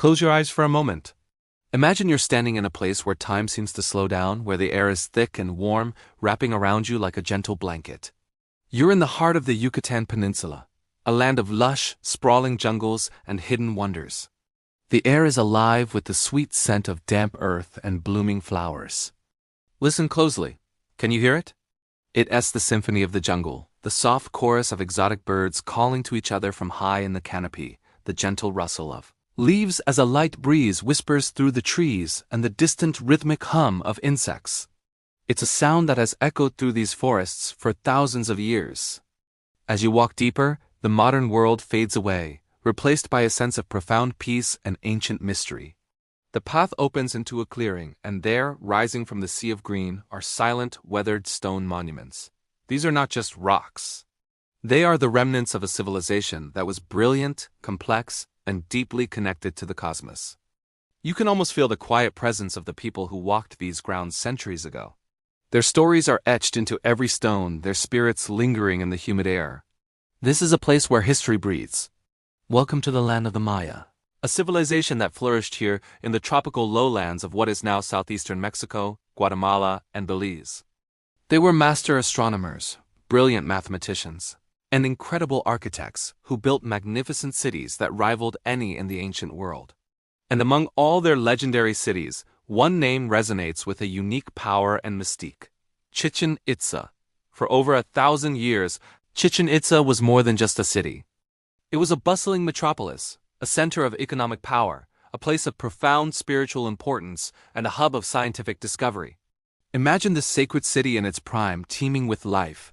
Close your eyes for a moment. Imagine you're standing in a place where time seems to slow down, where the air is thick and warm, wrapping around you like a gentle blanket. You're in the heart of the Yucatán Peninsula, a land of lush, sprawling jungles and hidden wonders. The air is alive with the sweet scent of damp earth and blooming flowers. Listen closely. Can you hear it? It's the symphony of the jungle, the soft chorus of exotic birds calling to each other from high in the canopy, the gentle rustle of leaves as a light breeze whispers through the trees, and the distant rhythmic hum of insects. It's a sound that has echoed through these forests for thousands of years. As you walk deeper, the modern world fades away, replaced by a sense of profound peace and ancient mystery. The path opens into a clearing, and there, rising from the sea of green, are silent, weathered stone monuments. These are not just rocks. They are the remnants of a civilization that was brilliant, complex, and deeply connected to the cosmos. You can almost feel the quiet presence of the people who walked these grounds centuries ago. Their stories are etched into every stone, their spirits lingering in the humid air. This is a place where history breathes. Welcome to the land of the Maya, a civilization that flourished here in the tropical lowlands of what is now southeastern Mexico, Guatemala, and Belize. They were master astronomers, brilliant mathematicians, and incredible architects who built magnificent cities that rivaled any in the ancient world. And among all their legendary cities, one name resonates with a unique power and mystique: Chichén Itzá. For over 1,000 years, Chichén Itzá was more than just a city. It was a bustling metropolis, a center of economic power, a place of profound spiritual importance, and a hub of scientific discovery. Imagine this sacred city in its prime, teeming with life.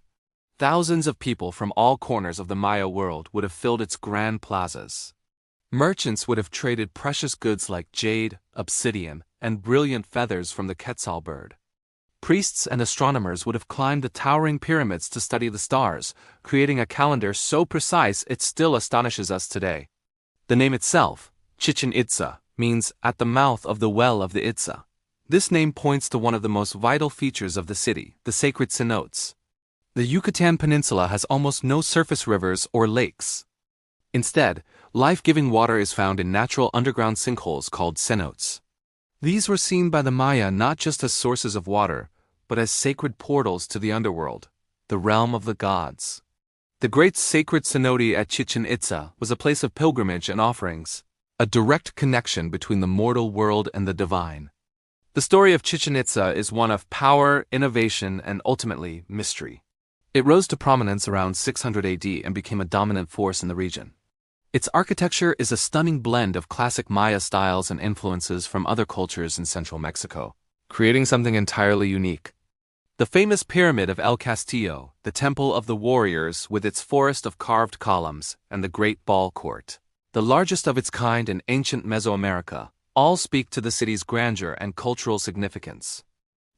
Thousands of people from all corners of the Maya world would have filled its grand plazas. Merchants would have traded precious goods like jade, obsidian, and brilliant feathers from the quetzal bird. Priests and astronomers would have climbed the towering pyramids to study the stars, creating a calendar so precise it still astonishes us today. The name itself, Chichén Itzá, means at the mouth of the well of the Itzá. This name points to one of the most vital features of the city, the sacred cenotes. The Yucatán Peninsula has almost no surface rivers or lakes. Instead, life-giving water is found in natural underground sinkholes called cenotes. These were seen by the Maya not just as sources of water, but as sacred portals to the underworld, the realm of the gods. The great sacred cenote at Chichén Itzá was a place of pilgrimage and offerings, a direct connection between the mortal world and the divine. The story of Chichén Itzá is one of power, innovation, and ultimately mystery. It rose to prominence around 600 AD and became a dominant force in the region. Its architecture is a stunning blend of classic Maya styles and influences from other cultures in central Mexico, creating something entirely unique. The famous Pyramid of El Castillo, the Temple of the Warriors with its forest of carved columns, and the Great Ball Court, the largest of its kind in ancient Mesoamerica, all speak to the city's grandeur and cultural significance.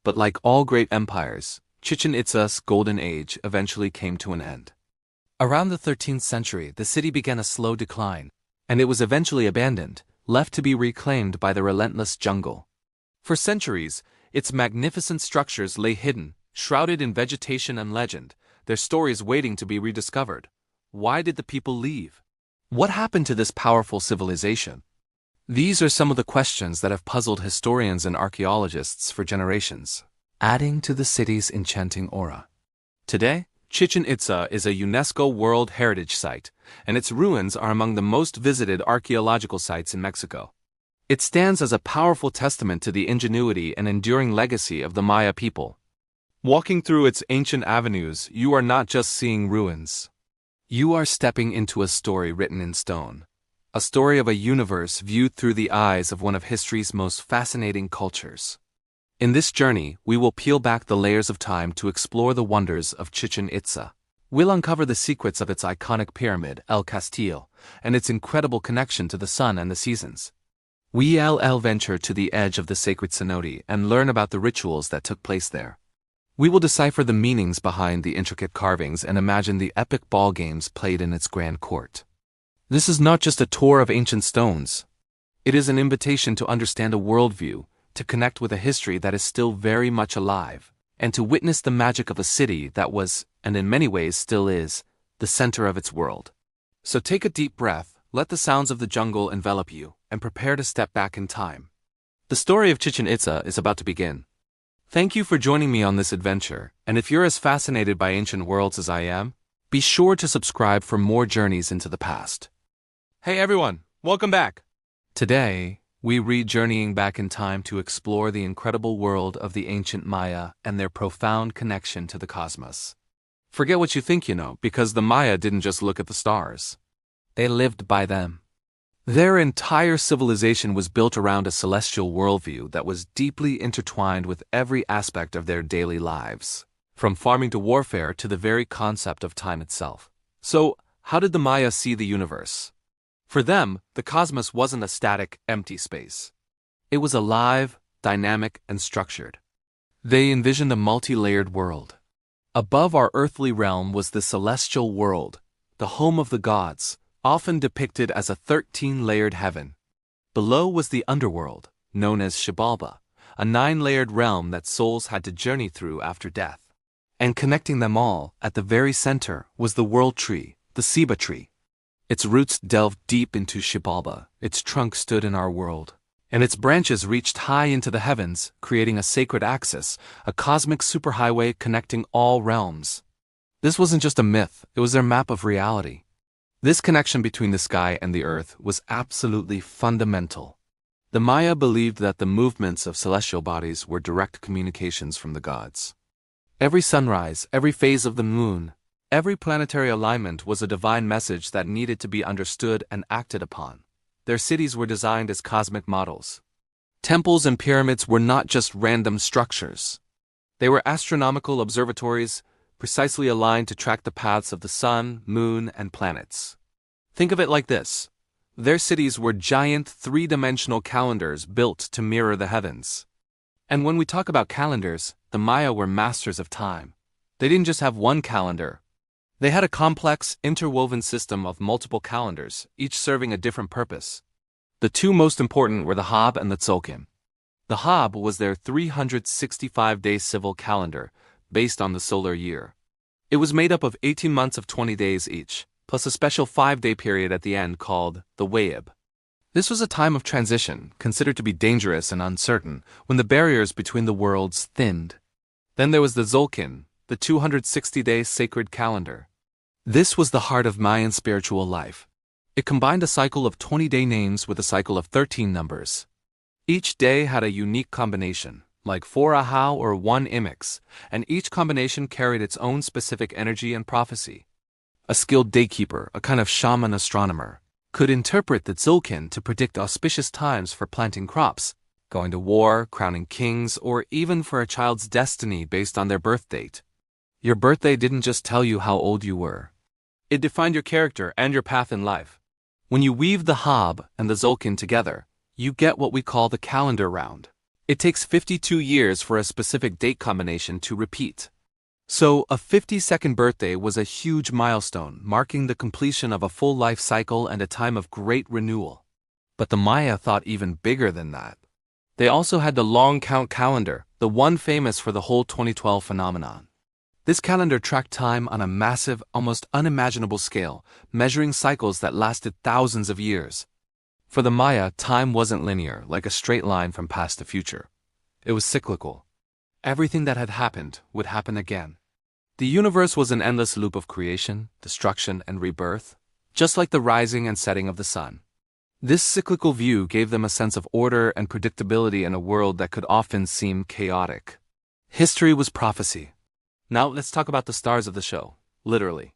But like all great empires, Chichén Itzá's golden age eventually came to an end. Around the 13th century, the city began a slow decline, and it was eventually abandoned, left to be reclaimed by the relentless jungle. For centuries, its magnificent structures lay hidden, shrouded in vegetation and legend, their stories waiting to be rediscovered. Why did the people leave? What happened to this powerful civilization? These are some of the questions that have puzzled historians and archaeologists for generations, adding to the city's enchanting aura. Today, Chichén Itzá is a UNESCO World Heritage Site, and its ruins are among the most visited archaeological sites in Mexico. It stands as a powerful testament to the ingenuity and enduring legacy of the Maya people. Walking through its ancient avenues, you are not just seeing ruins. You are stepping into a story written in stone, a story of a universe viewed through the eyes of one of history's most fascinating cultures. In this journey, we will peel back the layers of time to explore the wonders of Chichén Itzá. We'll uncover the secrets of its iconic pyramid, El Castillo, and its incredible connection to the sun and the seasons. We'll venture to the edge of the sacred cenote and learn about the rituals that took place there. We will decipher the meanings behind the intricate carvings and imagine the epic ball games played in its grand court. This is not just a tour of ancient stones. It is an invitation to understand a worldview, to connect with a history that is still very much alive, and to witness the magic of a city that was, and in many ways still is, the center of its world. So take a deep breath, let the sounds of the jungle envelop you, and prepare to step back in time. The story of Chichén Itzá is about to begin. Thank you for joining me on this adventure, and if you're as fascinated by ancient worlds as I am, be sure to subscribe for more journeys into the past. Hey everyone, welcome back! Today, we read Journeying Back in Time to explore the incredible world of the ancient Maya and their profound connection to the cosmos. Forget what you think you know, because the Maya didn't just look at the stars. They lived by them. Their entire civilization was built around a celestial worldview that was deeply intertwined with every aspect of their daily lives, from farming to warfare to the very concept of time itself. So, how did the Maya see the universe? For them, the cosmos wasn't a static, empty space. It was alive, dynamic, and structured. They envisioned a multi-layered world. Above our earthly realm was the celestial world, the home of the gods, often depicted as a 13-layered heaven. Below was the underworld, known as Xibalba, a 9-layered realm that souls had to journey through after death. And connecting them all, at the very center, was the world tree, the Ceiba tree. Its roots delved deep into Xibalba, its trunk stood in our world, and its branches reached high into the heavens, creating a sacred axis, a cosmic superhighway connecting all realms. This wasn't just a myth, it was their map of reality. This connection between the sky and the earth was absolutely fundamental. The Maya believed that the movements of celestial bodies were direct communications from the gods. Every sunrise, every phase of the moon, every planetary alignment was a divine message that needed to be understood and acted upon. Their cities were designed as cosmic models. Temples and pyramids were not just random structures. They were astronomical observatories, precisely aligned to track the paths of the sun, moon, and planets. Think of it like this. Their cities were giant three-dimensional calendars built to mirror the heavens. And when we talk about calendars, the Maya were masters of time. They didn't just have one calendar. They had a complex, interwoven system of multiple calendars, each serving a different purpose. The two most important were the Hab and the Tzolk'in. The Hab was their 365-day civil calendar, based on the solar year. It was made up of 18 months of 20 days each, plus a special 5-day period at the end called the Wayib. This was a time of transition, considered to be dangerous and uncertain, when the barriers between the worlds thinned. Then there was the Tzolk'in, the 260-day sacred calendar. This was the heart of Mayan spiritual life. It combined a cycle of 20-day names with a cycle of 13 numbers. Each day had a unique combination, like 4 Ahau or 1 Imix, and each combination carried its own specific energy and prophecy. A skilled daykeeper, a kind of shaman astronomer, could interpret the Tzolk'in to predict auspicious times for planting crops, going to war, crowning kings, or even for a child's destiny based on their birth date. Your birthday didn't just tell you how old you were. It defined your character and your path in life. When you weave the Hab and the Tzolk'in together, you get what we call the calendar round. It takes 52 years for a specific date combination to repeat. So, a 52nd birthday was a huge milestone, marking the completion of a full life cycle and a time of great renewal. But the Maya thought even bigger than that. They also had the long count calendar, the one famous for the whole 2012 phenomenon. This calendar tracked time on a massive, almost unimaginable scale, measuring cycles that lasted thousands of years. For the Maya, time wasn't linear, like a straight line from past to future. It was cyclical. Everything that had happened would happen again. The universe was an endless loop of creation, destruction, and rebirth, just like the rising and setting of the sun. This cyclical view gave them a sense of order and predictability in a world that could often seem chaotic. History was prophecy. Now let's talk about the stars of the show, literally.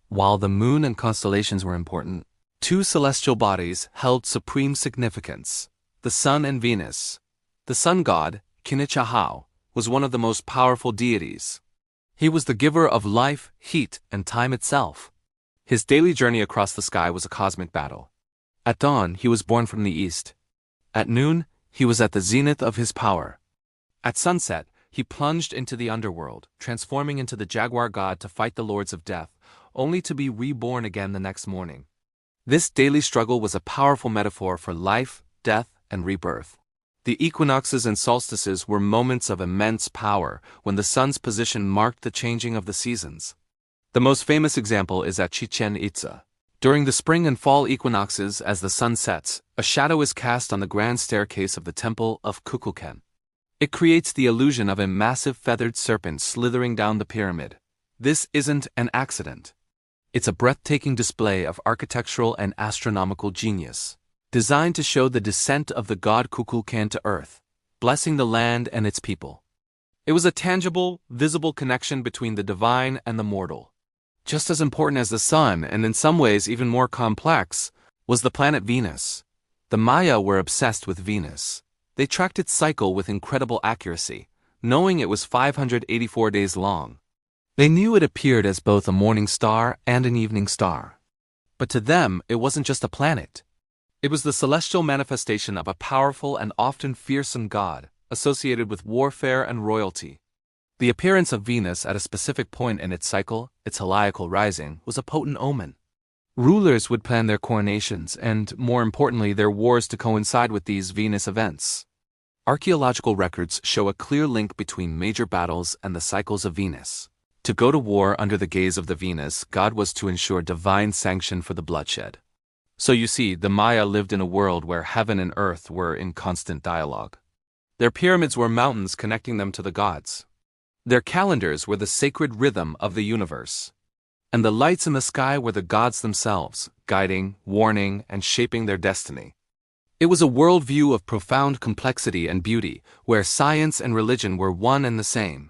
While the moon and constellations were important, two celestial bodies held supreme significance: the sun and Venus. The sun god, Kinichahau, was one of the most powerful deities. He was the giver of life, heat, and time itself. His daily journey across the sky was a cosmic battle. At dawn, he was born from the east. At noon, he was at the zenith of his power. At sunset, he plunged into the underworld, transforming into the jaguar god to fight the lords of death, only to be reborn again the next morning. This daily struggle was a powerful metaphor for life, death, and rebirth. The equinoxes and solstices were moments of immense power when the sun's position marked the changing of the seasons. The most famous example is at Chichén Itzá. During the spring and fall equinoxes, as the sun sets, a shadow is cast on the grand staircase of the Temple of Kukulkan. It creates the illusion of a massive feathered serpent slithering down the pyramid. This isn't an accident. It's a breathtaking display of architectural and astronomical genius, designed to show the descent of the god Kukulkan to earth, blessing the land and its people. It was a tangible, visible connection between the divine and the mortal. Just as important as the sun, and in some ways even more complex, was the planet Venus. The Maya were obsessed with Venus. They tracked its cycle with incredible accuracy, knowing it was 584 days long. They knew it appeared as both a morning star and an evening star. But to them, it wasn't just a planet. It was the celestial manifestation of a powerful and often fearsome god, associated with warfare and royalty. The appearance of Venus at a specific point in its cycle, its heliacal rising, was a potent omen. Rulers would plan their coronations and, more importantly, their wars to coincide with these Venus events. Archaeological records show a clear link between major battles and the cycles of Venus. To go to war under the gaze of the Venus god was to ensure divine sanction for the bloodshed. So you see, the Maya lived in a world where heaven and earth were in constant dialogue. Their pyramids were mountains connecting them to the gods. Their calendars were the sacred rhythm of the universe. And the lights in the sky were the gods themselves, guiding, warning, and shaping their destiny. It was a worldview of profound complexity and beauty, where science and religion were one and the same.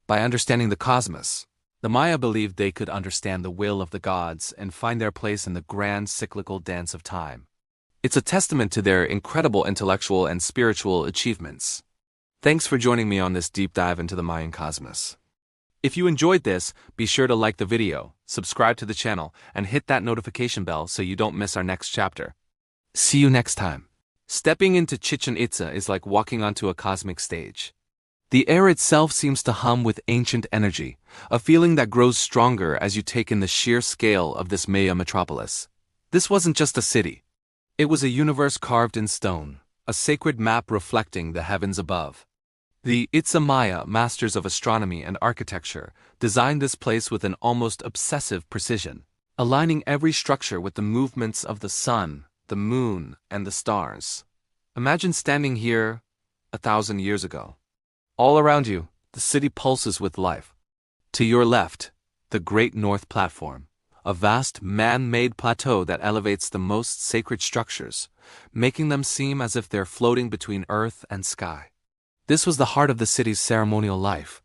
By understanding the cosmos, the Maya believed they could understand the will of the gods and find their place in the grand cyclical dance of time. It's a testament to their incredible intellectual and spiritual achievements. Thanks for joining me on this deep dive into the Mayan cosmos. If you enjoyed this, be sure to like the video, subscribe to the channel, and hit that notification bell so you don't miss our next chapter. See you next time. Stepping into Chichén Itzá is like walking onto a cosmic stage. The air itself seems to hum with ancient energy, a feeling that grows stronger as you take in the sheer scale of this Maya metropolis. This wasn't just a city. It was a universe carved in stone, a sacred map reflecting the heavens above. The Itzá Maya, masters of astronomy and architecture, designed this place with an almost obsessive precision, aligning every structure with the movements of the sun, the moon, and the stars. Imagine standing here 1,000 years ago. All around you, the city pulses with life. To your left, the Great North Platform, a vast man-made plateau that elevates the most sacred structures, making them seem as if they're floating between earth and sky. This was the heart of the city's ceremonial life.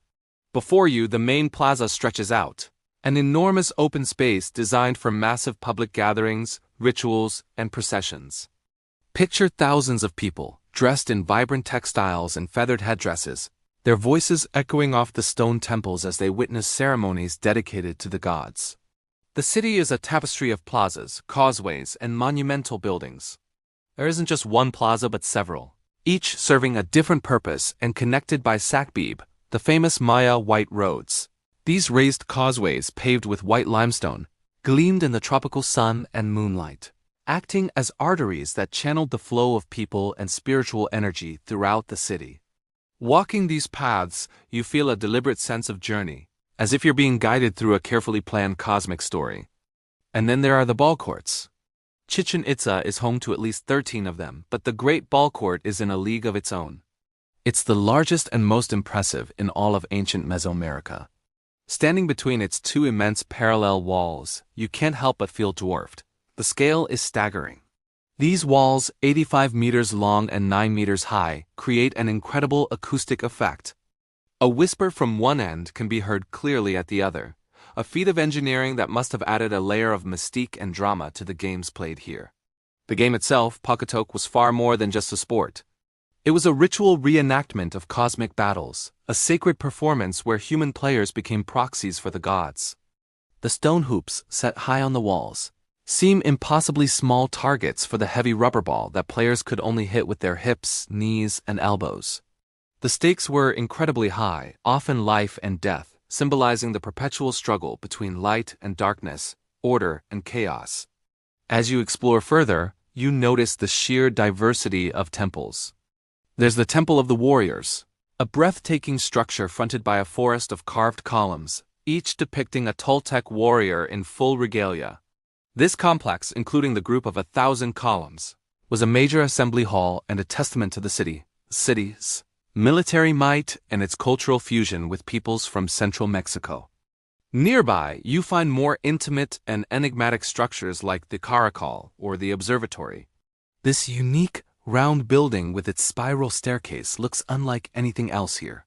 Before you, the main plaza stretches out, an enormous open space designed for massive public gatherings, rituals, and processions. Picture thousands of people, dressed in vibrant textiles and feathered headdresses, their voices echoing off the stone temples as they witness ceremonies dedicated to the gods. The city is a tapestry of plazas, causeways, and monumental buildings. There isn't just one plaza but several, each serving a different purpose and connected by sakbib, the famous Maya white roads. These raised causeways, paved with white limestone, gleamed in the tropical sun and moonlight, acting as arteries that channeled the flow of people and spiritual energy throughout the city. Walking these paths, you feel a deliberate sense of journey, as if you're being guided through a carefully planned cosmic story. And then there are the ball courts. Chichén Itzá is home to at least 13 of them, but the Great Ball Court is in a league of its own. It's the largest and most impressive in all of ancient Mesoamerica. Standing between its two immense parallel walls, you can't help but feel dwarfed. The scale is staggering. These walls, 85 meters long and 9 meters high, create an incredible acoustic effect. A whisper from one end can be heard clearly at the other, a feat of engineering that must have added a layer of mystique and drama to the games played here. The game itself, Pakatok, was far more than just a sport. It was a ritual reenactment of cosmic battles, a sacred performance where human players became proxies for the gods. The stone hoops, set high on the walls, seem impossibly small targets for the heavy rubber ball that players could only hit with their hips, knees, and elbows. The stakes were incredibly high, often life and death, symbolizing the perpetual struggle between light and darkness, order and chaos. As you explore further, you notice the sheer diversity of temples. There's the Temple of the Warriors, a breathtaking structure fronted by a forest of carved columns, each depicting a Toltec warrior in full regalia. This complex, including the group of 1,000 columns, was a major assembly hall and a testament to the city's military might and its cultural fusion with peoples from central Mexico. Nearby, you find more intimate and enigmatic structures like the Caracal or the observatory. This unique, round building with its spiral staircase looks unlike anything else here.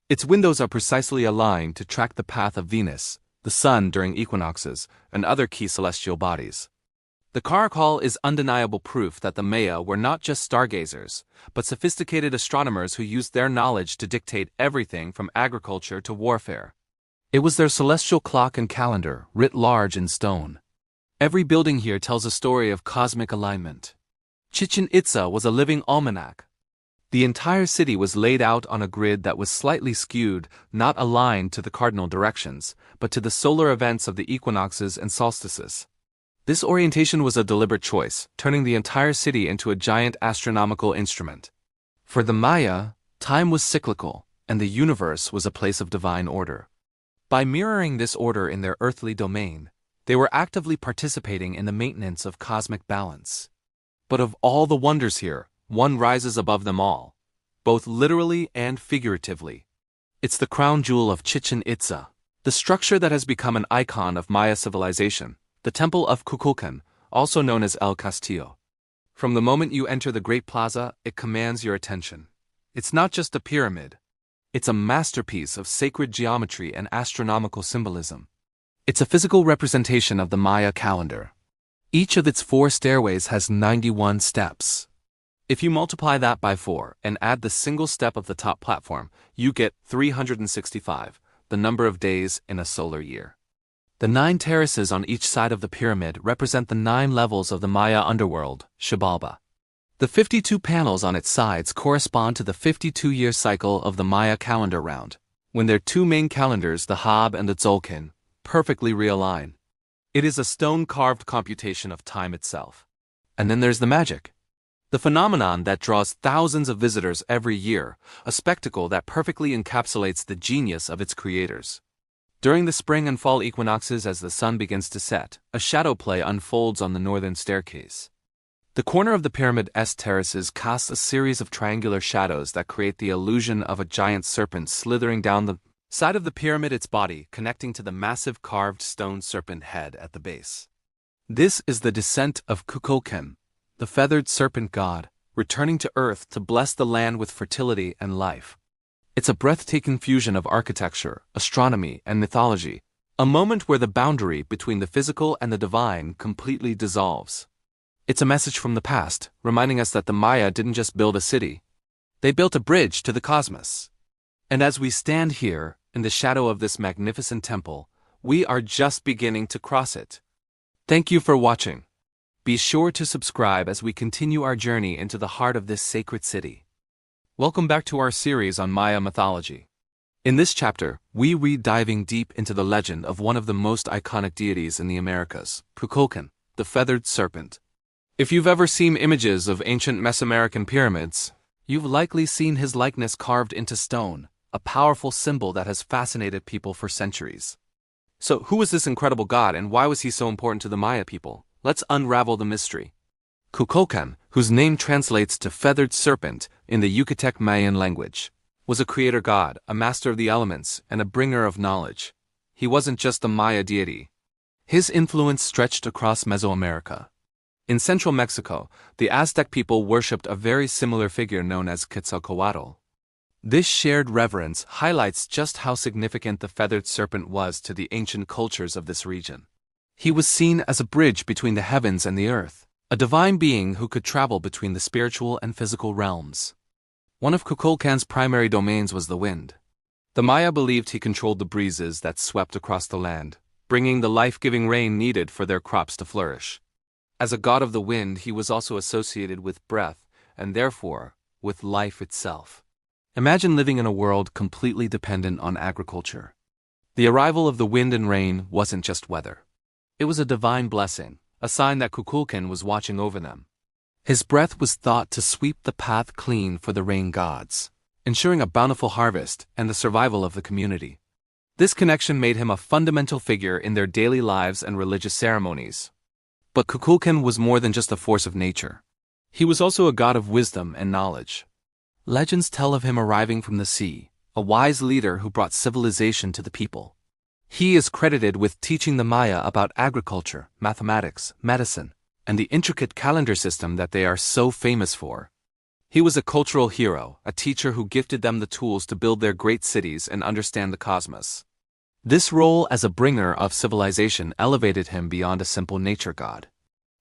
Its windows are precisely aligned to track the path of Venus, the Sun during equinoxes, and other key celestial bodies. The Caracal is undeniable proof that the Maya were not just stargazers, but sophisticated astronomers who used their knowledge to dictate everything from agriculture to warfare. It was their celestial clock and calendar, writ large in stone. Every building here tells a story of cosmic alignment. Chichén Itzá was a living almanac. The entire city was laid out on a grid that was slightly skewed, not aligned to the cardinal directions, but to the solar events of the equinoxes and solstices. This orientation was a deliberate choice, turning the entire city into a giant astronomical instrument. For the Maya, time was cyclical, and the universe was a place of divine order. By mirroring this order in their earthly domain, they were actively participating in the maintenance of cosmic balance. But of all the wonders here, one rises above them all, both literally and figuratively. It's the crown jewel of Chichén Itzá, the structure that has become an icon of Maya civilization, the Temple of Kukulkan, also known as El Castillo. From the moment you enter the Great Plaza, it commands your attention. It's not just a pyramid. It's a masterpiece of sacred geometry and astronomical symbolism. It's a physical representation of the Maya calendar. Each of its 4 stairways has 91 steps. If you multiply that by 4 and add the single step of the top platform, you get 365, the number of days in a solar year. The 9 terraces on each side of the pyramid represent the 9 levels of the Maya underworld, Xibalba. The 52 panels on its sides correspond to the 52-year cycle of the Maya calendar round, when their 2 main calendars, the Hab and the Tzolk'in, perfectly realign. It is a stone-carved computation of time itself. And then there's the magic. The phenomenon that draws thousands of visitors every year, a spectacle that perfectly encapsulates the genius of its creators. During the spring and fall equinoxes, as the sun begins to set, a shadow play unfolds on the northern staircase. The corner of the pyramid's terraces casts a series of triangular shadows that create the illusion of a giant serpent slithering down the side of the pyramid, its body connecting to the massive carved stone serpent head at the base. This is the descent of Kukulkan, the feathered serpent god, returning to Earth to bless the land with fertility and life. It's a breathtaking fusion of architecture, astronomy, and mythology, a moment where the boundary between the physical and the divine completely dissolves. It's a message from the past, reminding us that the Maya didn't just build a city. They built a bridge to the cosmos. And as we stand here, in the shadow of this magnificent temple, we are just beginning to cross it. Thank you for watching. Be sure to subscribe as we continue our journey into the heart of this sacred city. Welcome back to our series on Maya mythology. In this chapter, we read diving deep into the legend of one of the most iconic deities in the Americas, Kukulkan, the feathered serpent. If you've ever seen images of ancient Mesoamerican pyramids, you've likely seen his likeness carved into stone, a powerful symbol that has fascinated people for centuries. So, who was this incredible god and why was he so important to the Maya people? Let's unravel the mystery. Kukulkan, whose name translates to feathered serpent in the Yucatec Mayan language, was a creator god, a master of the elements, and a bringer of knowledge. He wasn't just a Maya deity. His influence stretched across Mesoamerica. In central Mexico, the Aztec people worshipped a very similar figure known as Quetzalcoatl. This shared reverence highlights just how significant the feathered serpent was to the ancient cultures of this region. He was seen as a bridge between the heavens and the earth, a divine being who could travel between the spiritual and physical realms. One of Kukulkan's primary domains was the wind. The Maya believed he controlled the breezes that swept across the land, bringing the life-giving rain needed for their crops to flourish. As a god of the wind, he was also associated with breath, and therefore, with life itself. Imagine living in a world completely dependent on agriculture. The arrival of the wind and rain wasn't just weather. It was a divine blessing, a sign that Kukulkan was watching over them. His breath was thought to sweep the path clean for the rain gods, ensuring a bountiful harvest and the survival of the community. This connection made him a fundamental figure in their daily lives and religious ceremonies. But Kukulkan was more than just a force of nature. He was also a god of wisdom and knowledge. Legends tell of him arriving from the sea, a wise leader who brought civilization to the people. He is credited with teaching the Maya about agriculture, mathematics, medicine, and the intricate calendar system that they are so famous for. He was a cultural hero, a teacher who gifted them the tools to build their great cities and understand the cosmos. This role as a bringer of civilization elevated him beyond a simple nature god.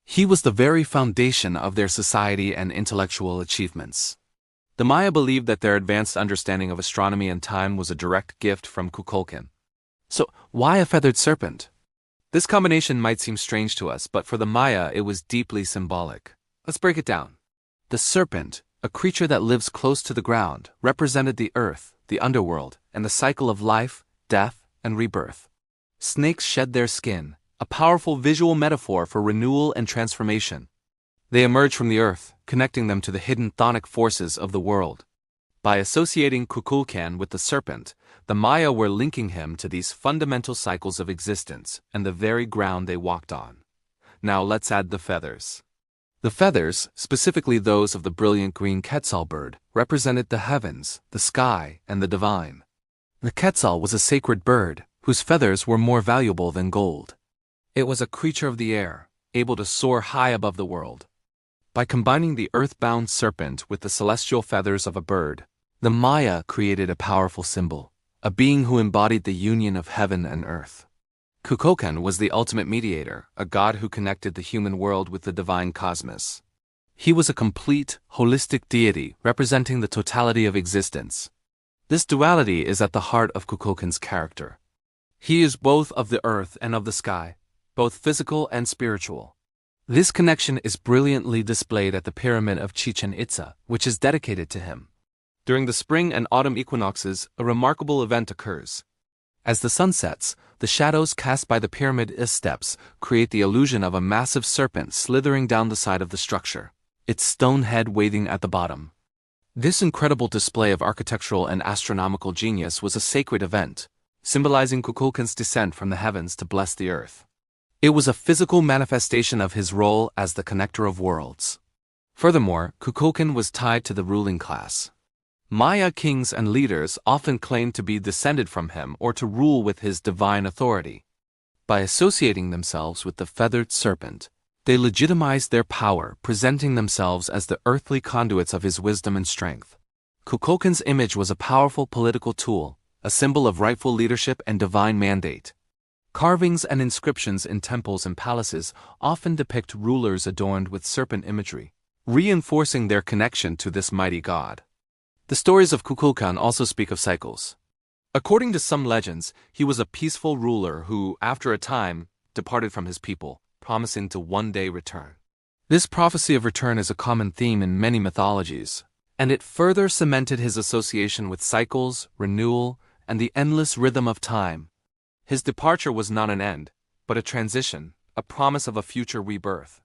He was the very foundation of their society and intellectual achievements. The Maya believed that their advanced understanding of astronomy and time was a direct gift from Kukulkan. So, why a feathered serpent? This combination might seem strange to us, but for the Maya it was deeply symbolic. Let's break it down. The serpent, a creature that lives close to the ground, represented the earth, the underworld, and the cycle of life, death, and rebirth. Snakes shed their skin, a powerful visual metaphor for renewal and transformation. They emerge from the earth, connecting them to the hidden chthonic forces of the world. By associating Kukulkan with the serpent, the Maya were linking him to these fundamental cycles of existence and the very ground they walked on. Now let's add the feathers. The feathers, specifically those of the brilliant green quetzal bird, represented the heavens, the sky, and the divine. The quetzal was a sacred bird, whose feathers were more valuable than gold. It was a creature of the air, able to soar high above the world. By combining the earth-bound serpent with the celestial feathers of a bird, the Maya created a powerful symbol, a being who embodied the union of heaven and earth. Kukulkan was the ultimate mediator, a god who connected the human world with the divine cosmos. He was a complete, holistic deity representing the totality of existence. This duality is at the heart of Kukulkan's character. He is both of the earth and of the sky, both physical and spiritual. This connection is brilliantly displayed at the pyramid of Chichén Itzá, which is dedicated to him. During the spring and autumn equinoxes, a remarkable event occurs. As the sun sets, the shadows cast by the pyramid's steps create the illusion of a massive serpent slithering down the side of the structure, its stone head waving at the bottom. This incredible display of architectural and astronomical genius was a sacred event, symbolizing Kukulkan's descent from the heavens to bless the earth. It was a physical manifestation of his role as the connector of worlds. Furthermore, Kukulkan was tied to the ruling class. Maya kings and leaders often claimed to be descended from him or to rule with his divine authority. By associating themselves with the feathered serpent, they legitimized their power, presenting themselves as the earthly conduits of his wisdom and strength. Kukulkan's image was a powerful political tool, a symbol of rightful leadership and divine mandate. Carvings and inscriptions in temples and palaces often depict rulers adorned with serpent imagery, reinforcing their connection to this mighty god. The stories of Kukulkan also speak of cycles. According to some legends, he was a peaceful ruler who, after a time, departed from his people, promising to one day return. This prophecy of return is a common theme in many mythologies, and it further cemented his association with cycles, renewal, and the endless rhythm of time. His departure was not an end, but a transition, a promise of a future rebirth.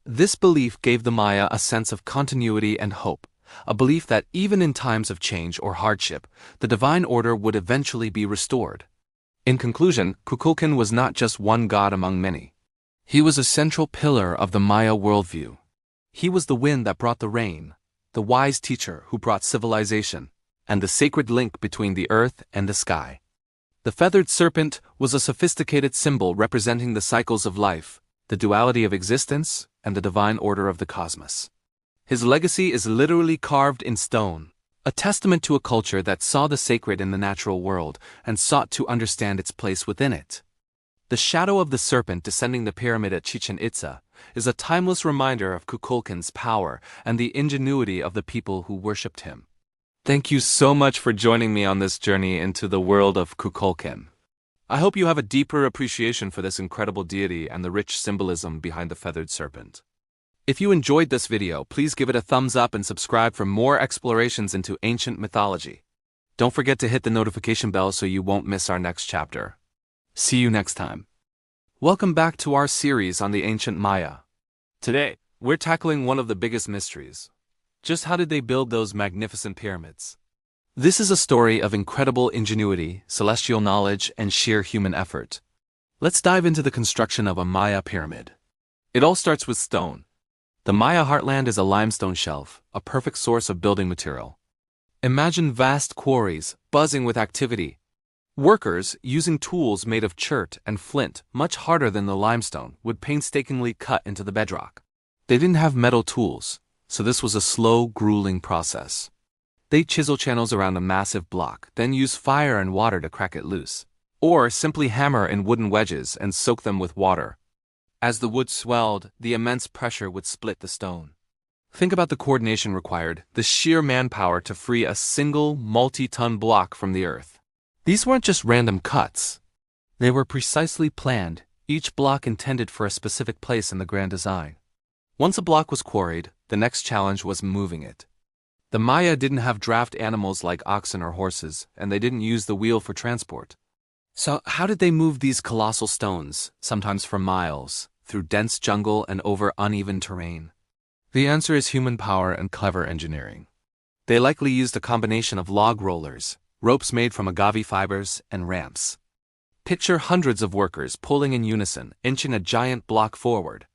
This belief gave the Maya a sense of continuity and hope, a belief that even in times of change or hardship, the divine order would eventually be restored. In conclusion, Kukulkan was not just one god among many. He was a central pillar of the Maya worldview. He was the wind that brought the rain, the wise teacher who brought civilization, and the sacred link between the earth and the sky. The feathered serpent was a sophisticated symbol representing the cycles of life, the duality of existence, and the divine order of the cosmos. His legacy is literally carved in stone, a testament to a culture that saw the sacred in the natural world and sought to understand its place within it. The shadow of the serpent descending the pyramid at Chichén Itzá is a timeless reminder of Kukulkan's power and the ingenuity of the people who worshipped him. Thank you so much for joining me on this journey into the world of Kukulkan. I hope you have a deeper appreciation for this incredible deity and the rich symbolism behind the feathered serpent. If you enjoyed this video, please give it a thumbs up and subscribe for more explorations into ancient mythology. Don't forget to hit the notification bell so you won't miss our next chapter. See you next time. Welcome back to our series on the ancient Maya. Today, we're tackling one of the biggest mysteries. Just how did they build those magnificent pyramids? This is a story of incredible ingenuity, celestial knowledge, and sheer human effort. Let's dive into the construction of a Maya pyramid. It all starts with stone. The Maya heartland is a limestone shelf, a perfect source of building material. Imagine vast quarries, buzzing with activity. Workers, using tools made of chert and flint much harder than the limestone, would painstakingly cut into the bedrock. They didn't have metal tools, so this was a slow, grueling process. They'd chisel channels around a massive block, then use fire and water to crack it loose. Or simply hammer in wooden wedges and soak them with water. As the wood swelled, the immense pressure would split the stone. Think about the coordination required, the sheer manpower to free a single, multi-ton block from the earth. These weren't just random cuts. They were precisely planned, each block intended for a specific place in the grand design. Once a block was quarried, the next challenge was moving it. The Maya didn't have draft animals like oxen or horses, and they didn't use the wheel for transport. So how did they move these colossal stones, sometimes for miles, through dense jungle and over uneven terrain? The answer is human power and clever engineering. They likely used a combination of log rollers, ropes made from agave fibers, and ramps. Picture hundreds of workers pulling in unison, inching a giant block forward.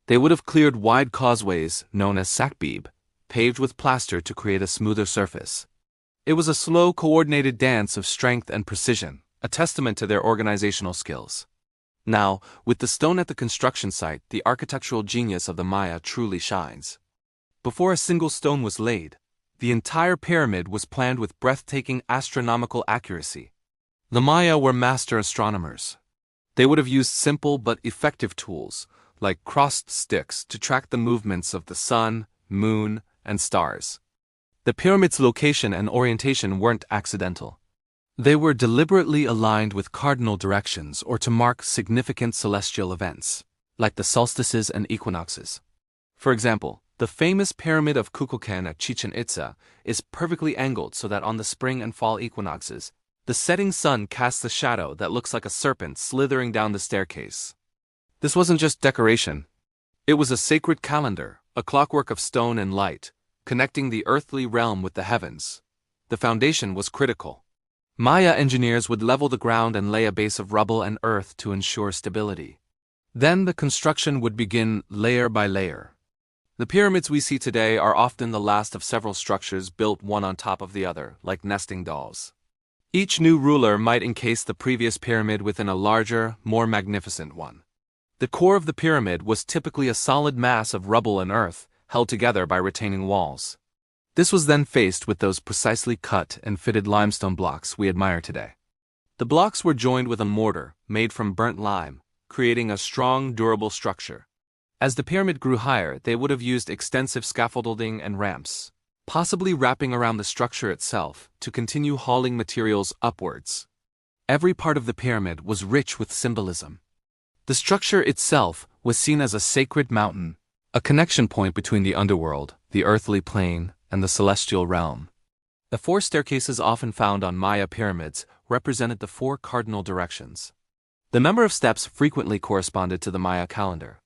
They would have cleared wide causeways, known as sakbib, paved with plaster to create a smoother surface. It was a slow, coordinated dance of strength and precision, a testament to their organizational skills. Now, with the stone at the construction site, the architectural genius of the Maya truly shines. Before a single stone was laid, the entire pyramid was planned with breathtaking astronomical accuracy. The Maya were master astronomers. They would have used simple but effective tools, like crossed sticks, to track the movements of the sun, moon, and stars. The pyramid's location and orientation weren't accidental. They were deliberately aligned with cardinal directions or to mark significant celestial events, like the solstices and equinoxes. For example, the famous pyramid of Kukulkan at Chichén Itzá is perfectly angled so that on the spring and fall equinoxes, the setting sun casts a shadow that looks like a serpent slithering down the staircase. This wasn't just decoration. It was a sacred calendar, a clockwork of stone and light, connecting the earthly realm with the heavens. The foundation was critical. Maya engineers would level the ground and lay a base of rubble and earth to ensure stability. Then the construction would begin layer by layer. The pyramids we see today are often the last of several structures built one on top of the other, like nesting dolls. Each new ruler might encase the previous pyramid within a larger, more magnificent one. The core of the pyramid was typically a solid mass of rubble and earth, held together by retaining walls. This was then faced with those precisely cut and fitted limestone blocks we admire today. The blocks were joined with a mortar, made from burnt lime, creating a strong, durable structure. As the pyramid grew higher, they would have used extensive scaffolding and ramps, possibly wrapping around the structure itself, to continue hauling materials upwards. Every part of the pyramid was rich with symbolism. The structure itself was seen as a sacred mountain, a connection point between the underworld, the earthly plane, and the celestial realm. The 4 staircases often found on Maya pyramids represented the 4 cardinal directions. The number of steps frequently corresponded to the Maya calendar.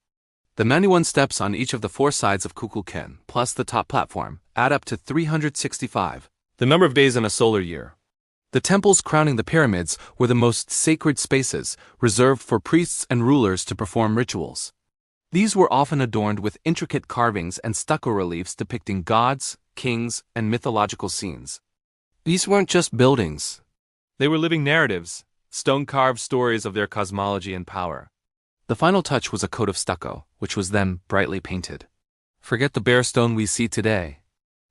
The 91 steps on each of the 4 sides of Kukulkan, plus the top platform, add up to 365, the number of days in a solar year. The temples crowning the pyramids were the most sacred spaces, reserved for priests and rulers to perform rituals. These were often adorned with intricate carvings and stucco reliefs depicting gods, kings, and mythological scenes. These weren't just buildings. They were living narratives, stone-carved stories of their cosmology and power. The final touch was a coat of stucco, which was then brightly painted. Forget the bare stone we see today.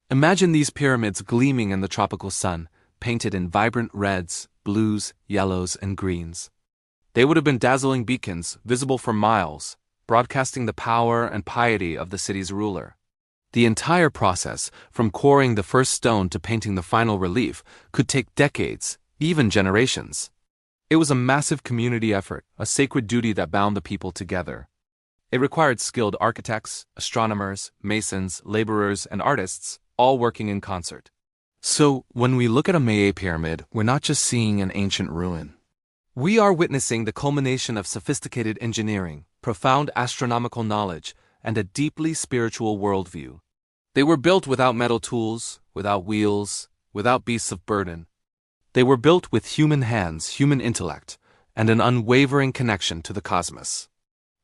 Imagine these pyramids gleaming in the tropical sun, painted in vibrant reds, blues, yellows, and greens. They would have been dazzling beacons, visible for miles, broadcasting the power and piety of the city's ruler. The entire process, from quarrying the first stone to painting the final relief, could take decades, even generations. It was a massive community effort, a sacred duty that bound the people together. It required skilled architects, astronomers, masons, laborers, and artists, all working in concert. So, when we look at a Maya pyramid, we're not just seeing an ancient ruin. We are witnessing the culmination of sophisticated engineering, profound astronomical knowledge, and a deeply spiritual worldview. They were built without metal tools, without wheels, without beasts of burden. They were built with human hands, human intellect, and an unwavering connection to the cosmos.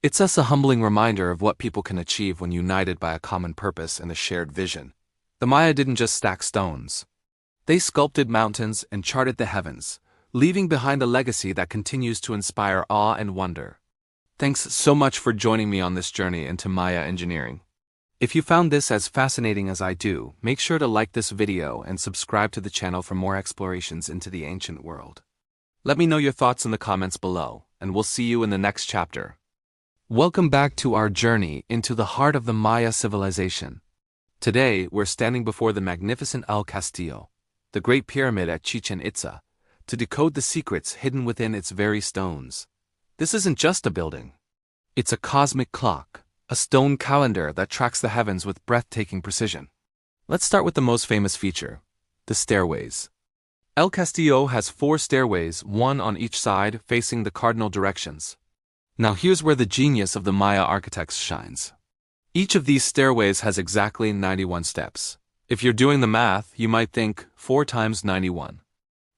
It's a humbling reminder of what people can achieve when united by a common purpose and a shared vision. The Maya didn't just stack stones. They sculpted mountains and charted the heavens, leaving behind a legacy that continues to inspire awe and wonder. Thanks so much for joining me on this journey into Maya engineering. If you found this as fascinating as I do, make sure to like this video and subscribe to the channel for more explorations into the ancient world. Let me know your thoughts in the comments below, and we'll see you in the next chapter. Welcome back to our journey into the heart of the Maya civilization. Today, we're standing before the magnificent El Castillo, the Great Pyramid at Chichén Itzá, to decode the secrets hidden within its very stones. This isn't just a building. It's a cosmic clock, a stone calendar that tracks the heavens with breathtaking precision. Let's start with the most famous feature, the stairways. El Castillo has 4 stairways, one on each side, facing the cardinal directions. Now here's where the genius of the Maya architects shines. Each of these stairways has exactly 91 steps. If you're doing the math, you might think 4 times 91.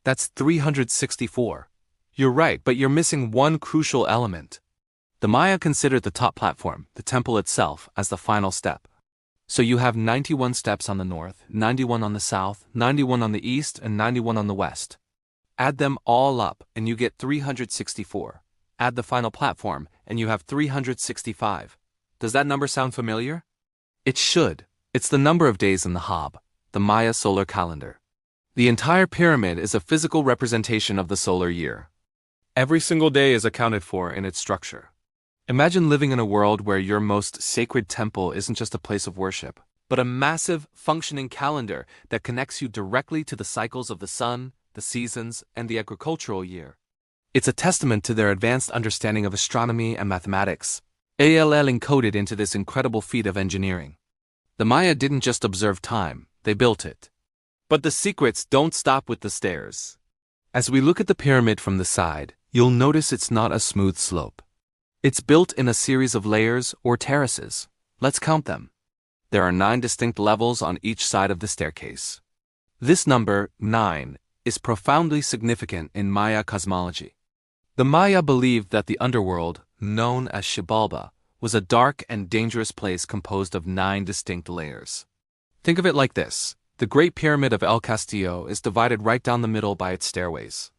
That's 364. You're right, but you're missing one crucial element. The Maya considered the top platform, the temple itself, as the final step. So you have 91 steps on the north, 91 on the south, 91 on the east, and 91 on the west. Add them all up, and you get 364. Add the final platform, and you have 365. Does that number sound familiar? It should. It's the number of days in the Hab, the Maya solar calendar. The entire pyramid is a physical representation of the solar year. Every single day is accounted for in its structure. Imagine living in a world where your most sacred temple isn't just a place of worship, but a massive, functioning calendar that connects you directly to the cycles of the sun, the seasons, and the agricultural year. It's a testament to their advanced understanding of astronomy and mathematics, ALL encoded into this incredible feat of engineering. The Maya didn't just observe time, they built it. But the secrets don't stop with the stairs. As we look at the pyramid from the side, you'll notice it's not a smooth slope. It's built in a series of layers or terraces. Let's count them. There are 9 distinct levels on each side of the staircase. This number, 9, is profoundly significant in Maya cosmology. The Maya believed that the underworld, known as Xibalba, was a dark and dangerous place composed of 9 distinct layers. Think of it like this. The Great Pyramid of El Castillo is divided right down the middle by its stairways.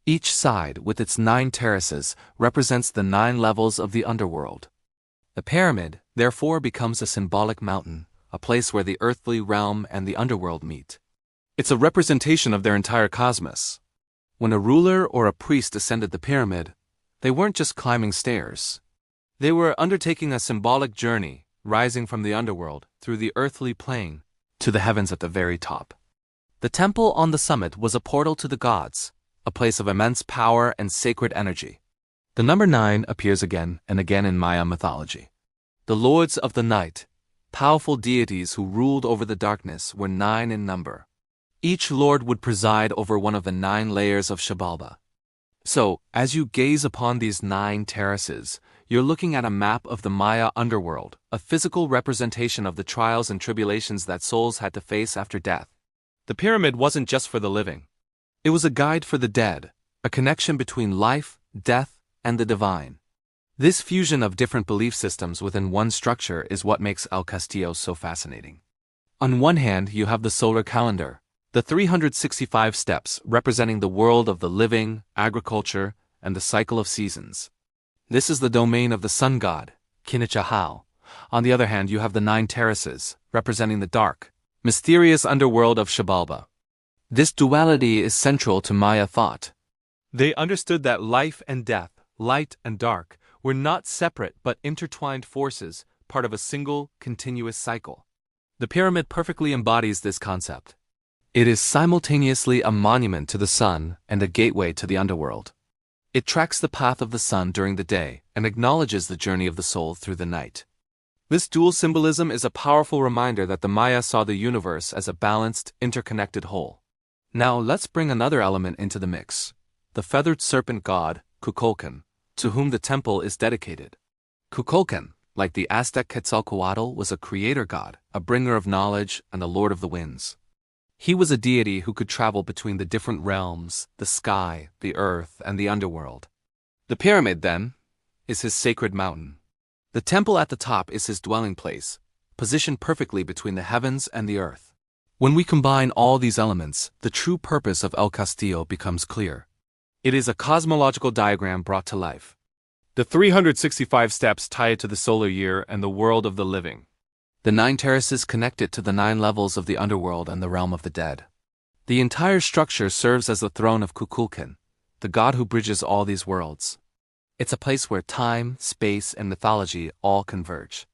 Each side, with its 9 terraces, represents the 9 levels of the underworld. The pyramid, therefore, becomes a symbolic mountain, a place where the earthly realm and the underworld meet. It's a representation of their entire cosmos. When a ruler or a priest ascended the pyramid, they weren't just climbing stairs. They were undertaking a symbolic journey, rising from the underworld through the earthly plane to the heavens at the very top. The temple on the summit was a portal to the gods, a place of immense power and sacred energy. The number 9 appears again and again in Maya mythology. The lords of the night, powerful deities who ruled over the darkness, were 9 in number. Each lord would preside over one of the 9 layers of Xibalba. So, as you gaze upon these 9 terraces, you're looking at a map of the Maya underworld, a physical representation of the trials and tribulations that souls had to face after death. The pyramid wasn't just for the living. It was a guide for the dead, a connection between life, death, and the divine. This fusion of different belief systems within one structure is what makes El Castillo so fascinating. On one hand, you have the solar calendar, the 365 steps representing the world of the living, agriculture, and the cycle of seasons. This is the domain of the sun god, Kinechahal. On the other hand, you have the 9 terraces, representing the dark, mysterious underworld of Xibalba. This duality is central to Maya thought. They understood that life and death, light and dark, were not separate but intertwined forces, part of a single, continuous cycle. The pyramid perfectly embodies this concept. It is simultaneously a monument to the sun and a gateway to the underworld. It tracks the path of the sun during the day and acknowledges the journey of the soul through the night. This dual symbolism is a powerful reminder that the Maya saw the universe as a balanced, interconnected whole. Now let's bring another element into the mix, the feathered serpent god, Kukulkan, to whom the temple is dedicated. Kukulkan, like the Aztec Quetzalcoatl, was a creator god, a bringer of knowledge, and a lord of the winds. He was a deity who could travel between the different realms, the sky, the earth, and the underworld. The pyramid, then, is his sacred mountain, The temple at the top is his dwelling place, positioned perfectly between the heavens and the earth. When we combine all these elements, the true purpose of El Castillo becomes clear. It is a cosmological diagram brought to life. The 365 steps tie it to the solar year and the world of the living. The 9 terraces connect it to the 9 levels of the underworld and the realm of the dead. The entire structure serves as the throne of Kukulkan, the god who bridges all these worlds. It's a place where time, space, and mythology all converge.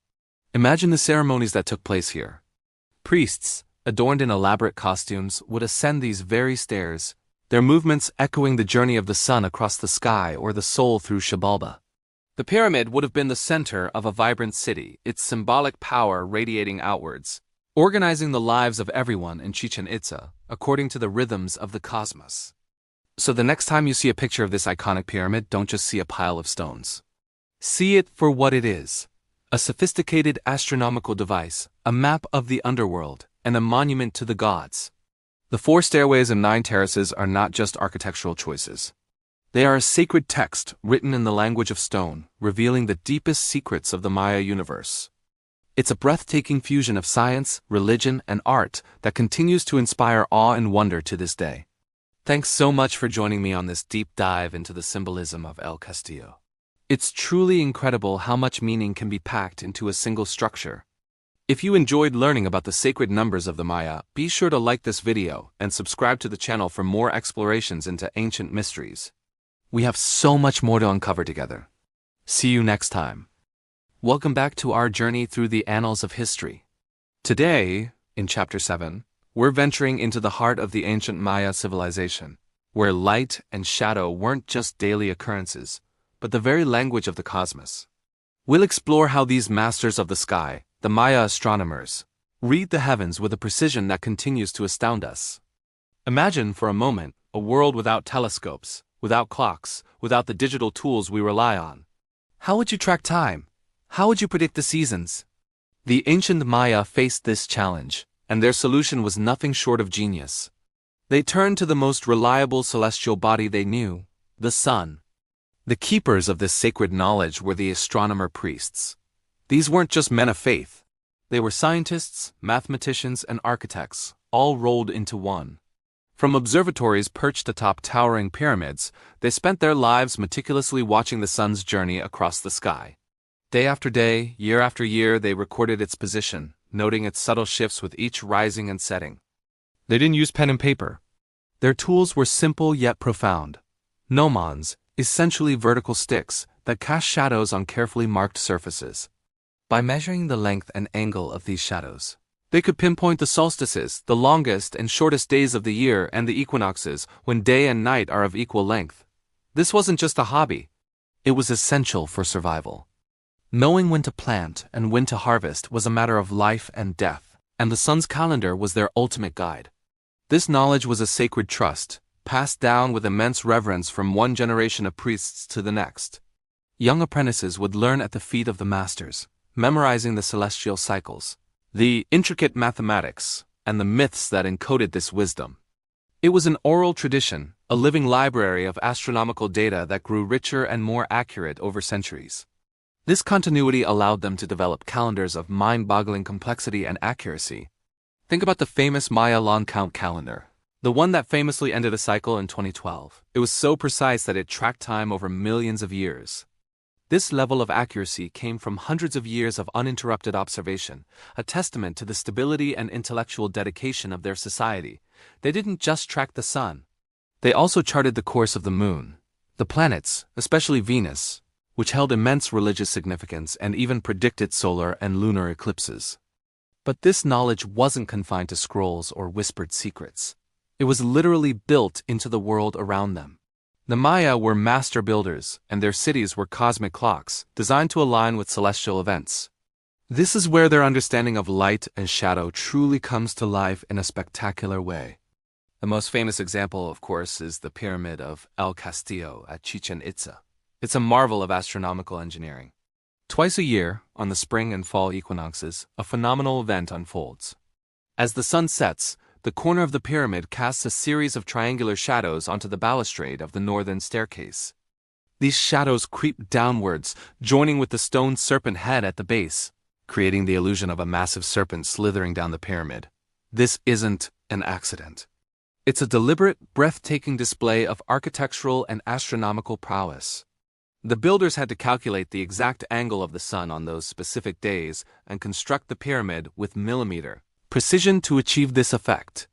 Imagine the ceremonies that took place here. Priests, adorned in elaborate costumes, would ascend these very stairs, their movements echoing the journey of the sun across the sky or the soul through Xibalba. The pyramid would have been the center of a vibrant city, its symbolic power radiating outwards, organizing the lives of everyone in Chichén Itzá according to the rhythms of the cosmos. So the next time you see a picture of this iconic pyramid, don't just see a pile of stones. See it for what it is: a sophisticated astronomical device, a map of the underworld, and a monument to the gods. The 4 stairways and 9 terraces are not just architectural choices. They are a sacred text written in the language of stone, revealing the deepest secrets of the Maya universe. It's a breathtaking fusion of science, religion, and art that continues to inspire awe and wonder to this day. Thanks so much for joining me on this deep dive into the symbolism of El Castillo. It's truly incredible how much meaning can be packed into a single structure. If you enjoyed learning about the sacred numbers of the Maya, be sure to like this video and subscribe to the channel for more explorations into ancient mysteries. We have so much more to uncover together. See you next time. Welcome back to our journey through the annals of history. Today, in Chapter 7, we're venturing into the heart of the ancient Maya civilization, where light and shadow weren't just daily occurrences, but the very language of the cosmos. We'll explore how these masters of the sky, the Maya astronomers, read the heavens with a precision that continues to astound us. Imagine for a moment a world without telescopes, without clocks, without the digital tools we rely on. How would you track time? How would you predict the seasons? The ancient Maya faced this challenge, and their solution was nothing short of genius. They turned to the most reliable celestial body they knew, the sun. The keepers of this sacred knowledge were the astronomer priests. These weren't just men of faith. They were scientists, mathematicians, and architects, all rolled into one. From observatories perched atop towering pyramids, they spent their lives meticulously watching the sun's journey across the sky. Day after day, year after year, they recorded its position, noting its subtle shifts with each rising and setting. They didn't use pen and paper. Their tools were simple yet profound. Gnomons, essentially vertical sticks that cast shadows on carefully marked surfaces. By measuring the length and angle of these shadows, they could pinpoint the solstices, the longest and shortest days of the year, and the equinoxes, when day and night are of equal length. This wasn't just a hobby. It was essential for survival. Knowing when to plant and when to harvest was a matter of life and death, and the sun's calendar was their ultimate guide. This knowledge was a sacred trust, passed down with immense reverence from one generation of priests to the next. Young apprentices would learn at the feet of the masters, memorizing the celestial cycles, the intricate mathematics, and the myths that encoded this wisdom. It was an oral tradition, a living library of astronomical data that grew richer and more accurate over centuries. This continuity allowed them to develop calendars of mind-boggling complexity and accuracy. Think about the famous Maya long count calendar, the one that famously ended a cycle in 2012. It was so precise that it tracked time over millions of years. This level of accuracy came from hundreds of years of uninterrupted observation, a testament to the stability and intellectual dedication of their society. They didn't just track the sun. They also charted the course of the moon, the planets, especially Venus, which held immense religious significance and even predicted solar and lunar eclipses. But this knowledge wasn't confined to scrolls or whispered secrets. It was literally built into the world around them. The Maya were master builders, and their cities were cosmic clocks, designed to align with celestial events. This is where their understanding of light and shadow truly comes to life in a spectacular way. The most famous example, of course, is the Pyramid of El Castillo at Chichén Itzá. It's a marvel of astronomical engineering. Twice a year, on the spring and fall equinoxes, a phenomenal event unfolds. As the sun sets, the corner of the pyramid casts a series of triangular shadows onto the balustrade of the northern staircase. These shadows creep downwards, joining with the stone serpent head at the base, creating the illusion of a massive serpent slithering down the pyramid. This isn't an accident. It's a deliberate, breathtaking display of architectural and astronomical prowess. The builders had to calculate the exact angle of the sun on those specific days and construct the pyramid with millimeter precision to achieve this effect.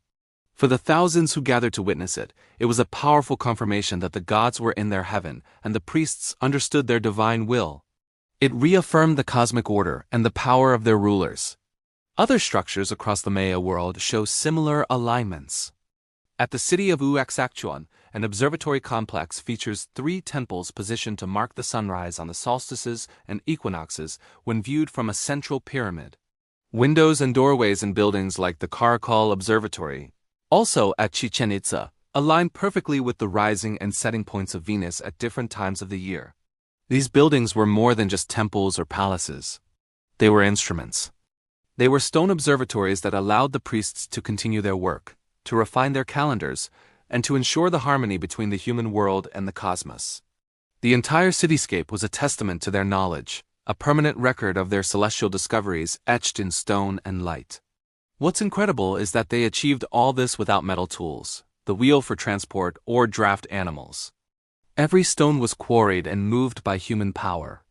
For the thousands who gathered to witness it, it was a powerful confirmation that the gods were in their heaven and the priests understood their divine will. It reaffirmed the cosmic order and the power of their rulers. Other structures across the Maya world show similar alignments. At the city of Uaxachuan, an observatory complex features 3 temples positioned to mark the sunrise on the solstices and equinoxes when viewed from a central pyramid. Windows and doorways in buildings like the Karakol Observatory, also at Chichén Itzá, align perfectly with the rising and setting points of Venus at different times of the year. These buildings were more than just temples or palaces. They were instruments. They were stone observatories that allowed the priests to continue their work, to refine their calendars, and to ensure the harmony between the human world and the cosmos. The entire cityscape was a testament to their knowledge, a permanent record of their celestial discoveries etched in stone and light. What's incredible is that they achieved all this without metal tools, the wheel for transport, or draft animals. Every stone was quarried and moved by human power.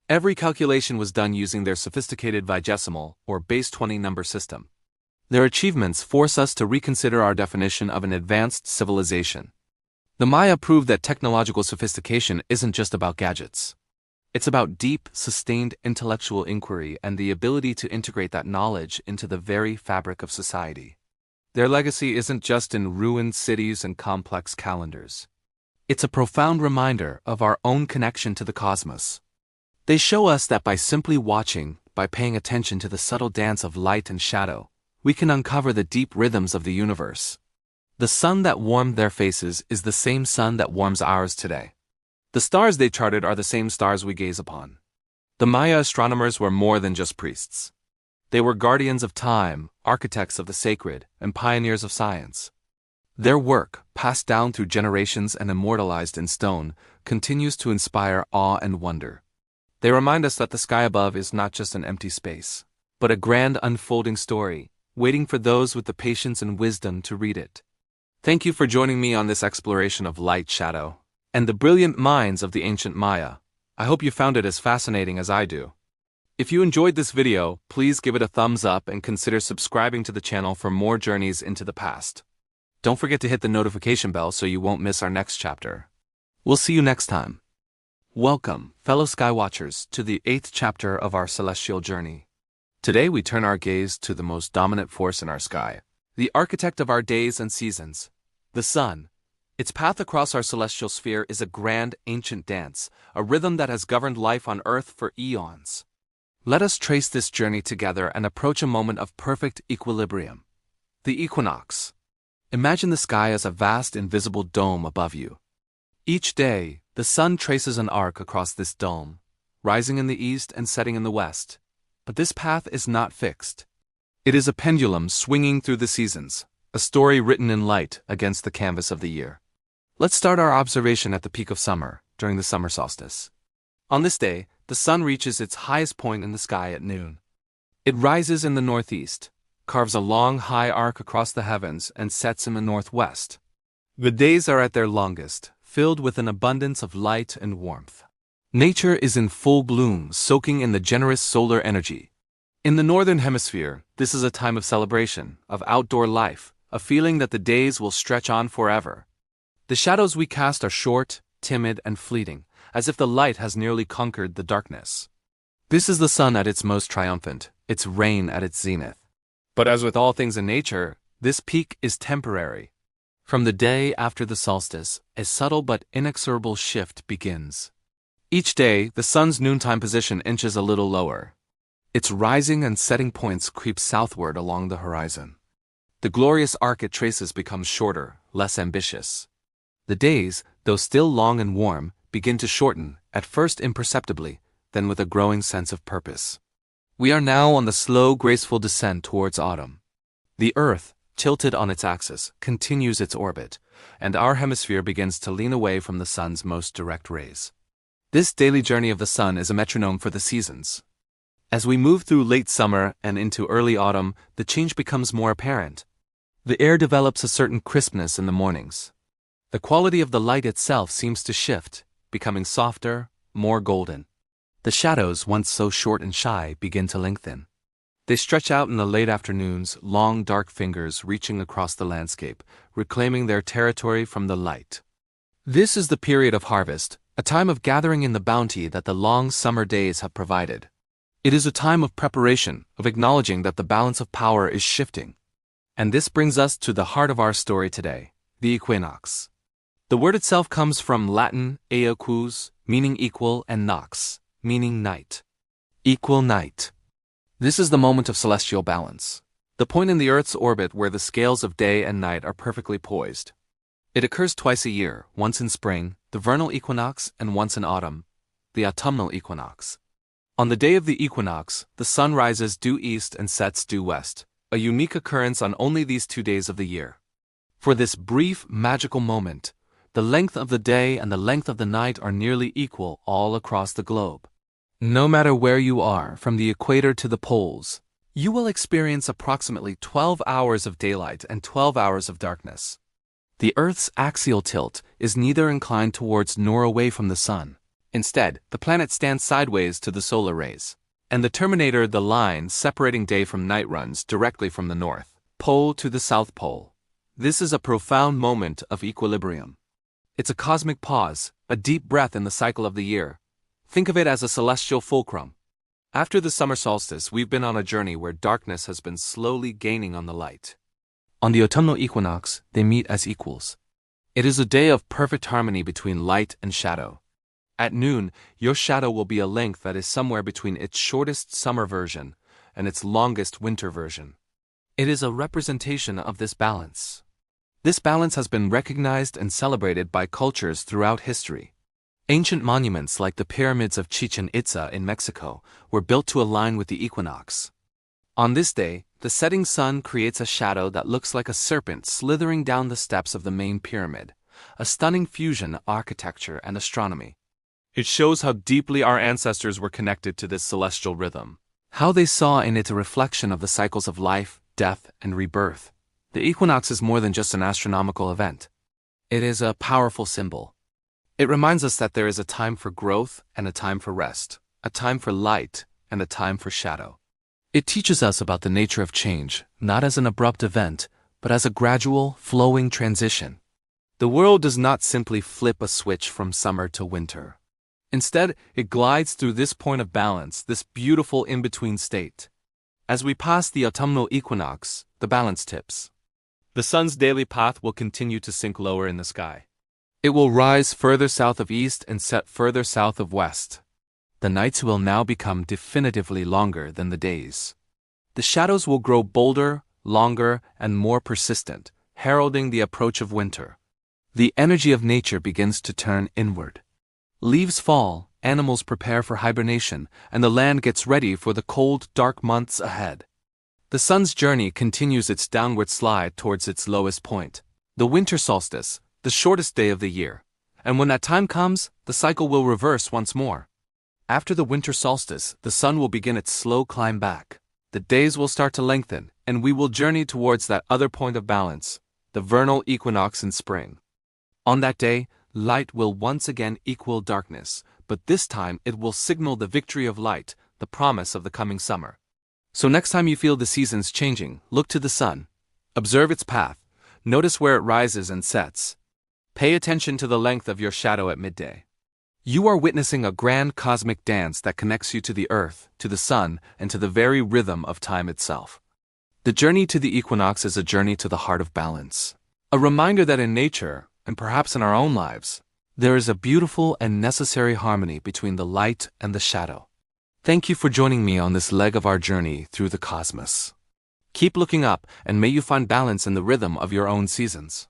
Every calculation was done using their sophisticated vigesimal, or base 20 number system. Their achievements force us to reconsider our definition of an advanced civilization. The Maya proved that technological sophistication isn't just about gadgets. It's about deep, sustained intellectual inquiry and the ability to integrate that knowledge into the very fabric of society. Their legacy isn't just in ruined cities and complex calendars. It's a profound reminder of our own connection to the cosmos. They show us that by simply watching, by paying attention to the subtle dance of light and shadow, we can uncover the deep rhythms of the universe. The sun that warmed their faces is the same sun that warms ours today. The stars they charted are the same stars we gaze upon. The Maya astronomers were more than just priests. They were guardians of time, architects of the sacred, and pioneers of science. Their work, passed down through generations and immortalized in stone, continues to inspire awe and wonder. They remind us that the sky above is not just an empty space, but a grand unfolding story, waiting for those with the patience and wisdom to read it. Thank you for joining me on this exploration of light, shadow, and the brilliant minds of the ancient Maya. I hope you found it as fascinating as I do. If you enjoyed this video, please give it a thumbs up and consider subscribing to the channel for more journeys into the past. Don't forget to hit the notification bell so you won't miss our next chapter. We'll see you next time. Welcome, fellow Skywatchers, to the 8th chapter of our celestial journey. Today we turn our gaze to the most dominant force in our sky, the architect of our days and seasons, the sun. Its path across our celestial sphere is a grand, ancient dance, a rhythm that has governed life on Earth for eons. Let us trace this journey together and approach a moment of perfect equilibrium. The equinox. Imagine the sky as a vast invisible dome above you. Each day, the sun traces an arc across this dome, rising in the east and setting in the west. But this path is not fixed. It is a pendulum swinging through the seasons, a story written in light against the canvas of the year. Let's start our observation at the peak of summer, during the summer solstice. On this day, the sun reaches its highest point in the sky at noon. It rises in the northeast, carves a long, high arc across the heavens, and sets in the northwest. The days are at their longest, filled with an abundance of light and warmth. Nature is in full bloom, soaking in the generous solar energy. In the northern hemisphere, this is a time of celebration, of outdoor life, a feeling that the days will stretch on forever. The shadows we cast are short, timid, and fleeting, as if the light has nearly conquered the darkness. This is the sun at its most triumphant, its reign at its zenith. But as with all things in nature, this peak is temporary. From the day after the solstice, a subtle but inexorable shift begins. Each day, the sun's noontime position inches a little lower. Its rising and setting points creep southward along the horizon. The glorious arc it traces becomes shorter, less ambitious. The days, though still long and warm, begin to shorten, at first imperceptibly, then with a growing sense of purpose. We are now on the slow, graceful descent towards autumn. The Earth, tilted on its axis, continues its orbit, and our hemisphere begins to lean away from the sun's most direct rays. This daily journey of the sun is a metronome for the seasons. As we move through late summer and into early autumn, the change becomes more apparent. The air develops a certain crispness in the mornings. The quality of the light itself seems to shift, becoming softer, more golden. The shadows, once so short and shy, begin to lengthen. They stretch out in the late afternoons, long dark fingers reaching across the landscape, reclaiming their territory from the light. This is the period of harvest, a time of gathering in the bounty that the long summer days have provided. It is a time of preparation, of acknowledging that the balance of power is shifting. And this brings us to the heart of our story today, the equinox. The word itself comes from Latin equus, meaning equal, and nox, meaning night. Equal night. This is the moment of celestial balance, the point in the Earth's orbit where the scales of day and night are perfectly poised. It occurs twice a year, once in spring, the vernal equinox, and once in autumn, the autumnal equinox. On the day of the equinox, the sun rises due east and sets due west, a unique occurrence on only these 2 days of the year. For this brief, magical moment, the length of the day and the length of the night are nearly equal all across the globe. No matter where you are, from the equator to the poles, you will experience approximately 12 hours of daylight and 12 hours of darkness. The Earth's axial tilt is neither inclined towards nor away from the sun. Instead, the planet stands sideways to the solar rays, and the terminator, the line separating day from night, runs directly from the north pole to the south pole. This is a profound moment of equilibrium. It's a cosmic pause, a deep breath in the cycle of the year. Think of it as a celestial fulcrum. After the summer solstice, we've been on a journey where darkness has been slowly gaining on the light. On the autumnal equinox, they meet as equals. It is a day of perfect harmony between light and shadow. At noon, your shadow will be a length that is somewhere between its shortest summer version and its longest winter version. It is a representation of this balance. This balance has been recognized and celebrated by cultures throughout history. Ancient monuments like the pyramids of Chichén Itzá in Mexico were built to align with the equinox. On this day, the setting sun creates a shadow that looks like a serpent slithering down the steps of the main pyramid, a stunning fusion of architecture and astronomy. It shows how deeply our ancestors were connected to this celestial rhythm, how they saw in it a reflection of the cycles of life, death, and rebirth. The equinox is more than just an astronomical event. It is a powerful symbol. It reminds us that there is a time for growth and a time for rest, a time for light and a time for shadow. It teaches us about the nature of change, not as an abrupt event, but as a gradual, flowing transition. The world does not simply flip a switch from summer to winter. Instead, it glides through this point of balance, this beautiful in-between state. As we pass the autumnal equinox, the balance tips. The sun's daily path will continue to sink lower in the sky. It will rise further south of east and set further south of west. The nights will now become definitively longer than the days. The shadows will grow bolder, longer, and more persistent, heralding the approach of winter. The energy of nature begins to turn inward. Leaves fall, animals prepare for hibernation, and the land gets ready for the cold, dark months ahead. The sun's journey continues its downward slide towards its lowest point, the winter solstice, the shortest day of the year. And when that time comes, the cycle will reverse once more. After the winter solstice, the sun will begin its slow climb back. The days will start to lengthen, and we will journey towards that other point of balance, the vernal equinox in spring. On that day, light will once again equal darkness, but this time it will signal the victory of light, the promise of the coming summer. So next time you feel the seasons changing, look to the sun. Observe its path. Notice where it rises and sets. Pay attention to the length of your shadow at midday. You are witnessing a grand cosmic dance that connects you to the earth, to the sun, and to the very rhythm of time itself. The journey to the equinox is a journey to the heart of balance. A reminder that in nature, and perhaps in our own lives, there is a beautiful and necessary harmony between the light and the shadow. Thank you for joining me on this leg of our journey through the cosmos. Keep looking up, and may you find balance in the rhythm of your own seasons.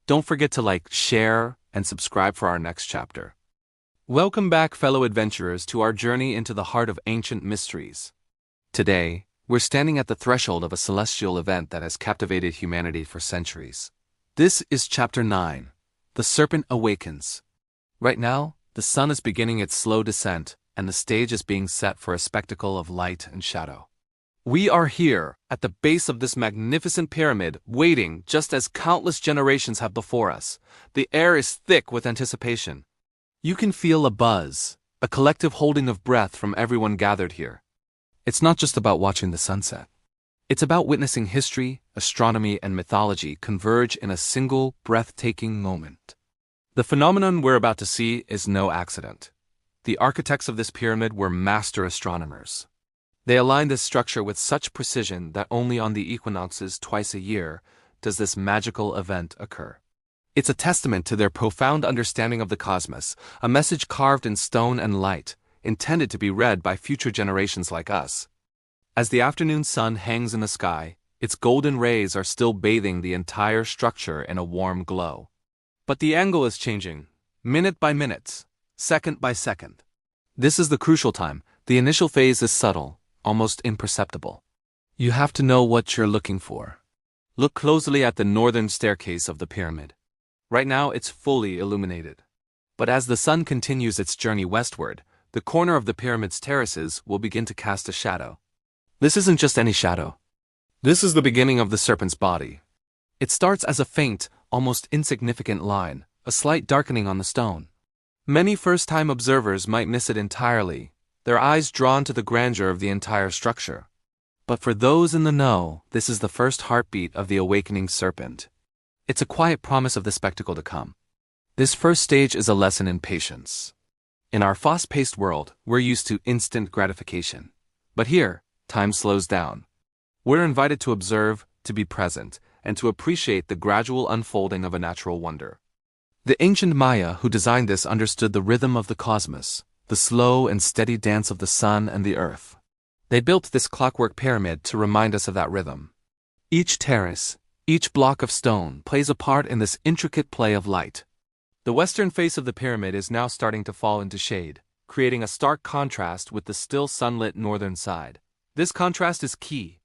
Don't forget to like, share, and subscribe for our next chapter. Welcome back, fellow adventurers, to our journey into the heart of ancient mysteries. Today, we're standing at the threshold of a celestial event that has captivated humanity for centuries. This is Chapter 9, The Serpent Awakens. Right now, The sun is beginning its slow descent, and the stage is being set for a spectacle of light and shadow. We are here, at the base of this magnificent pyramid, waiting just as countless generations have before us. The air is thick with anticipation. You can feel a buzz, a collective holding of breath from everyone gathered here. It's not just about watching the sunset. It's about witnessing history, astronomy, and mythology converge in a single, breathtaking moment. The phenomenon we're about to see is no accident. The architects of this pyramid were master astronomers. They aligned this structure with such precision that only on the equinoxes twice a year does this magical event occur. It's a testament to their profound understanding of the cosmos, a message carved in stone and light, intended to be read by future generations like us. As the afternoon sun hangs in the sky, its golden rays are still bathing the entire structure in a warm glow. But the angle is changing, minute by minute, second by second. This is the crucial time. The initial phase is subtle, almost imperceptible. You have to know what you're looking for. Look closely at the northern staircase of the pyramid. Right now it's fully illuminated. But as the sun continues its journey westward, the corner of the pyramid's terraces will begin to cast a shadow. This isn't just any shadow. This is the beginning of the serpent's body. It starts as a faint, almost insignificant line, a slight darkening on the stone. Many first-time observers might miss it entirely, their eyes drawn to the grandeur of the entire structure. But for those in the know, this is the first heartbeat of the awakening serpent. It's a quiet promise of the spectacle to come. This first stage is a lesson in patience. In our fast-paced world, we're used to instant gratification. But here, time slows down. We're invited to observe, to be present, and to appreciate the gradual unfolding of a natural wonder. The ancient Maya who designed this understood the rhythm of the cosmos, the slow and steady dance of the sun and the earth. They built this clockwork pyramid to remind us of that rhythm. Each terrace, each block of stone plays a part in this intricate play of light. The western face of the pyramid is now starting to fall into shade, creating a stark contrast with the still sunlit northern side. This contrast is key.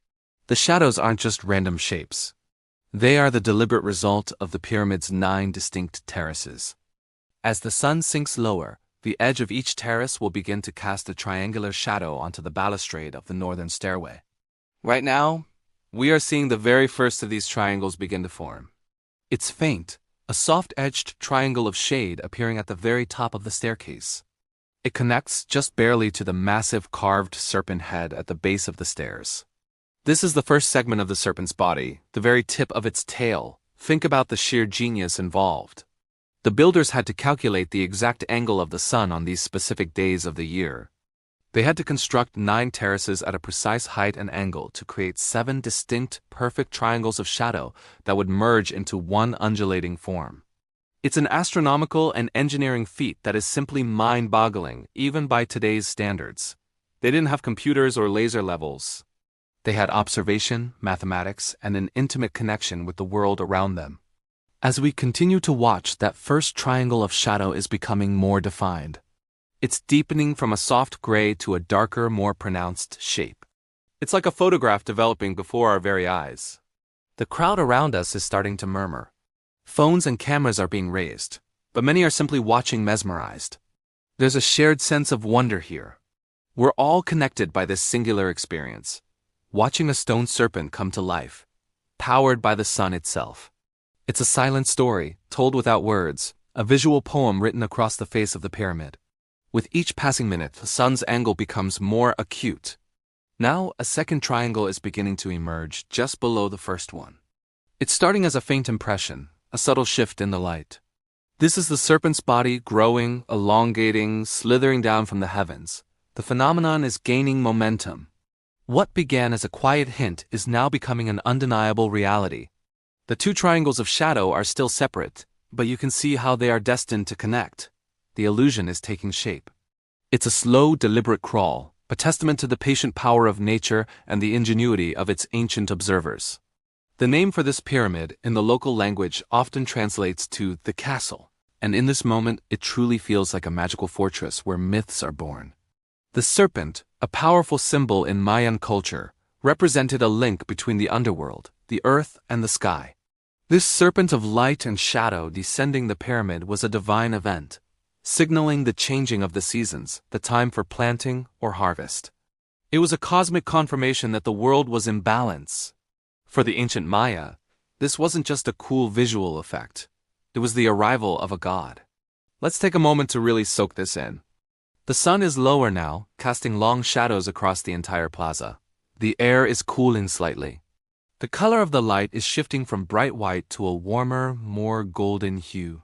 The shadows aren't just random shapes. They are the deliberate result of the pyramid's 9 distinct terraces. As the sun sinks lower, the edge of each terrace will begin to cast a triangular shadow onto the balustrade of the northern stairway. Right now, we are seeing the very first of these triangles begin to form. It's faint, a soft-edged triangle of shade appearing at the very top of the staircase. It connects just barely to the massive carved serpent head at the base of the stairs. This is the first segment of the serpent's body, the very tip of its tail. Think about the sheer genius involved. The builders had to calculate the exact angle of the sun on these specific days of the year. They had to construct 9 terraces at a precise height and angle to create 7 distinct, perfect triangles of shadow that would merge into one undulating form. It's an astronomical and engineering feat that is simply mind-boggling, even by today's standards. They didn't have computers or laser levels. They had observation, mathematics, and an intimate connection with the world around them. As we continue to watch, that first triangle of shadow is becoming more defined. It's deepening from a soft gray to a darker, more pronounced shape. It's like a photograph developing before our very eyes. The crowd around us is starting to murmur. Phones and cameras are being raised, but many are simply watching mesmerized. There's a shared sense of wonder here. We're all connected by this singular experience, watching a stone serpent come to life, powered by the sun itself. It's a silent story, told without words, a visual poem written across the face of the pyramid. With each passing minute, the sun's angle becomes more acute. Now, a second triangle is beginning to emerge just below the first one. It's starting as a faint impression, a subtle shift in the light. This is the serpent's body growing, elongating, slithering down from the heavens. The phenomenon is gaining momentum. What began as a quiet hint is now becoming an undeniable reality. The 2 triangles of shadow are still separate, but you can see how they are destined to connect. The illusion is taking shape. It's a slow, deliberate crawl, a testament to the patient power of nature and the ingenuity of its ancient observers. The name for this pyramid in the local language often translates to the castle, and in this moment it truly feels like a magical fortress where myths are born. The serpent, a powerful symbol in Mayan culture, represented a link between the underworld, the earth, and the sky. This serpent of light and shadow descending the pyramid was a divine event, signaling the changing of the seasons, the time for planting or harvest. It was a cosmic confirmation that the world was in balance. For the ancient Maya, this wasn't just a cool visual effect. It was the arrival of a god. Let's take a moment to really soak this in. The sun is lower now, casting long shadows across the entire plaza. The air is cooling slightly. The color of the light is shifting from bright white to a warmer, more golden hue.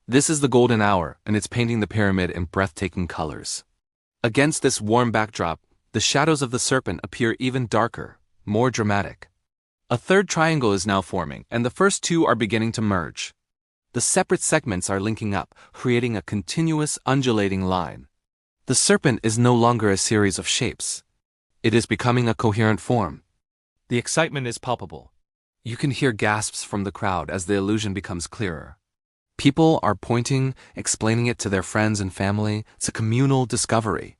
This is the golden hour, and it's painting the pyramid in breathtaking colors. Against this warm backdrop, the shadows of the serpent appear even darker, more dramatic. A third triangle is now forming, and the first two are beginning to merge. The separate segments are linking up, creating a continuous, undulating line. The serpent is no longer a series of shapes. It is becoming a coherent form. The excitement is palpable. You can hear gasps from the crowd as the illusion becomes clearer. People are pointing, explaining it to their friends and family. It's a communal discovery.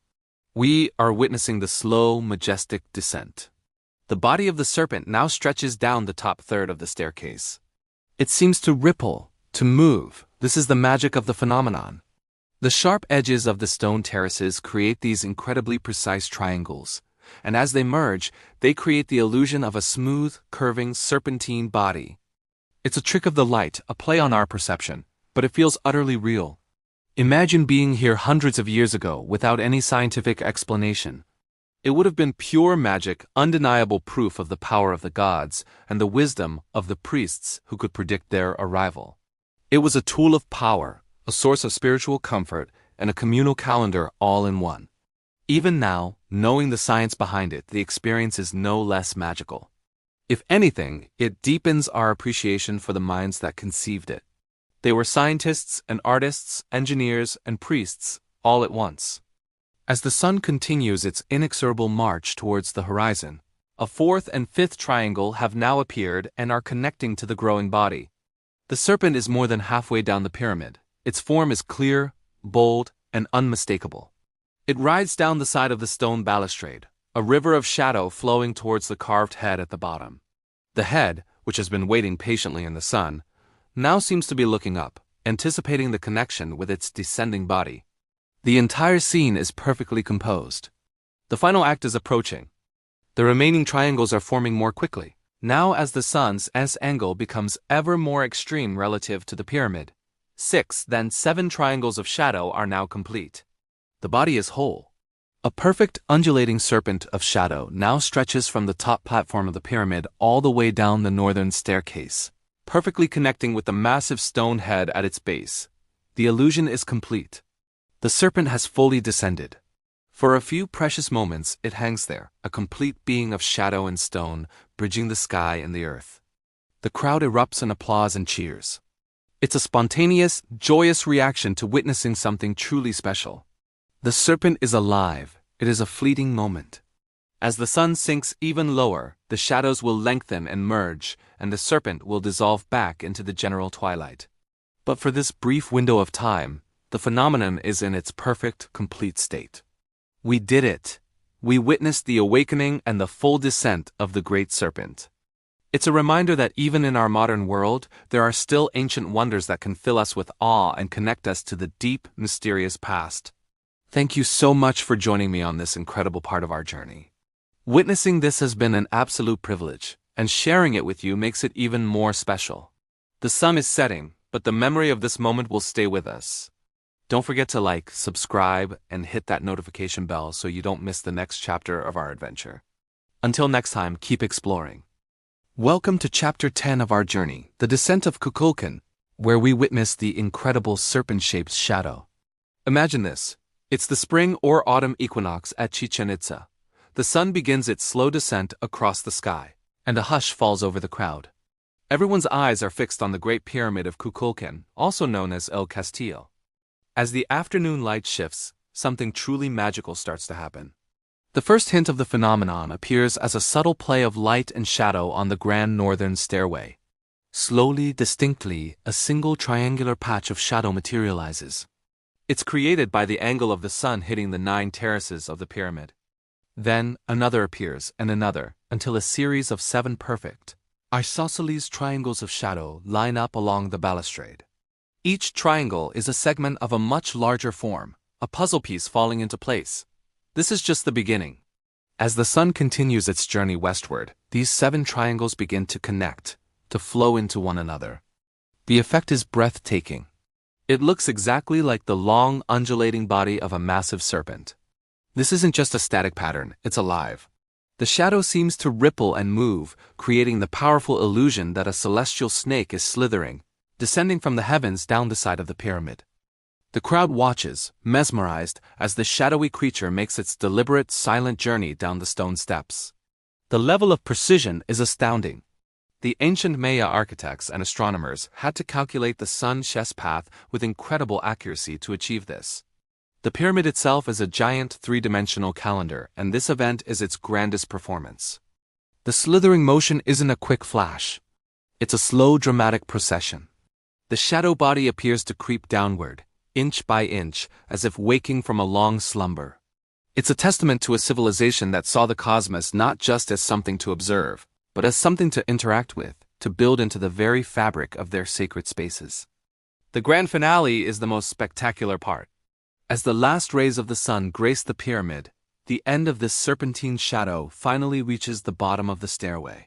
We are witnessing the slow, majestic descent. The body of the serpent now stretches down the top third of the staircase. It seems to ripple, to move. This is the magic of the phenomenon. The sharp edges of the stone terraces create these incredibly precise triangles, and as they merge, they create the illusion of a smooth, curving, serpentine body. It's a trick of the light, a play on our perception, but it feels utterly real. Imagine being here hundreds of years ago without any scientific explanation. It would have been pure magic, undeniable proof of the power of the gods and the wisdom of the priests who could predict their arrival. It was a tool of power, a source of spiritual comfort, and a communal calendar all in one. Even now, knowing the science behind it, the experience is no less magical. If anything, it deepens our appreciation for the minds that conceived it. They were scientists and artists, engineers and priests, all at once. As the sun continues its inexorable march towards the horizon, a fourth and fifth triangle have now appeared and are connecting to the growing body. The serpent is more than halfway down the pyramid. Its form is clear, bold, and unmistakable. It rides down the side of the stone balustrade, a river of shadow flowing towards the carved head at the bottom. The head, which has been waiting patiently in the sun, now seems to be looking up, anticipating the connection with its descending body. The entire scene is perfectly composed. The final act is approaching. The remaining triangles are forming more quickly, now as the sun's S-angle becomes ever more extreme relative to the pyramid. 6, then 7 triangles of shadow are now complete. The body is whole. A perfect undulating serpent of shadow now stretches from the top platform of the pyramid all the way down the northern staircase, perfectly connecting with the massive stone head at its base. The illusion is complete. The serpent has fully descended. For a few precious moments it hangs there, a complete being of shadow and stone, bridging the sky and the earth. The crowd erupts in applause and cheers. It's a spontaneous, joyous reaction to witnessing something truly special. The serpent is alive. It is a fleeting moment. As the sun sinks even lower, the shadows will lengthen and merge, and the serpent will dissolve back into the general twilight. But for this brief window of time, the phenomenon is in its perfect, complete state. We did it. We witnessed the awakening and the full descent of the great serpent. It's a reminder that even in our modern world, there are still ancient wonders that can fill us with awe and connect us to the deep, mysterious past. Thank you so much for joining me on this incredible part of our journey. Witnessing this has been an absolute privilege, and sharing it with you makes it even more special. The sun is setting, but the memory of this moment will stay with us. Don't forget to like, subscribe, and hit that notification bell so you don't miss the next chapter of our adventure. Until next time, keep exploring. Welcome to Chapter 10 of our journey, the descent of Kukulkan, where we witness the incredible serpent-shaped shadow. Imagine this. It's the spring or autumn equinox at Chichén Itzá. The sun begins its slow descent across the sky, and a hush falls over the crowd. Everyone's eyes are fixed on the Great Pyramid of Kukulkan, also known as El Castillo. As the afternoon light shifts, something truly magical starts to happen. The first hint of the phenomenon appears as a subtle play of light and shadow on the grand northern stairway. Slowly, distinctly, a single triangular patch of shadow materializes. It's created by the angle of the sun hitting the 9 terraces of the pyramid. Then another appears, and another, until a series of 7 perfect, isosceles triangles of shadow line up along the balustrade. Each triangle is a segment of a much larger form, a puzzle piece falling into place. This is just the beginning. As the sun continues its journey westward, these 7 triangles begin to connect, to flow into one another. The effect is breathtaking. It looks exactly like the long, undulating body of a massive serpent. This isn't just a static pattern, it's alive. The shadow seems to ripple and move, creating the powerful illusion that a celestial snake is slithering, descending from the heavens down the side of the pyramid. The crowd watches, mesmerized, as the shadowy creature makes its deliberate, silent journey down the stone steps. The level of precision is astounding. The ancient Maya architects and astronomers had to calculate the sun's path with incredible accuracy to achieve this. The pyramid itself is a giant 3-dimensional calendar, and this event is its grandest performance. The slithering motion isn't a quick flash. It's a slow, dramatic procession. The shadow body appears to creep downward, inch by inch, as if waking from a long slumber. It's a testament to a civilization that saw the cosmos not just as something to observe, but as something to interact with, to build into the very fabric of their sacred spaces. The grand finale is the most spectacular part. As the last rays of the sun grace the pyramid, the end of this serpentine shadow finally reaches the bottom of the stairway.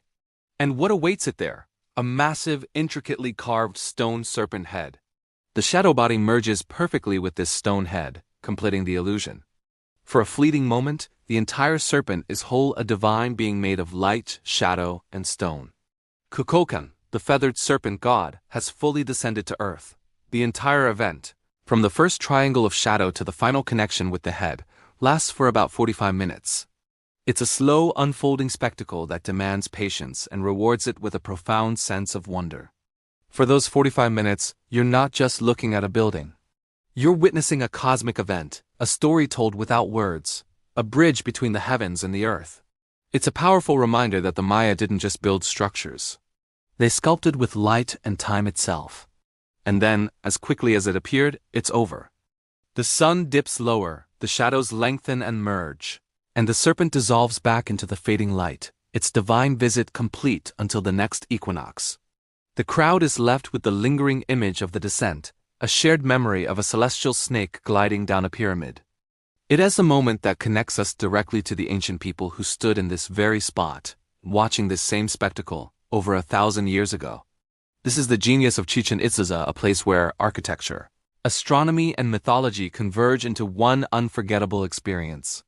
And what awaits it there? A massive, intricately carved stone serpent head. The shadow body merges perfectly with this stone head, completing the illusion. For a fleeting moment, the entire serpent is whole, a divine being made of light, shadow, and stone. Kukulkan, the feathered serpent god, has fully descended to earth. The entire event, from the first triangle of shadow to the final connection with the head, lasts for about 45 minutes. It's a slow, unfolding spectacle that demands patience and rewards it with a profound sense of wonder. For those 45 minutes, you're not just looking at a building. You're witnessing a cosmic event, a story told without words, a bridge between the heavens and the earth. It's a powerful reminder that the Maya didn't just build structures. They sculpted with light and time itself. And then, as quickly as it appeared, it's over. The sun dips lower, the shadows lengthen and merge, and the serpent dissolves back into the fading light, its divine visit complete until the next equinox. The crowd is left with the lingering image of the descent, a shared memory of a celestial snake gliding down a pyramid. It is a moment that connects us directly to the ancient people who stood in this very spot, watching this same spectacle, over 1,000 years ago. This is the genius of Chichén Itzá, a place where architecture, astronomy, and mythology converge into one unforgettable experience.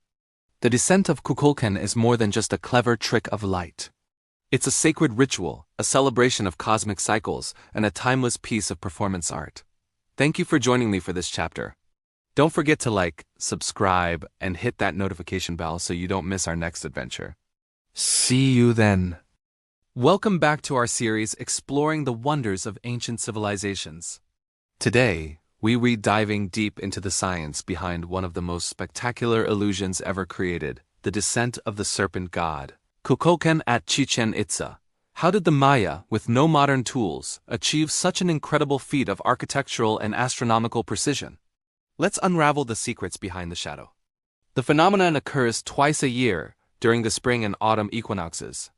The descent of Kukulkan is more than just a clever trick of light. It's a sacred ritual, a celebration of cosmic cycles, and a timeless piece of performance art. Thank you for joining me for this chapter. Don't forget to like, subscribe, and hit that notification bell so you don't miss our next adventure. See you then. Welcome back to our series exploring the wonders of ancient civilizations. Today, we read diving deep into the science behind one of the most spectacular illusions ever created, the descent of the serpent god, Kukulkan at Chichén Itzá. How did the Maya, with no modern tools, achieve such an incredible feat of architectural and astronomical precision? Let's unravel the secrets behind the shadow. The phenomenon occurs twice a year, during the spring and autumn equinoxes.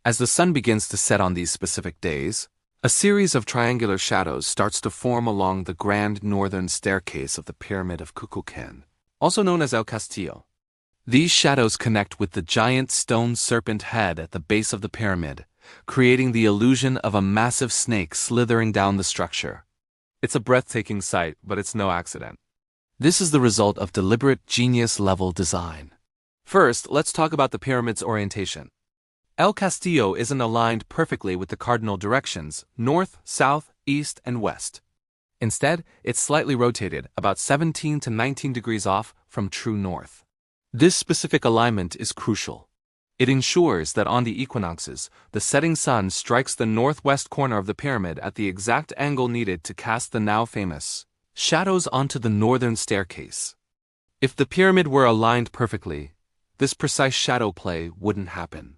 As the sun begins to set on these specific days, a series of triangular shadows starts to form along the grand northern staircase of the Pyramid of Kukulkan, also known as El Castillo. These shadows connect with the giant stone serpent head at the base of the pyramid, creating the illusion of a massive snake slithering down the structure. It's a breathtaking sight, but it's no accident. This is the result of deliberate genius-level design. First, let's talk about the pyramid's orientation. El Castillo isn't aligned perfectly with the cardinal directions, north, south, east, and west. Instead, it's slightly rotated, about 17 to 19 degrees off from true north. This specific alignment is crucial. It ensures that on the equinoxes, the setting sun strikes the northwest corner of the pyramid at the exact angle needed to cast the now famous shadows onto the northern staircase. If the pyramid were aligned perfectly, this precise shadow play wouldn't happen.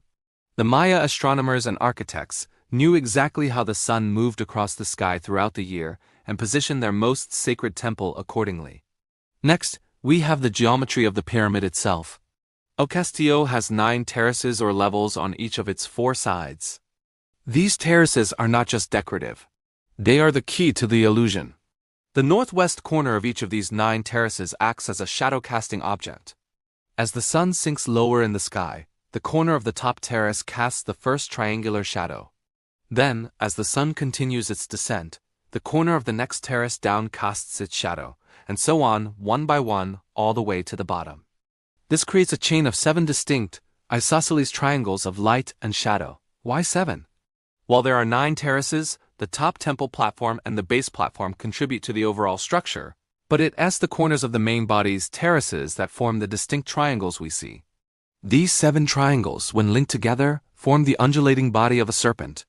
The Maya astronomers and architects knew exactly how the sun moved across the sky throughout the year and positioned their most sacred temple accordingly. Next, we have the geometry of the pyramid itself. El Castillo has 9 terraces or levels on each of its 4 sides. These terraces are not just decorative. They are the key to the illusion. The northwest corner of each of these 9 terraces acts as a shadow-casting object. As the sun sinks lower in the sky, the corner of the top terrace casts the first triangular shadow. Then, as the sun continues its descent, the corner of the next terrace down casts its shadow, and so on, one by one, all the way to the bottom. This creates a chain of 7 distinct, isosceles triangles of light and shadow. Why 7? While there are 9 terraces, the top temple platform and the base platform contribute to the overall structure, but it's the corners of the main body's terraces that form the distinct triangles we see. These 7 triangles, when linked together, form the undulating body of a serpent.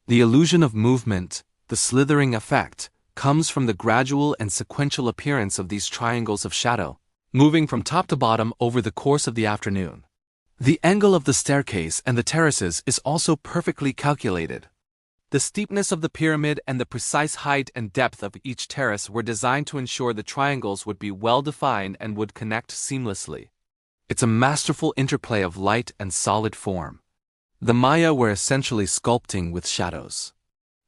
The illusion of movement, the slithering effect, comes from the gradual and sequential appearance of these triangles of shadow, moving from top to bottom over the course of the afternoon. The angle of the staircase and the terraces is also perfectly calculated. The steepness of the pyramid and the precise height and depth of each terrace were designed to ensure the triangles would be well defined and would connect seamlessly. It's a masterful interplay of light and solid form. The Maya were essentially sculpting with shadows.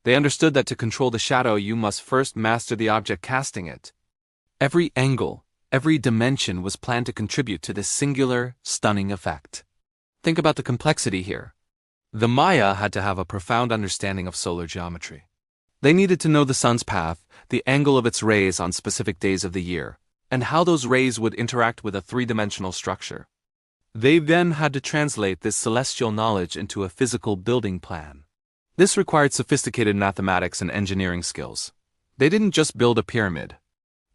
They understood that to control the shadow you must first master the object casting it. Every angle, every dimension was planned to contribute to this singular, stunning effect. Think about the complexity here. The Maya had to have a profound understanding of solar geometry. They needed to know the sun's path, the angle of its rays on specific days of the year, and how those rays would interact with a 3-dimensional structure. They then had to translate this celestial knowledge into a physical building plan. This required sophisticated mathematics and engineering skills. They didn't just build a pyramid.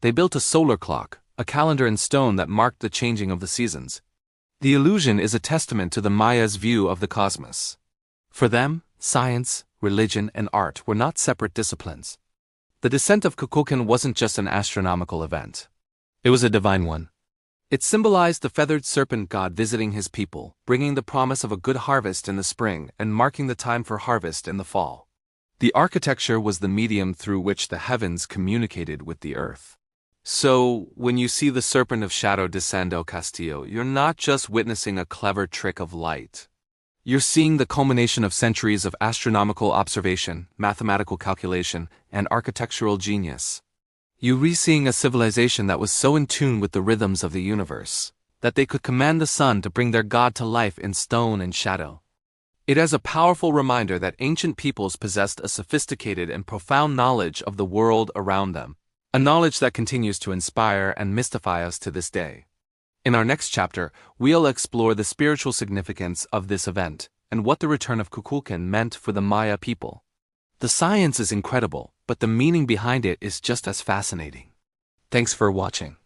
They built a solar clock, a calendar in stone that marked the changing of the seasons. The illusion is a testament to the Maya's view of the cosmos. For them, science, religion, and art were not separate disciplines. The descent of Kukulkan wasn't just an astronomical event. It was a divine one. It symbolized the feathered serpent god visiting his people, bringing the promise of a good harvest in the spring and marking the time for harvest in the fall. The architecture was the medium through which the heavens communicated with the earth. So, when you see the serpent of shadow descend El Castillo, you're not just witnessing a clever trick of light. You're seeing the culmination of centuries of astronomical observation, mathematical calculation, and architectural genius. You're re-seeing a civilization that was so in tune with the rhythms of the universe, that they could command the sun to bring their god to life in stone and shadow. It is a powerful reminder that ancient peoples possessed a sophisticated and profound knowledge of the world around them, a knowledge that continues to inspire and mystify us to this day. In our next chapter, we'll explore the spiritual significance of this event and what the return of Kukulkan meant for the Maya people. The science is incredible, but the meaning behind it is just as fascinating. Thanks for watching.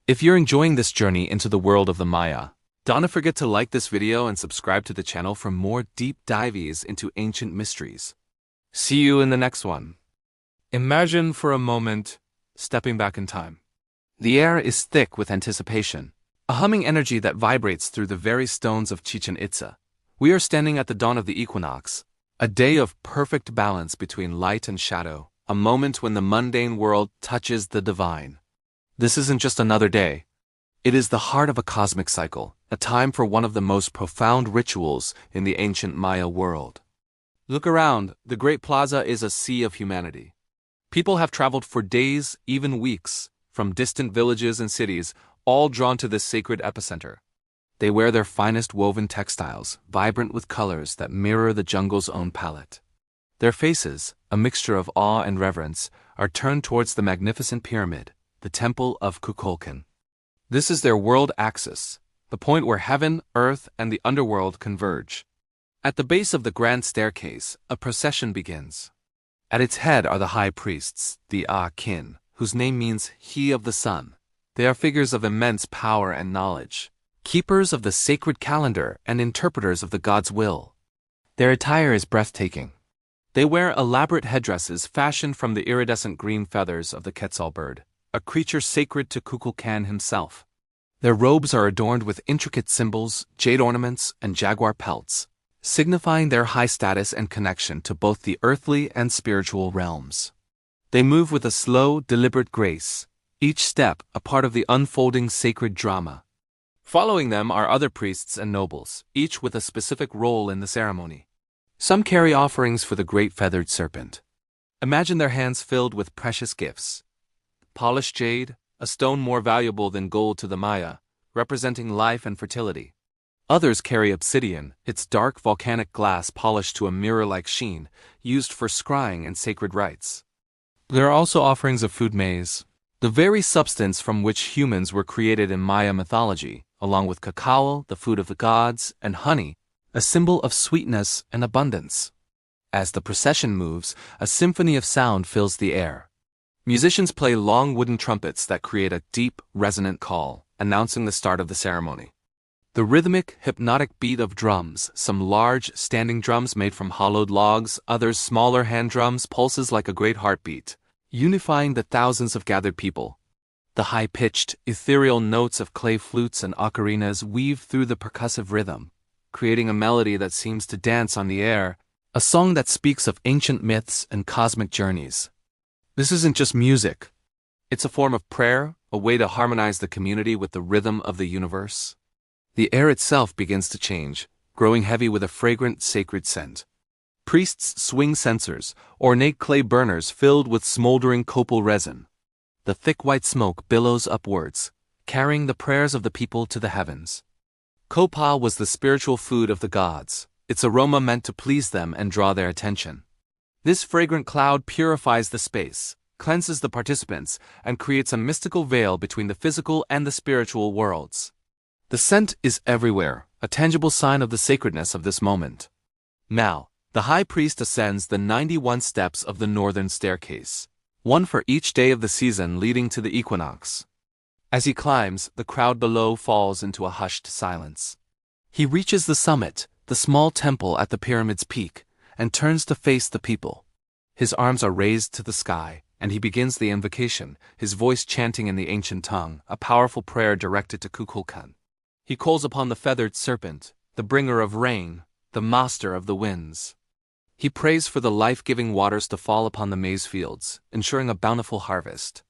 If you're enjoying this journey into the world of the Maya, don't forget to like this video and subscribe to the channel for more deep dives into ancient mysteries. See you in the next one. Imagine for a moment stepping back in time. The air is thick with anticipation, a humming energy that vibrates through the very stones of Chichén Itzá. We are standing at the dawn of the equinox, a day of perfect balance between light and shadow, a moment when the mundane world touches the divine. This isn't just another day. It is the heart of a cosmic cycle, a time for one of the most profound rituals in the ancient Maya world. Look around, the Great Plaza is a sea of humanity. People have traveled for days, even weeks, from distant villages and cities, all drawn to this sacred epicenter. They wear their finest woven textiles, vibrant with colors that mirror the jungle's own palette. Their faces, a mixture of awe and reverence, are turned towards the magnificent pyramid, the Temple of Kukulkan. This is their world axis, the point where heaven, earth, and the underworld converge. At the base of the grand staircase, a procession begins. At its head are the high priests, the Kin, whose name means he of the sun. They are figures of immense power and knowledge, keepers of the sacred calendar and interpreters of the god's will. Their attire is breathtaking. They wear elaborate headdresses fashioned from the iridescent green feathers of the quetzal bird, a creature sacred to Kukulkan himself. Their robes are adorned with intricate symbols, jade ornaments, and jaguar pelts, signifying their high status and connection to both the earthly and spiritual realms. They move with a slow, deliberate grace, each step a part of the unfolding sacred drama. Following them are other priests and nobles, each with a specific role in the ceremony. Some carry offerings for the great feathered serpent. Imagine their hands filled with precious gifts. polished jade, a stone more valuable than gold to the Maya, representing life and fertility. Others carry obsidian, its dark volcanic glass polished to a mirror-like sheen, used for scrying and sacred rites. There are also offerings of food maize, the very substance from which humans were created in Maya mythology, along with cacao, the food of the gods, and honey, a symbol of sweetness and abundance. As the procession moves, a symphony of sound fills the air. Musicians play long wooden trumpets that create a deep, resonant call, announcing the start of the ceremony. The rhythmic, hypnotic beat of drums, some large, standing drums made from hollowed logs, others smaller hand drums, pulses like a great heartbeat, unifying the thousands of gathered people. The high-pitched, ethereal notes of clay flutes and ocarinas weave through the percussive rhythm, creating a melody that seems to dance on the air, a song that speaks of ancient myths and cosmic journeys. This isn't just music. It's a form of prayer, a way to harmonize the community with the rhythm of the universe. The air itself begins to change, growing heavy with a fragrant, sacred scent. Priests swing censers, ornate clay burners filled with smoldering copal resin. The thick white smoke billows upwards, carrying the prayers of the people to the heavens. Copal was the spiritual food of the gods, its aroma meant to please them and draw their attention. This fragrant cloud purifies the space, cleanses the participants, and creates a mystical veil between the physical and the spiritual worlds. The scent is everywhere, a tangible sign of the sacredness of this moment. Now, the high priest ascends the 91 steps of the northern staircase, one for each day of the season leading to the equinox. As he climbs, the crowd below falls into a hushed silence. He reaches the summit, the small temple at the pyramid's peak, and turns to face the people. His arms are raised to the sky, and he begins the invocation, his voice chanting in the ancient tongue, a powerful prayer directed to Kukulkan. He calls upon the Feathered Serpent, the bringer of rain, the master of the winds. He prays for the life-giving waters to fall upon the maize fields, ensuring a bountiful harvest.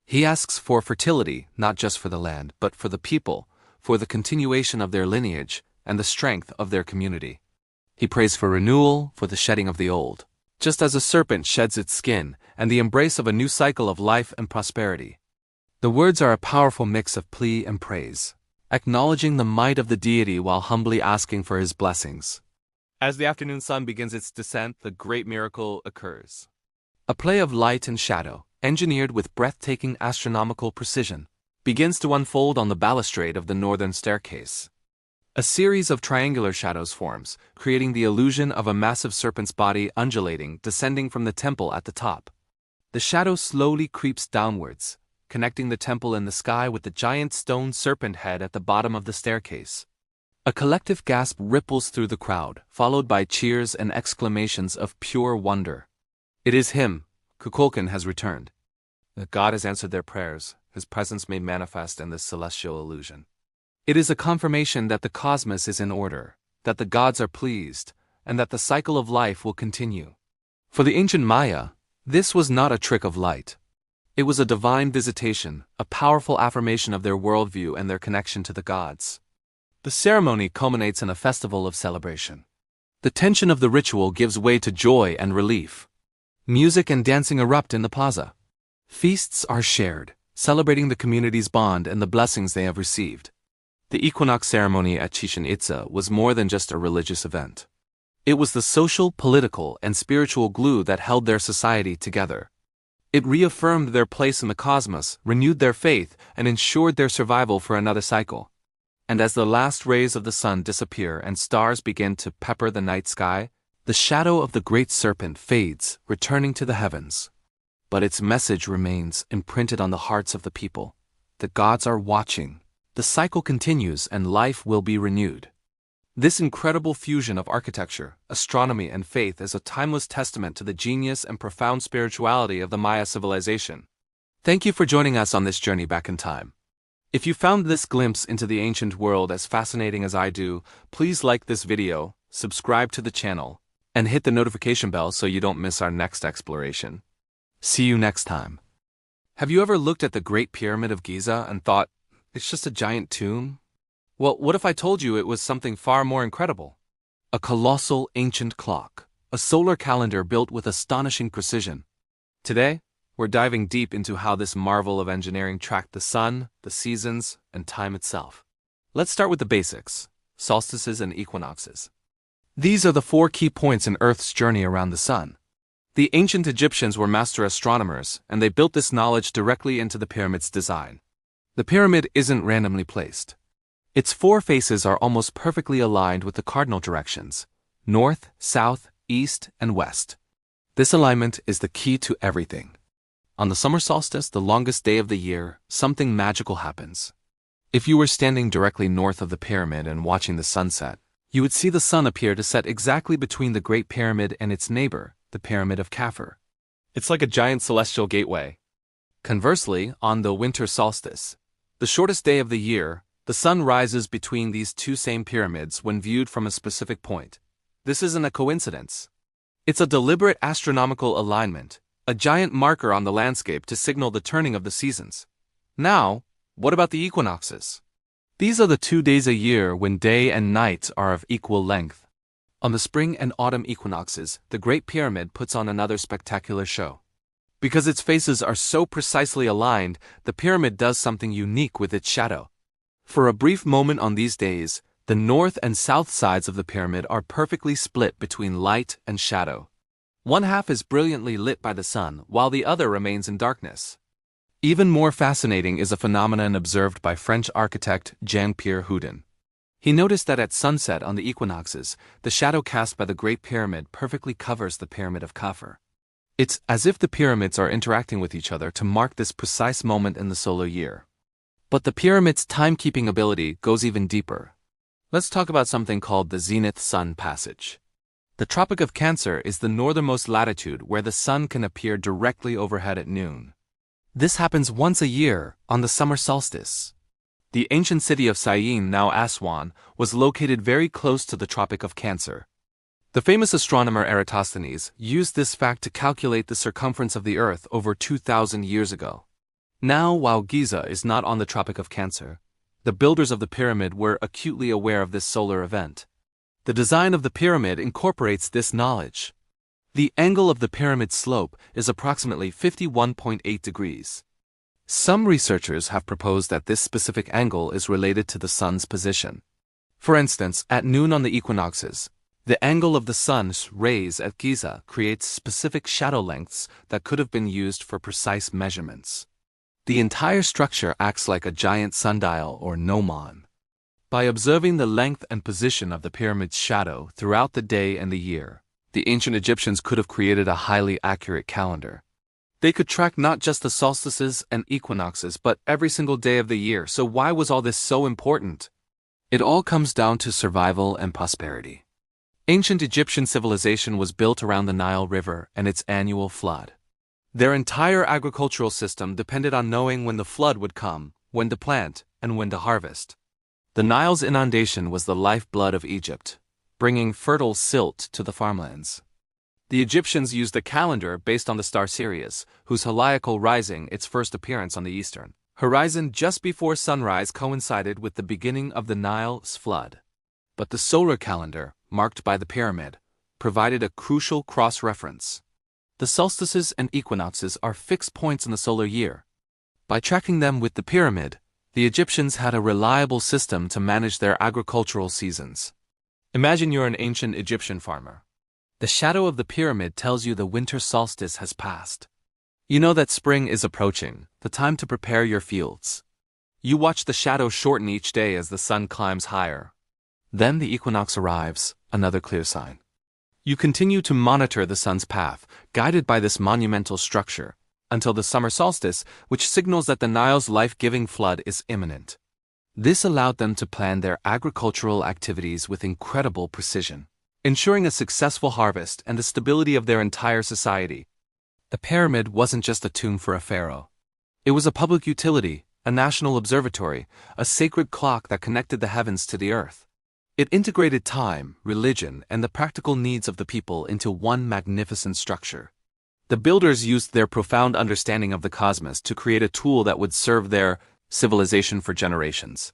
He asks for fertility, not just for the land, but for the people, for the continuation of their lineage, and the strength of their community. He prays for renewal, for the shedding of the old, just as a serpent sheds its skin, and the embrace of a new cycle of life and prosperity. The words are a powerful mix of plea and praise, acknowledging the might of the deity while humbly asking for his blessings. As the afternoon sun begins its descent, the great miracle occurs. A play of light and shadow, engineered with breathtaking astronomical precision, begins to unfold on the balustrade of the northern staircase. A series of triangular shadows forms, creating the illusion of a massive serpent's body undulating, descending from the temple at the top. The shadow slowly creeps downwards, connecting the temple in the sky with the giant stone serpent head at the bottom of the staircase. A collective gasp ripples through the crowd, followed by cheers and exclamations of pure wonder. It is him. Kukulkan has returned. The god has answered their prayers, his presence made manifest in this celestial illusion. It is a confirmation that the cosmos is in order, that the gods are pleased, and that the cycle of life will continue. For the ancient Maya, this was not a trick of light. It was a divine visitation, a powerful affirmation of their worldview and their connection to the gods. The ceremony culminates in a festival of celebration. The tension of the ritual gives way to joy and relief. Music and dancing erupt in the plaza. Feasts are shared, celebrating the community's bond and the blessings they have received. The equinox ceremony at Chichén Itzá was more than just a religious event. It was the social, political, and spiritual glue that held their society together. It reaffirmed their place in the cosmos, renewed their faith, and ensured their survival for another cycle. And as the last rays of the sun disappear and stars begin to pepper the night sky, the shadow of the great serpent fades, returning to the heavens. But its message remains imprinted on the hearts of the people. The gods are watching. The cycle continues and life will be renewed. This incredible fusion of architecture, astronomy, and faith is a timeless testament to the genius and profound spirituality of the Maya civilization. Thank you for joining us on this journey back in time. If you found this glimpse into the ancient world as fascinating as I do, please like this video, subscribe to the channel, and hit the notification bell so you don't miss our next exploration. See you next time. Have you ever looked at the Great Pyramid of Giza and thought, it's just a giant tomb? Well, what if I told you it was something far more incredible? A colossal ancient clock, a solar calendar built with astonishing precision. Today, We're diving deep into how this marvel of engineering tracked the sun, the seasons, and time itself. Let's start with the basics: solstices and equinoxes. These are the 4 key points in Earth's journey around the sun. The ancient Egyptians were master astronomers, and they built this knowledge directly into the pyramid's design. The pyramid isn't randomly placed. Its 4 faces are almost perfectly aligned with the cardinal directions: north, south, east, and west. This alignment is the key to everything. On the summer solstice, the longest day of the year, something magical happens. If you were standing directly north of the pyramid and watching the sunset, you would see the sun appear to set exactly between the Great Pyramid and its neighbor, the Pyramid of Khafre. It's like a giant celestial gateway. Conversely, on the winter solstice, the shortest day of the year, the sun rises between these 2 same pyramids when viewed from a specific point. This isn't a coincidence. It's a deliberate astronomical alignment, a giant marker on the landscape to signal the turning of the seasons. Now, what about the equinoxes? These are the 2 days a year when day and night are of equal length. On the spring and autumn equinoxes, the Great Pyramid puts on another spectacular show. Because its faces are so precisely aligned, the pyramid does something unique with its shadow. For a brief moment on these days, the north and south sides of the pyramid are perfectly split between light and shadow. One half is brilliantly lit by the sun, while the other remains in darkness. Even more fascinating is a phenomenon observed by French architect Jean-Pierre Houdin. He noticed that at sunset on the equinoxes, the shadow cast by the Great Pyramid perfectly covers the Pyramid of Khafre. It's as if the pyramids are interacting with each other to mark this precise moment in the solar year. But the pyramid's timekeeping ability goes even deeper. Let's talk about something called the zenith sun passage. The Tropic of Cancer is the northernmost latitude where the sun can appear directly overhead at noon. This happens once a year, on the summer solstice. The ancient city of Syene, now Aswan, was located very close to the Tropic of Cancer. The famous astronomer Eratosthenes used this fact to calculate the circumference of the Earth over 2,000 years ago. Now, while Giza is not on the Tropic of Cancer, the builders of the pyramid were acutely aware of this solar event. The design of the pyramid incorporates this knowledge. The angle of the pyramid's slope is approximately 51.8 degrees. Some researchers have proposed that this specific angle is related to the sun's position. For instance, at noon on the equinoxes, the angle of the sun's rays at Giza creates specific shadow lengths that could have been used for precise measurements. The entire structure acts like a giant sundial or gnomon. By observing the length and position of the pyramid's shadow throughout the day and the year, the ancient Egyptians could have created a highly accurate calendar. They could track not just the solstices and equinoxes, but every single day of the year. So why was all this so important? It all comes down to survival and prosperity. Ancient Egyptian civilization was built around the Nile River and its annual flood. Their entire agricultural system depended on knowing when the flood would come, when to plant, and when to harvest. The Nile's inundation was the lifeblood of Egypt, bringing fertile silt to the farmlands. The Egyptians used a calendar based on the star Sirius, whose heliacal rising, its first appearance on the eastern horizon just before sunrise, coincided with the beginning of the Nile's flood. But the solar calendar, marked by the pyramid, provided a crucial cross-reference. The solstices and equinoxes are fixed points in the solar year. By tracking them with the pyramid, the Egyptians had a reliable system to manage their agricultural seasons. Imagine you're an ancient Egyptian farmer. The shadow of the pyramid tells you the winter solstice has passed. You know that spring is approaching, the time to prepare your fields. You watch the shadow shorten each day as the sun climbs higher. Then the equinox arrives, another clear sign. You continue to monitor the sun's path, guided by this monumental structure, until the summer solstice, which signals that the Nile's life-giving flood is imminent. This allowed them to plan their agricultural activities with incredible precision, ensuring a successful harvest and the stability of their entire society. The pyramid wasn't just a tomb for a pharaoh. It was a public utility, a national observatory, a sacred clock that connected the heavens to the earth. It integrated time, religion, and the practical needs of the people into one magnificent structure. The builders used their profound understanding of the cosmos to create a tool that would serve their civilization for generations.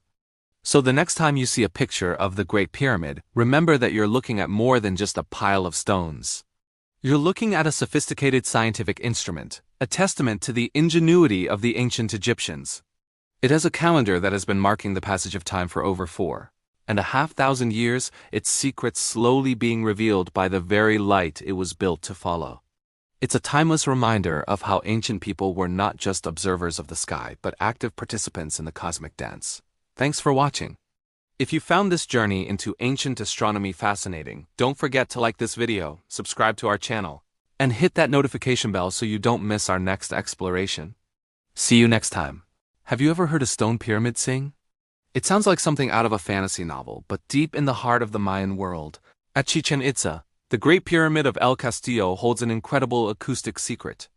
So the next time you see a picture of the Great Pyramid, remember that you're looking at more than just a pile of stones. You're looking at a sophisticated scientific instrument, a testament to the ingenuity of the ancient Egyptians. It has a calendar that has been marking the passage of time for over 4,500 years, its secrets slowly being revealed by the very light it was built to follow. It's a timeless reminder of how ancient people were not just observers of the sky, but active participants in the cosmic dance. Thanks for watching. If you found this journey into ancient astronomy fascinating, don't forget to like this video, subscribe to our channel, and hit that notification bell so you don't miss our next exploration. See you next time. Have you ever heard a stone pyramid sing? It sounds like something out of a fantasy novel, but deep in the heart of the Mayan world, at Chichén Itzá, the Great Pyramid of El Castillo holds an incredible acoustic secret.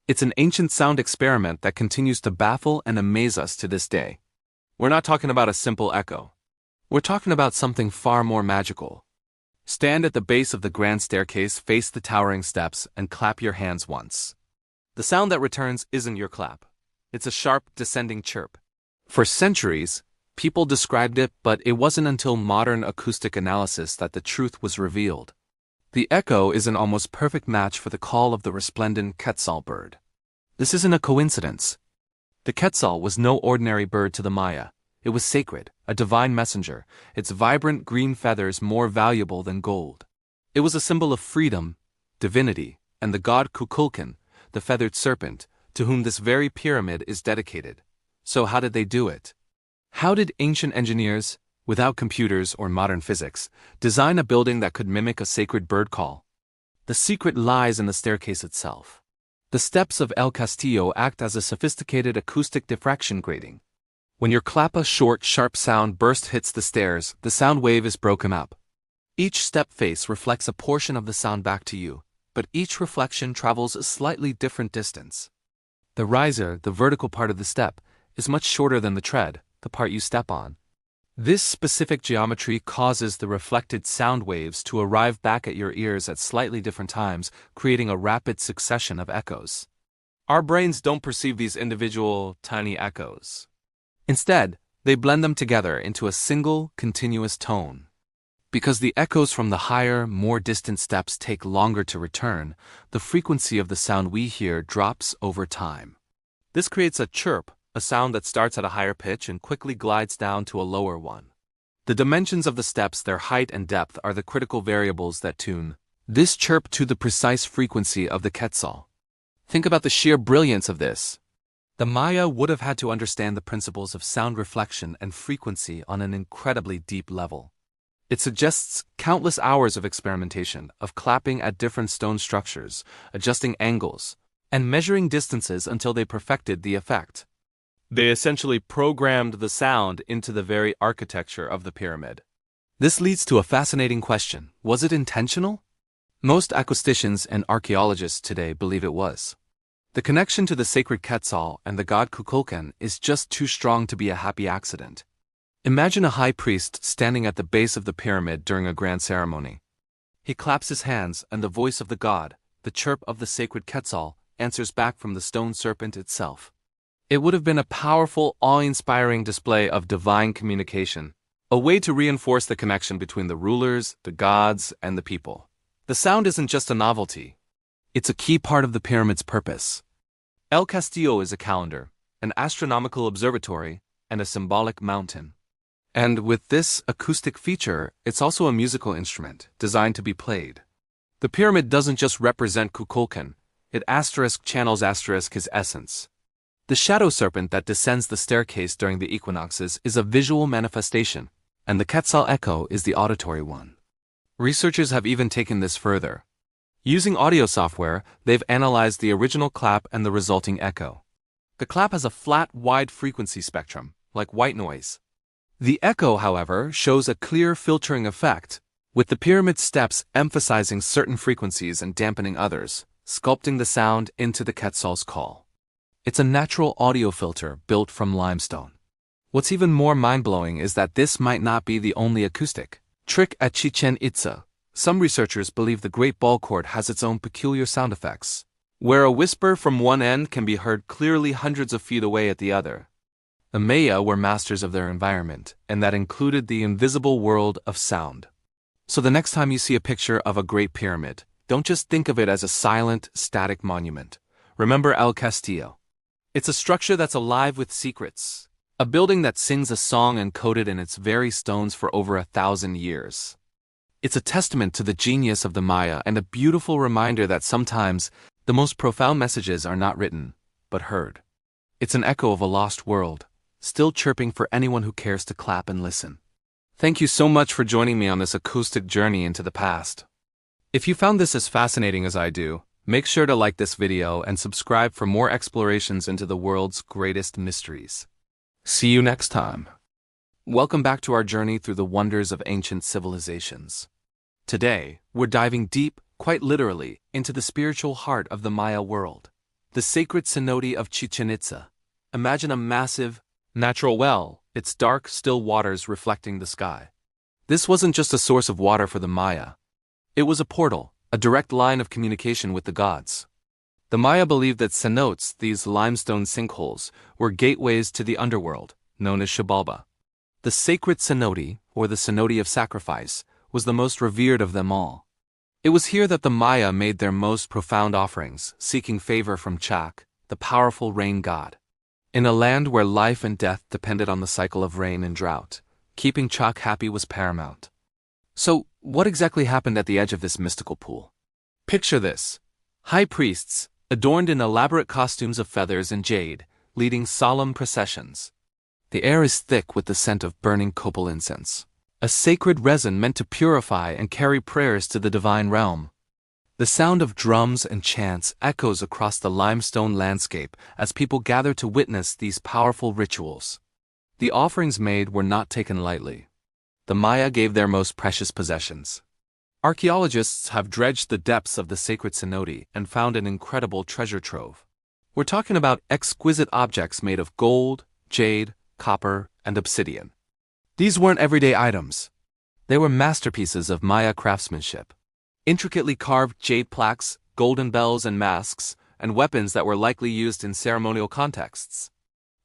It's an ancient sound experiment that continues to baffle and amaze us to this day. We're not talking about a simple echo. We're talking about something far more magical. Stand at the base of the grand staircase, face the towering steps, and clap your hands once. The sound that returns isn't your clap. It's a sharp, descending chirp. For centuries, people described it, but it wasn't until modern acoustic analysis that the truth was revealed. The echo is an almost perfect match for the call of the resplendent quetzal bird. This isn't a coincidence. The quetzal was no ordinary bird to the Maya. It was sacred, a divine messenger, its vibrant green feathers more valuable than gold. It was a symbol of freedom, divinity, and the god Kukulkan, the feathered serpent, to whom this very pyramid is dedicated. So how did they do it? How did ancient engineers, without computers or modern physics, design a building that could mimic a sacred bird call? The secret lies in the staircase itself. The steps of El Castillo act as a sophisticated acoustic diffraction grating. When your clap, a short, sharp sound burst hits the stairs, the sound wave is broken up. Each step face reflects a portion of the sound back to you, but each reflection travels a slightly different distance. The riser, the vertical part of the step, is much shorter than the tread, the part you step on. This specific geometry causes the reflected sound waves to arrive back at your ears at slightly different times, creating a rapid succession of echoes. Our brains don't perceive these individual, tiny echoes. Instead, they blend them together into a single, continuous tone. Because the echoes from the higher, more distant steps take longer to return, the frequency of the sound we hear drops over time. This creates a chirp, a sound that starts at a higher pitch and quickly glides down to a lower one. The dimensions of the steps, their height and depth, are the critical variables that tune this chirp to the precise frequency of the quetzal. Think about the sheer brilliance of this. The Maya would have had to understand the principles of sound reflection and frequency on an incredibly deep level. It suggests countless hours of experimentation, of clapping at different stone structures, adjusting angles, and measuring distances until they perfected the effect. They essentially programmed the sound into the very architecture of the pyramid. This leads to a fascinating question. Was it intentional? Most acousticians and archaeologists today believe it was. The connection to the sacred quetzal and the god Kukulkan is just too strong to be a happy accident. Imagine a high priest standing at the base of the pyramid during a grand ceremony. He claps his hands, and the voice of the god, the chirp of the sacred quetzal, answers back from the stone serpent itself. It would have been a powerful, awe-inspiring display of divine communication, a way to reinforce the connection between the rulers, the gods, and the people. The sound isn't just a novelty. It's a key part of the pyramid's purpose. El Castillo is a calendar, an astronomical observatory, and a symbolic mountain. And with this acoustic feature, it's also a musical instrument designed to be played. The pyramid doesn't just represent Kukulkan, it channels his essence. The shadow serpent that descends the staircase during the equinoxes is a visual manifestation, and the quetzal echo is the auditory one. Researchers have even taken this further. Using audio software, they've analyzed the original clap and the resulting echo. The clap has a flat, wide frequency spectrum, like white noise. The echo, however, shows a clear filtering effect, with the pyramid steps emphasizing certain frequencies and dampening others, sculpting the sound into the quetzal's call. It's a natural audio filter built from limestone. What's even more mind-blowing is that this might not be the only acoustic trick at Chichén Itzá. Some researchers believe the Great Ball Court has its own peculiar sound effects, where a whisper from one end can be heard clearly hundreds of feet away at the other. The Maya were masters of their environment, and that included the invisible world of sound. So the next time you see a picture of a Great Pyramid, don't just think of it as a silent, static monument. Remember El Castillo. It's a structure that's alive with secrets. A building that sings a song encoded in its very stones for over 1,000 years. It's a testament to the genius of the Maya and a beautiful reminder that sometimes the most profound messages are not written, but heard. It's an echo of a lost world, still chirping for anyone who cares to clap and listen. Thank you so much for joining me on this acoustic journey into the past. If you found this as fascinating as I do, make sure to like this video and subscribe for more explorations into the world's greatest mysteries. See you next time. Welcome back to our journey through the wonders of ancient civilizations. Today, we're diving deep, quite literally, into the spiritual heart of the Maya world. The sacred cenote of Chichén Itzá. Imagine a massive, natural well, its dark, still waters reflecting the sky. This wasn't just a source of water for the Maya. It was a portal, a direct line of communication with the gods. The Maya believed that cenotes, these limestone sinkholes, were gateways to the underworld, known as Xibalba. The sacred cenote, or the cenote of sacrifice, was the most revered of them all. It was here that the Maya made their most profound offerings, seeking favor from Chak, the powerful rain god. In a land where life and death depended on the cycle of rain and drought, keeping Chak happy was paramount. So, what exactly happened at the edge of this mystical pool? Picture this. High priests, adorned in elaborate costumes of feathers and jade, leading solemn processions. The air is thick with the scent of burning copal incense, a sacred resin meant to purify and carry prayers to the divine realm. The sound of drums and chants echoes across the limestone landscape as people gather to witness these powerful rituals. The offerings made were not taken lightly. The Maya gave their most precious possessions. Archaeologists have dredged the depths of the sacred cenote and found an incredible treasure trove. We're talking about exquisite objects made of gold, jade, copper, and obsidian. These weren't everyday items. They were masterpieces of Maya craftsmanship. Intricately carved jade plaques, golden bells and masks, and weapons that were likely used in ceremonial contexts.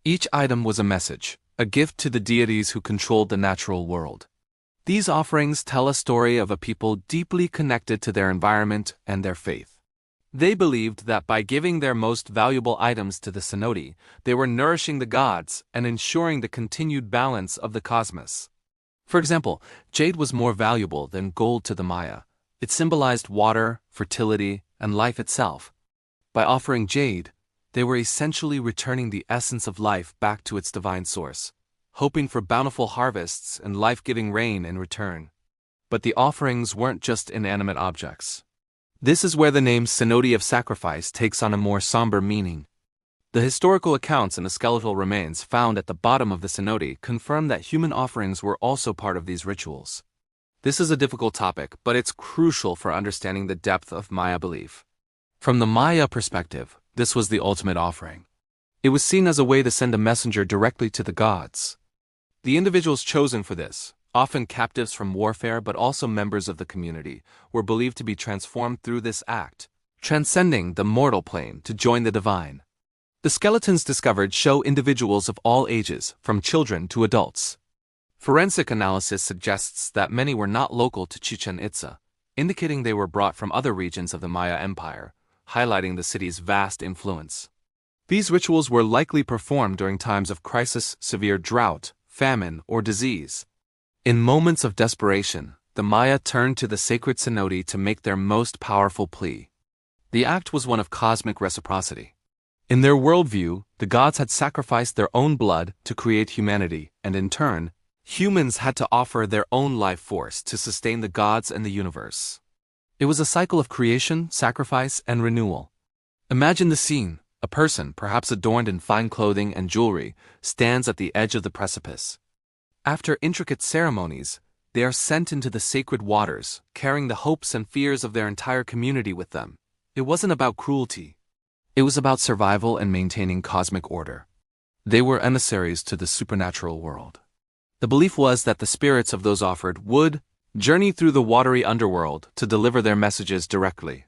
Each item was a message, a gift to the deities who controlled the natural world. These offerings tell a story of a people deeply connected to their environment and their faith. They believed that by giving their most valuable items to the cenote, they were nourishing the gods and ensuring the continued balance of the cosmos. For example, jade was more valuable than gold to the Maya. It symbolized water, fertility, and life itself. By offering jade, they were essentially returning the essence of life back to its divine source, hoping for bountiful harvests and life-giving rain in return. But the offerings weren't just inanimate objects. This is where the name cenote of sacrifice takes on a more somber meaning. The historical accounts and the skeletal remains found at the bottom of the cenote confirm that human offerings were also part of these rituals. This is a difficult topic, but it's crucial for understanding the depth of Maya belief. From the Maya perspective, this was the ultimate offering. It was seen as a way to send a messenger directly to the gods. The individuals chosen for this, often captives from warfare but also members of the community, were believed to be transformed through this act, transcending the mortal plane to join the divine. The skeletons discovered show individuals of all ages, from children to adults. Forensic analysis suggests that many were not local to Chichén Itzá, indicating they were brought from other regions of the Maya Empire, highlighting the city's vast influence. These rituals were likely performed during times of crisis, severe drought, famine, or disease. In moments of desperation, the Maya turned to the sacred cenote to make their most powerful plea. The act was one of cosmic reciprocity. In their worldview, the gods had sacrificed their own blood to create humanity, and in turn, humans had to offer their own life force to sustain the gods and the universe. It was a cycle of creation, sacrifice, and renewal. Imagine the scene. A person, perhaps adorned in fine clothing and jewelry, stands at the edge of the precipice. After intricate ceremonies, they are sent into the sacred waters, carrying the hopes and fears of their entire community with them. It wasn't about cruelty. It was about survival and maintaining cosmic order. They were emissaries to the supernatural world. The belief was that the spirits of those offered would journey through the watery underworld to deliver their messages directly.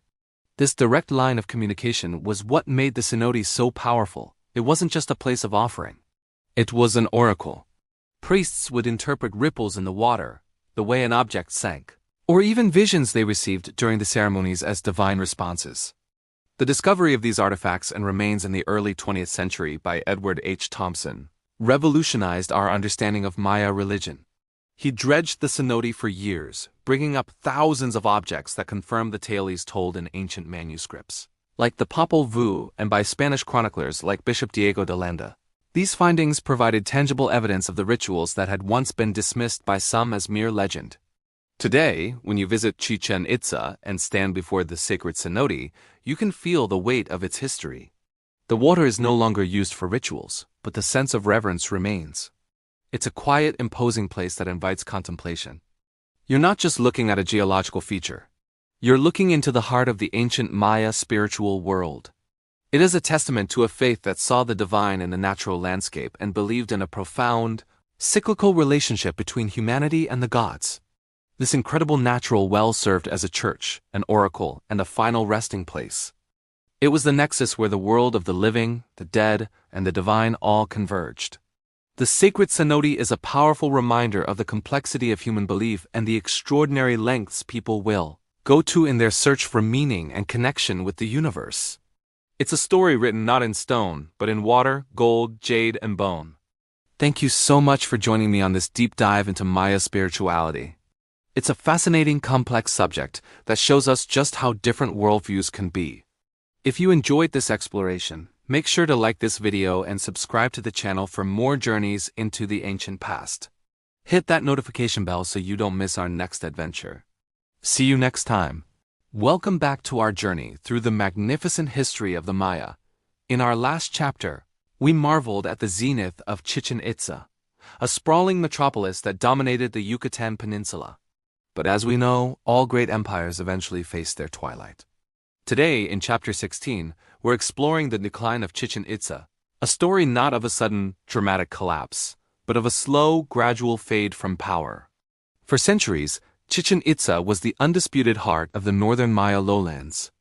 This direct line of communication was what made the cenote so powerful. It wasn't just a place of offering. It was an oracle. Priests would interpret ripples in the water, the way an object sank, or even visions they received during the ceremonies as divine responses. The discovery of these artifacts and remains in the early 20th century by Edward H. Thompson revolutionized our understanding of Maya religion. He dredged the cenote for years, bringing up thousands of objects that confirm the tale he's told in ancient manuscripts, like the Popol Vuh and by Spanish chroniclers like Bishop Diego de Landa. These findings provided tangible evidence of the rituals that had once been dismissed by some as mere legend. Today, when you visit Chichén Itzá and stand before the sacred cenote, you can feel the weight of its history. The water is no longer used for rituals, but the sense of reverence remains. It's a quiet, imposing place that invites contemplation. You're not just looking at a geological feature. You're looking into the heart of the ancient Maya spiritual world. It is a testament to a faith that saw the divine in the natural landscape and believed in a profound, cyclical relationship between humanity and the gods. This incredible natural well served as a church, an oracle, and a final resting place. It was the nexus where the world of the living, the dead, and the divine all converged. The sacred cenote is a powerful reminder of the complexity of human belief and the extraordinary lengths people will go to in their search for meaning and connection with the universe. It's a story written not in stone, but in water, gold, jade, and bone. Thank you so much for joining me on this deep dive into Maya spirituality. It's a fascinating, complex subject that shows us just how different worldviews can be. If you enjoyed this exploration, make sure to like this video and subscribe to the channel for more journeys into the ancient past. Hit that notification bell so you don't miss our next adventure. See you next time. Welcome back to our journey through the magnificent history of the Maya. In our last chapter, we marveled at the zenith of Chichén Itzá, a sprawling metropolis that dominated the Yucatán Peninsula. But as we know, all great empires eventually face their twilight. Today, in Chapter 16, we're exploring the decline of Chichén Itzá, a story not of a sudden, dramatic collapse, but of a slow, gradual fade from power. For centuries, Chichén Itzá was the undisputed heart of the northern Maya lowlands.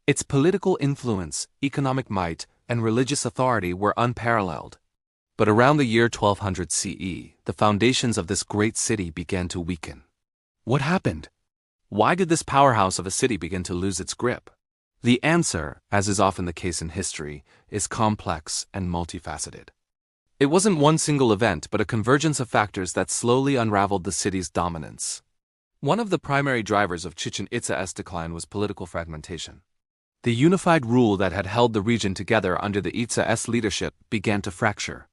Its political influence, economic might, and religious authority were unparalleled. But around the year 1200 CE, the foundations of this great city began to weaken. What happened? Why did this powerhouse of a city begin to lose its grip? The answer, as is often the case in history, is complex and multifaceted. It wasn't one single event, but a convergence of factors that slowly unraveled the city's dominance. One of the primary drivers of Chichén Itzá's decline was political fragmentation. The unified rule that had held the region together under the Itzá's leadership began to fracture.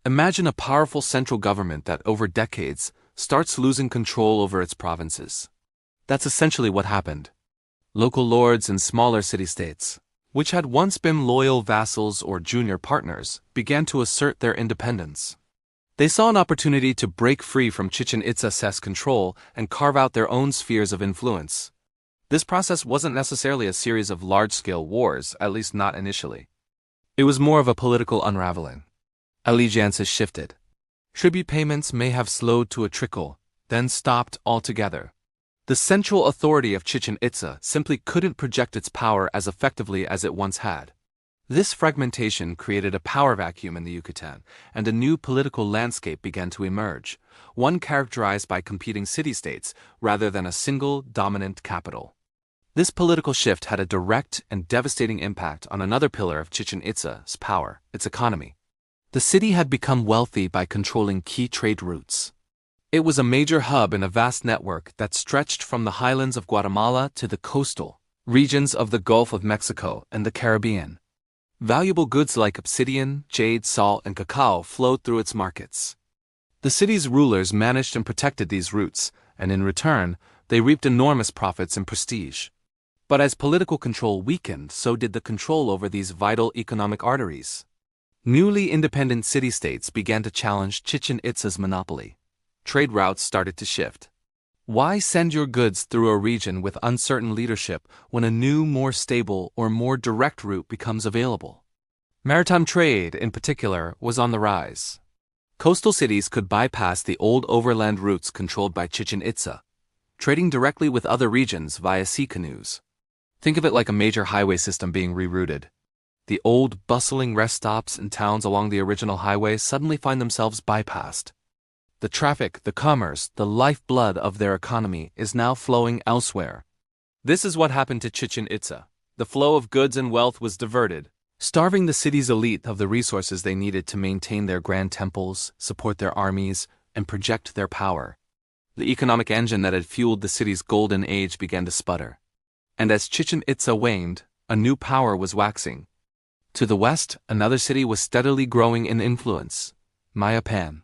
Imagine a powerful central government that, over decades, starts losing control over its provinces. That's essentially what happened. Local lords and smaller city-states, which had once been loyal vassals or junior partners, began to assert their independence. They saw an opportunity to break free from Chichén Itzá's control and carve out their own spheres of influence. This process wasn't necessarily a series of large-scale wars, at least not initially. It was more of a political unraveling. Allegiances shifted. Tribute payments may have slowed to a trickle, then stopped altogether. The central authority of Chichén Itzá simply couldn't project its power as effectively as it once had. This fragmentation created a power vacuum in the Yucatán, and a new political landscape began to emerge, one characterized by competing city-states rather than a single dominant capital. This political shift had a direct and devastating impact on another pillar of Chichén Itzá's power, its economy. The city had become wealthy by controlling key trade routes. It was a major hub in a vast network that stretched from the highlands of Guatemala to the coastal regions of the Gulf of Mexico and the Caribbean. Valuable goods like obsidian, jade, salt, and cacao flowed through its markets. The city's rulers managed and protected these routes, and in return, they reaped enormous profits and prestige. But as political control weakened, so did the control over these vital economic arteries. Newly independent city-states began to challenge Chichén Itzá's monopoly. Trade routes started to shift. Why send your goods through a region with uncertain leadership when a new, more stable, or more direct route becomes available? Maritime trade, in particular, was on the rise. Coastal cities could bypass the old overland routes controlled by Chichén Itzá, trading directly with other regions via sea canoes. Think of it like a major highway system being rerouted. The old, bustling rest stops and towns along the original highway suddenly find themselves bypassed. The traffic, the commerce, the lifeblood of their economy is now flowing elsewhere. This is what happened to Chichén Itzá. the flow of goods and wealth was diverted, starving the city's elite of the resources they needed to maintain their grand temples, support their armies, and project their power. The economic engine that had fueled the city's golden age began to sputter. And as Chichén Itzá waned, a new power was waxing. To the west, another city was steadily growing in influence, Mayapan.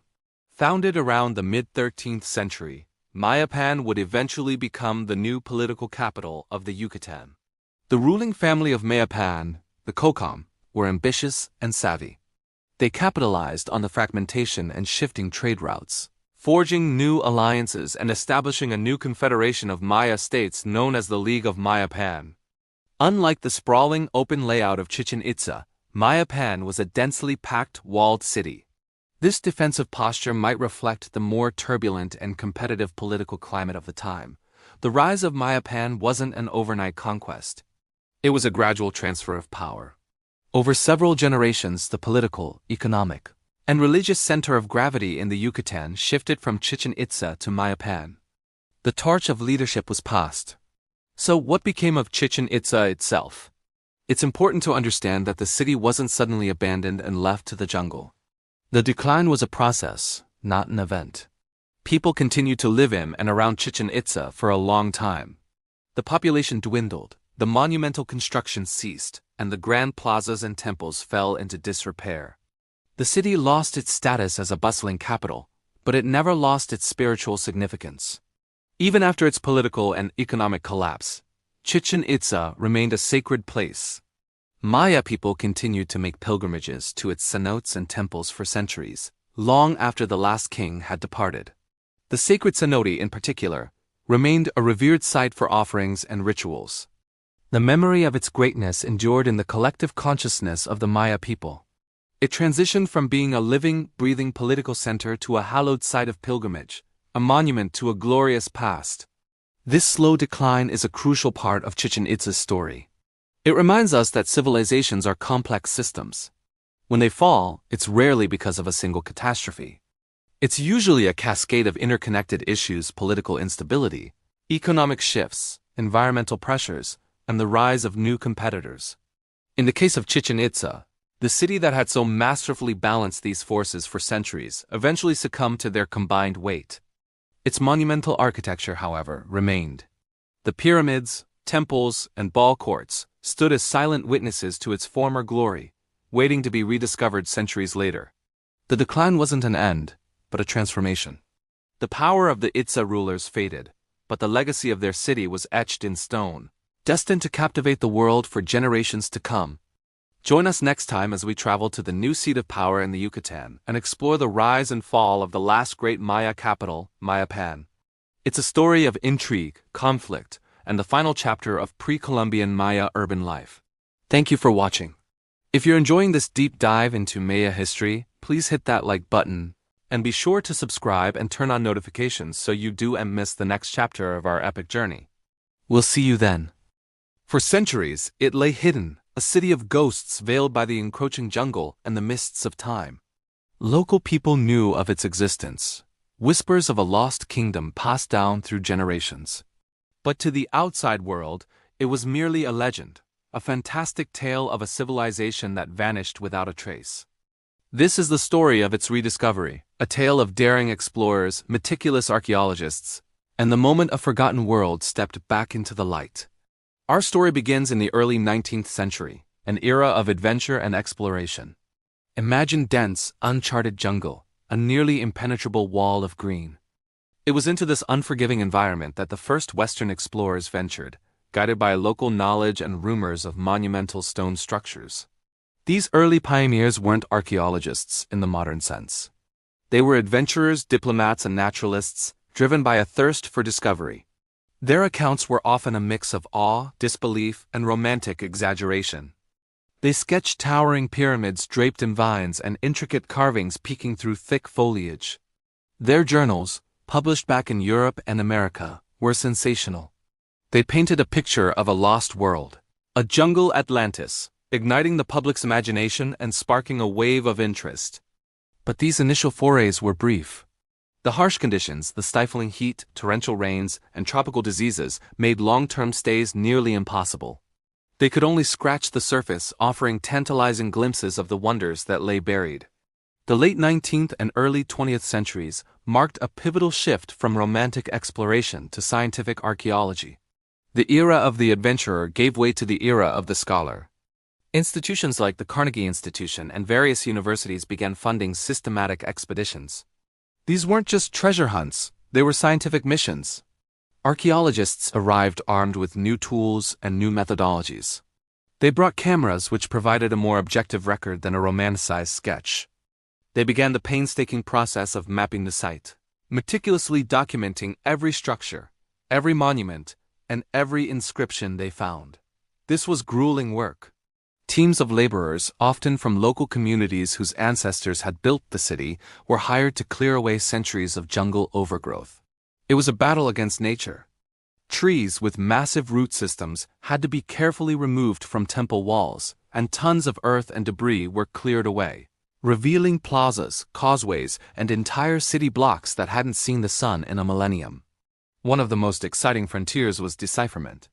Founded around the mid-13th century, Mayapan would eventually become the new political capital of the Yucatán. The ruling family of Mayapan, the Kukulkan, were ambitious and savvy. They capitalized on the fragmentation and shifting trade routes, forging new alliances and establishing a new confederation of Maya states known as the League of Mayapan. Unlike the sprawling open layout of Chichén Itzá, Mayapan was a densely packed, walled city. This defensive posture might reflect the more turbulent and competitive political climate of the time. The rise of Mayapan wasn't an overnight conquest. It was a gradual transfer of power. Over several generations, the political, economic, and religious center of gravity in the Yucatán shifted from Chichén Itzá to Mayapan. The torch of leadership was passed. So what became of Chichén Itzá itself? It's important to understand that the city wasn't suddenly abandoned and left to the jungle. The decline was a process, not an event. People continued to live in and around Chichén Itzá for a long time. The population dwindled, the monumental construction ceased, and the grand plazas and temples fell into disrepair. The city lost its status as a bustling capital, but it never lost its spiritual significance. Even after its political and economic collapse, Chichén Itzá remained a sacred place. Maya people continued to make pilgrimages to its cenotes and temples for centuries, long after the last king had departed. The sacred cenote, in particular, remained a revered site for offerings and rituals. The memory of its greatness endured in the collective consciousness of the Maya people. It transitioned from being a living, breathing political center to a hallowed site of pilgrimage, a monument to a glorious past. This slow decline is a crucial part of Chichén Itzá's story. It reminds us that civilizations are complex systems. When they fall, it's rarely because of a single catastrophe. It's usually a cascade of interconnected issues: political instability, economic shifts, environmental pressures, and the rise of new competitors. In the case of Chichén Itzá, the city that had so masterfully balanced these forces for centuries eventually succumbed to their combined weight. Its monumental architecture, however, remained. The pyramids, temples, and ball courts stood as silent witnesses to its former glory, waiting to be rediscovered centuries later. The decline wasn't an end, but a transformation. The power of the Itzá rulers faded, but the legacy of their city was etched in stone, destined to captivate the world for generations to come. Join us next time as we travel to the new seat of power in the Yucatán and explore the rise and fall of the last great Maya capital, Mayapan. It's a story of intrigue, conflict, and the final chapter of pre-Columbian Maya urban life. Thank you for watching. If you're enjoying this deep dive into Maya history, please hit that like button, and be sure to subscribe and turn on notifications so you don't miss the next chapter of our epic journey. We'll see you then. For centuries, it lay hidden, a city of ghosts veiled by the encroaching jungle and the mists of time. Local people knew of its existence, whispers of a lost kingdom passed down through generations. But to the outside world, it was merely a legend, a fantastic tale of a civilization that vanished without a trace. This is the story of its rediscovery, a tale of daring explorers, meticulous archaeologists, and the moment a forgotten world stepped back into the light. Our story begins in the early 19th century, an era of adventure and exploration. Imagine dense, uncharted jungle, a nearly impenetrable wall of green. It was into this unforgiving environment that the first Western explorers ventured, guided by local knowledge and rumors of monumental stone structures. These early pioneers weren't archaeologists in the modern sense. They were adventurers, diplomats, and naturalists, driven by a thirst for discovery. Their accounts were often a mix of awe, disbelief, and romantic exaggeration. They sketched towering pyramids draped in vines and intricate carvings peeking through thick foliage. Their journals, published back in Europe and America, were sensational. They painted a picture of a lost world, a jungle Atlantis, igniting the public's imagination and sparking a wave of interest. But these initial forays were brief. The harsh conditions, the stifling heat, torrential rains, and tropical diseases made long-term stays nearly impossible. They could only scratch the surface, offering tantalizing glimpses of the wonders that lay buried. The late 19th and early 20th centuries marked a pivotal shift from romantic exploration to scientific archaeology. The era of the adventurer gave way to the era of the scholar. Institutions like the Carnegie Institution and various universities began funding systematic expeditions. These weren't just treasure hunts, they were scientific missions. Archaeologists arrived armed with new tools and new methodologies. They brought cameras which provided a more objective record than a romanticized sketch. They began the painstaking process of mapping the site, meticulously documenting every structure, every monument, and every inscription they found. This was grueling work. Teams of laborers, often from local communities whose ancestors had built the city, were hired to clear away centuries of jungle overgrowth. It was a battle against nature. Trees with massive root systems had to be carefully removed from temple walls, and tons of earth and debris were cleared away, revealing plazas, causeways, and entire city blocks that hadn't seen the sun in a millennium. One of the most exciting frontiers was decipherment.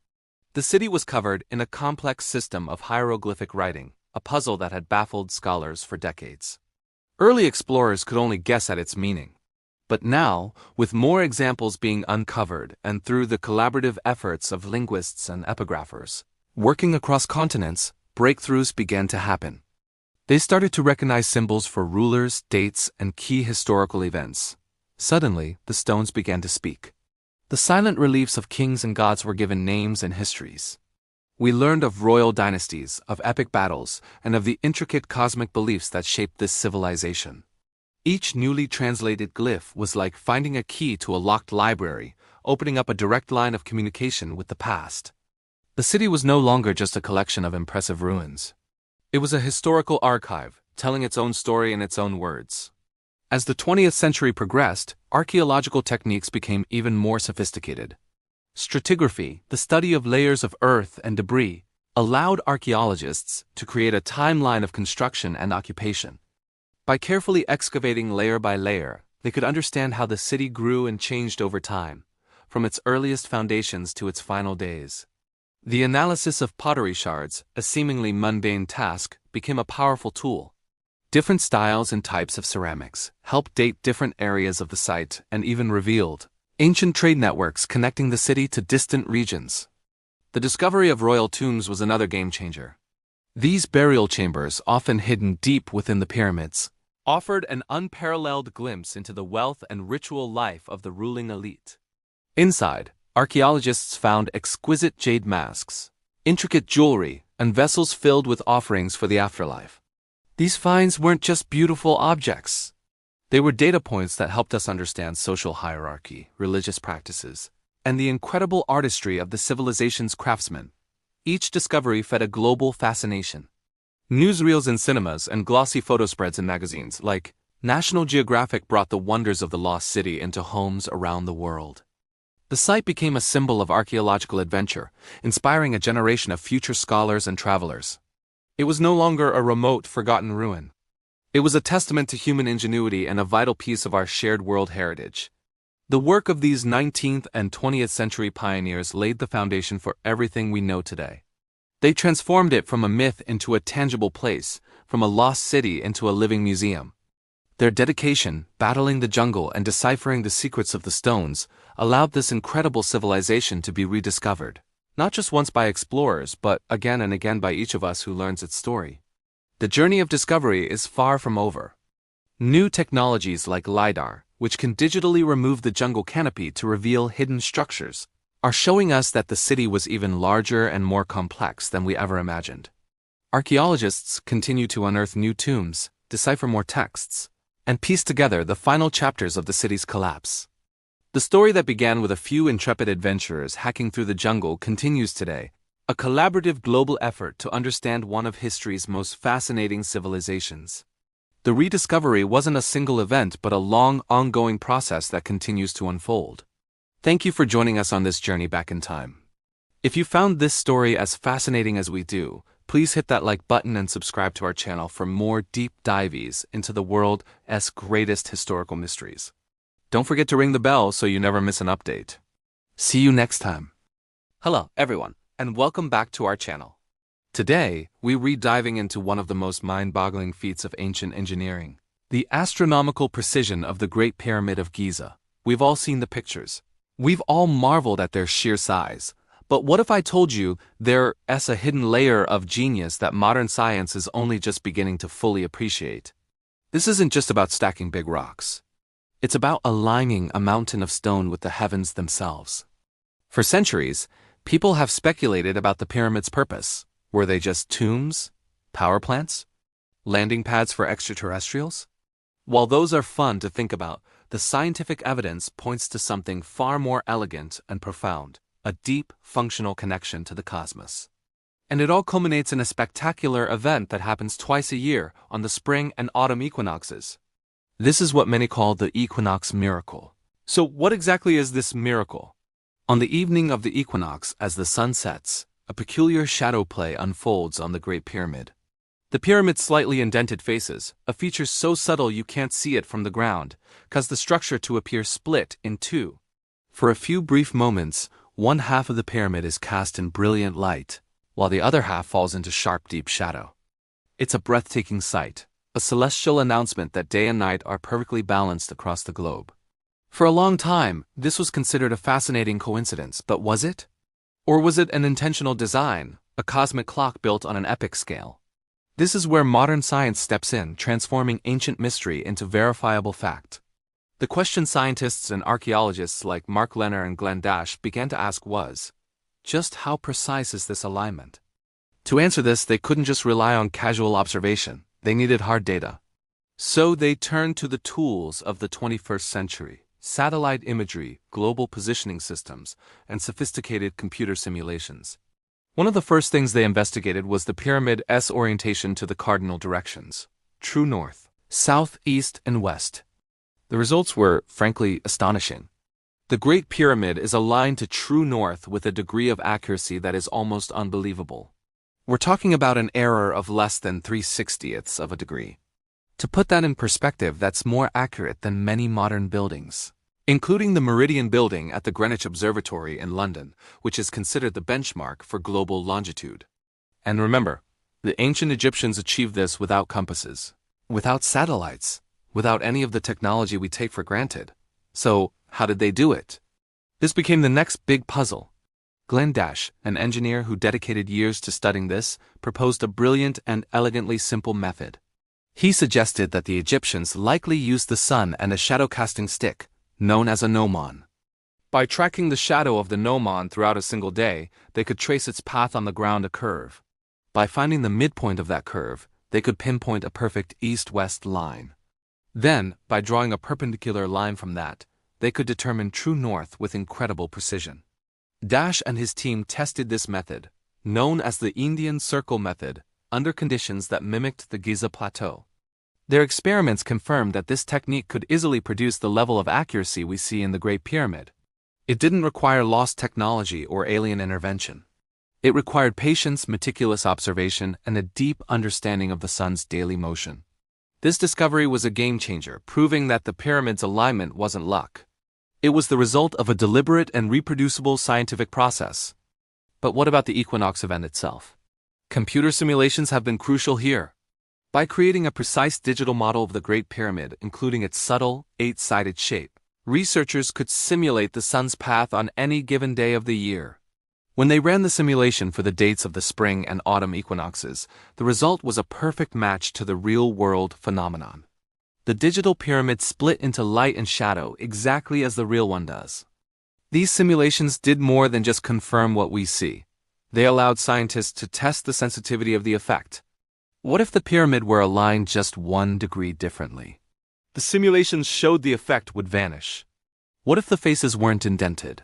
The city was covered in a complex system of hieroglyphic writing, a puzzle that had baffled scholars for decades. Early explorers could only guess at its meaning. But now, with more examples being uncovered and through the collaborative efforts of linguists and epigraphers working across continents, breakthroughs began to happen. They started to recognize symbols for rulers, dates, and key historical events. Suddenly, the stones began to speak. The silent reliefs of kings and gods were given names and histories. We learned of royal dynasties, of epic battles, and of the intricate cosmic beliefs that shaped this civilization. Each newly translated glyph was like finding a key to a locked library, opening up a direct line of communication with the past. The city was no longer just a collection of impressive ruins. It was a historical archive, telling its own story in its own words. As the 20th century progressed, archaeological techniques became even more sophisticated. Stratigraphy, the study of layers of earth and debris, allowed archaeologists to create a timeline of construction and occupation. By carefully excavating layer by layer, they could understand how the city grew and changed over time, from its earliest foundations to its final days. The analysis of pottery shards, a seemingly mundane task, became a powerful tool. Different styles and types of ceramics helped date different areas of the site and even revealed ancient trade networks connecting the city to distant regions. The discovery of royal tombs was another game-changer. These burial chambers, often hidden deep within the pyramids, offered an unparalleled glimpse into the wealth and ritual life of the ruling elite. Inside, archaeologists found exquisite jade masks, intricate jewelry, and vessels filled with offerings for the afterlife. These finds weren't just beautiful objects. They were data points that helped us understand social hierarchy, religious practices, and the incredible artistry of the civilization's craftsmen. Each discovery fed a global fascination. Newsreels in cinemas and glossy photo spreads in magazines like National Geographic brought the wonders of the lost city into homes around the world. The site became a symbol of archaeological adventure, inspiring a generation of future scholars and travelers. It was no longer a remote, forgotten ruin. It was a testament to human ingenuity and a vital piece of our shared world heritage. The work of these 19th and 20th century pioneers laid the foundation for everything we know today. They transformed it from a myth into a tangible place, from a lost city into a living museum. Their dedication, battling the jungle and deciphering the secrets of the stones, allowed this incredible civilization to be rediscovered, not just once by explorers, but again and again by each of us who learns its story. The journey of discovery is far from over. New technologies like LiDAR, which can digitally remove the jungle canopy to reveal hidden structures, are showing us that the city was even larger and more complex than we ever imagined. Archaeologists continue to unearth new tombs, decipher more texts, and piece together the final chapters of the city's collapse. The story that began with a few intrepid adventurers hacking through the jungle continues today, a collaborative global effort to understand one of history's most fascinating civilizations. The rediscovery wasn't a single event but a long, ongoing process that continues to unfold. Thank you for joining us on this journey back in time. If you found this story as fascinating as we do, please hit that like button and subscribe to our channel for more deep dives into the world's greatest historical mysteries. Don't forget to ring the bell so you never miss an update. See you next time. Hello, everyone, and welcome back to our channel. Today, we read diving into one of the most mind-boggling feats of ancient engineering, the astronomical precision of the Great Pyramid of Giza. We've all seen the pictures. We've all marveled at their sheer size. But what if I told you there's a hidden layer of genius that modern science is only just beginning to fully appreciate? This isn't just about stacking big rocks. It's about aligning a mountain of stone with the heavens themselves. For centuries, people have speculated about the pyramid's purpose. Were they just tombs? Power plants? Landing pads for extraterrestrials? While those are fun to think about, the scientific evidence points to something far more elegant and profound, a deep, functional connection to the cosmos. And it all culminates in a spectacular event that happens twice a year on the spring and autumn equinoxes. This is what many call the equinox miracle. So what exactly is this miracle? On the evening of the equinox, as the sun sets, a peculiar shadow play unfolds on the Great Pyramid. The pyramid's slightly indented faces, a feature so subtle you can't see it from the ground, cause the structure to appear split in two. For a few brief moments, one half of the pyramid is cast in brilliant light, while the other half falls into sharp, deep shadow. It's a breathtaking sight, a celestial announcement that day and night are perfectly balanced across the globe. For a long time, this was considered a fascinating coincidence, but was it? Or was it an intentional design, a cosmic clock built on an epic scale? This is where modern science steps in, transforming ancient mystery into verifiable fact. The question scientists and archaeologists like Mark Lenner and Glenn Dash began to ask was, just how precise is this alignment? To answer this, they couldn't just rely on casual observation, they needed hard data. So they turned to the tools of the 21st century. Satellite imagery, global positioning systems, and sophisticated computer simulations. One of the first things they investigated was the pyramid's orientation to the cardinal directions: true north, south, east, and west. The results were, frankly, astonishing. The Great Pyramid is aligned to true north with a degree of accuracy that is almost unbelievable. We're talking about an error of less than 3/60ths of a degree. To put that in perspective, that's more accurate than many modern buildings, including the Meridian Building at the Greenwich Observatory in London, which is considered the benchmark for global longitude. And remember, the ancient Egyptians achieved this without compasses, without satellites, without any of the technology we take for granted. So, how did they do it? This became the next big puzzle. Glenn Dash, an engineer who dedicated years to studying this, proposed a brilliant and elegantly simple method. He suggested that the Egyptians likely used the sun and a shadow-casting stick, known as a gnomon. By tracking the shadow of the gnomon throughout a single day, they could trace its path on the ground a curve. By finding the midpoint of that curve, they could pinpoint a perfect east-west line. Then, by drawing a perpendicular line from that, they could determine true north with incredible precision. Dash and his team tested this method, known as the Indian Circle method, under conditions that mimicked the Giza Plateau. Their experiments confirmed that this technique could easily produce the level of accuracy we see in the Great Pyramid. It didn't require lost technology or alien intervention. It required patience, meticulous observation, and a deep understanding of the sun's daily motion. This discovery was a game-changer, proving that the pyramid's alignment wasn't luck. It was the result of a deliberate and reproducible scientific process. But what about the equinox event itself? Computer simulations have been crucial here. By creating a precise digital model of the Great Pyramid, including its subtle, 8-sided shape, researchers could simulate the sun's path on any given day of the year. When they ran the simulation for the dates of the spring and autumn equinoxes, the result was a perfect match to the real-world phenomenon. The digital pyramid split into light and shadow exactly as the real one does. These simulations did more than just confirm what we see. They allowed scientists to test the sensitivity of the effect. What if the pyramid were aligned just 1 degree differently? The simulations showed the effect would vanish. What if the faces weren't indented?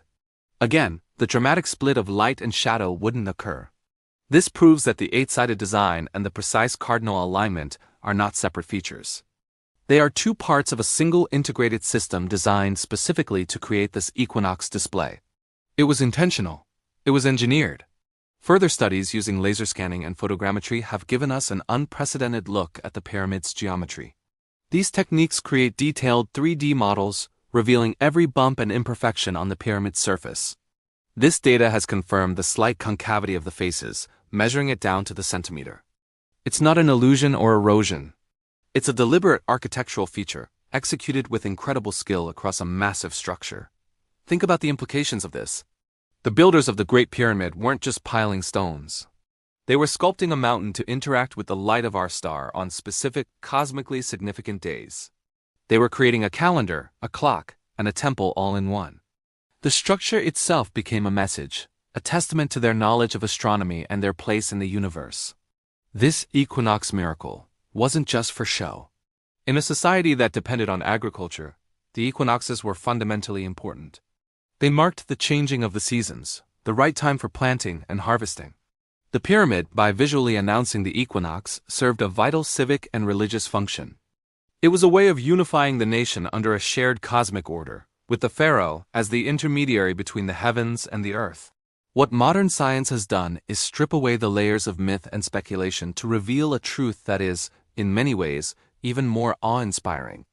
Again, the dramatic split of light and shadow wouldn't occur. This proves that the 8-sided design and the precise cardinal alignment are not separate features. They are two parts of a single integrated system designed specifically to create this equinox display. It was intentional. It was engineered. Further studies using laser scanning and photogrammetry have given us an unprecedented look at the pyramid's geometry. These techniques create detailed 3D models, revealing every bump and imperfection on the pyramid's surface. This data has confirmed the slight concavity of the faces, measuring it down to the centimeter. It's not an illusion or erosion. It's a deliberate architectural feature, executed with incredible skill across a massive structure. Think about the implications of this. The builders of the Great Pyramid weren't just piling stones. They were sculpting a mountain to interact with the light of our star on specific, cosmically significant days. They were creating a calendar, a clock, and a temple all in one. The structure itself became a message, a testament to their knowledge of astronomy and their place in the universe. This equinox miracle wasn't just for show. In a society that depended on agriculture, the equinoxes were fundamentally important. They marked the changing of the seasons, the right time for planting and harvesting. The pyramid, by visually announcing the equinox, served a vital civic and religious function. It was a way of unifying the nation under a shared cosmic order, with the pharaoh as the intermediary between the heavens and the earth. What modern science has done is strip away the layers of myth and speculation to reveal a truth that is, in many ways, even more awe-inspiring.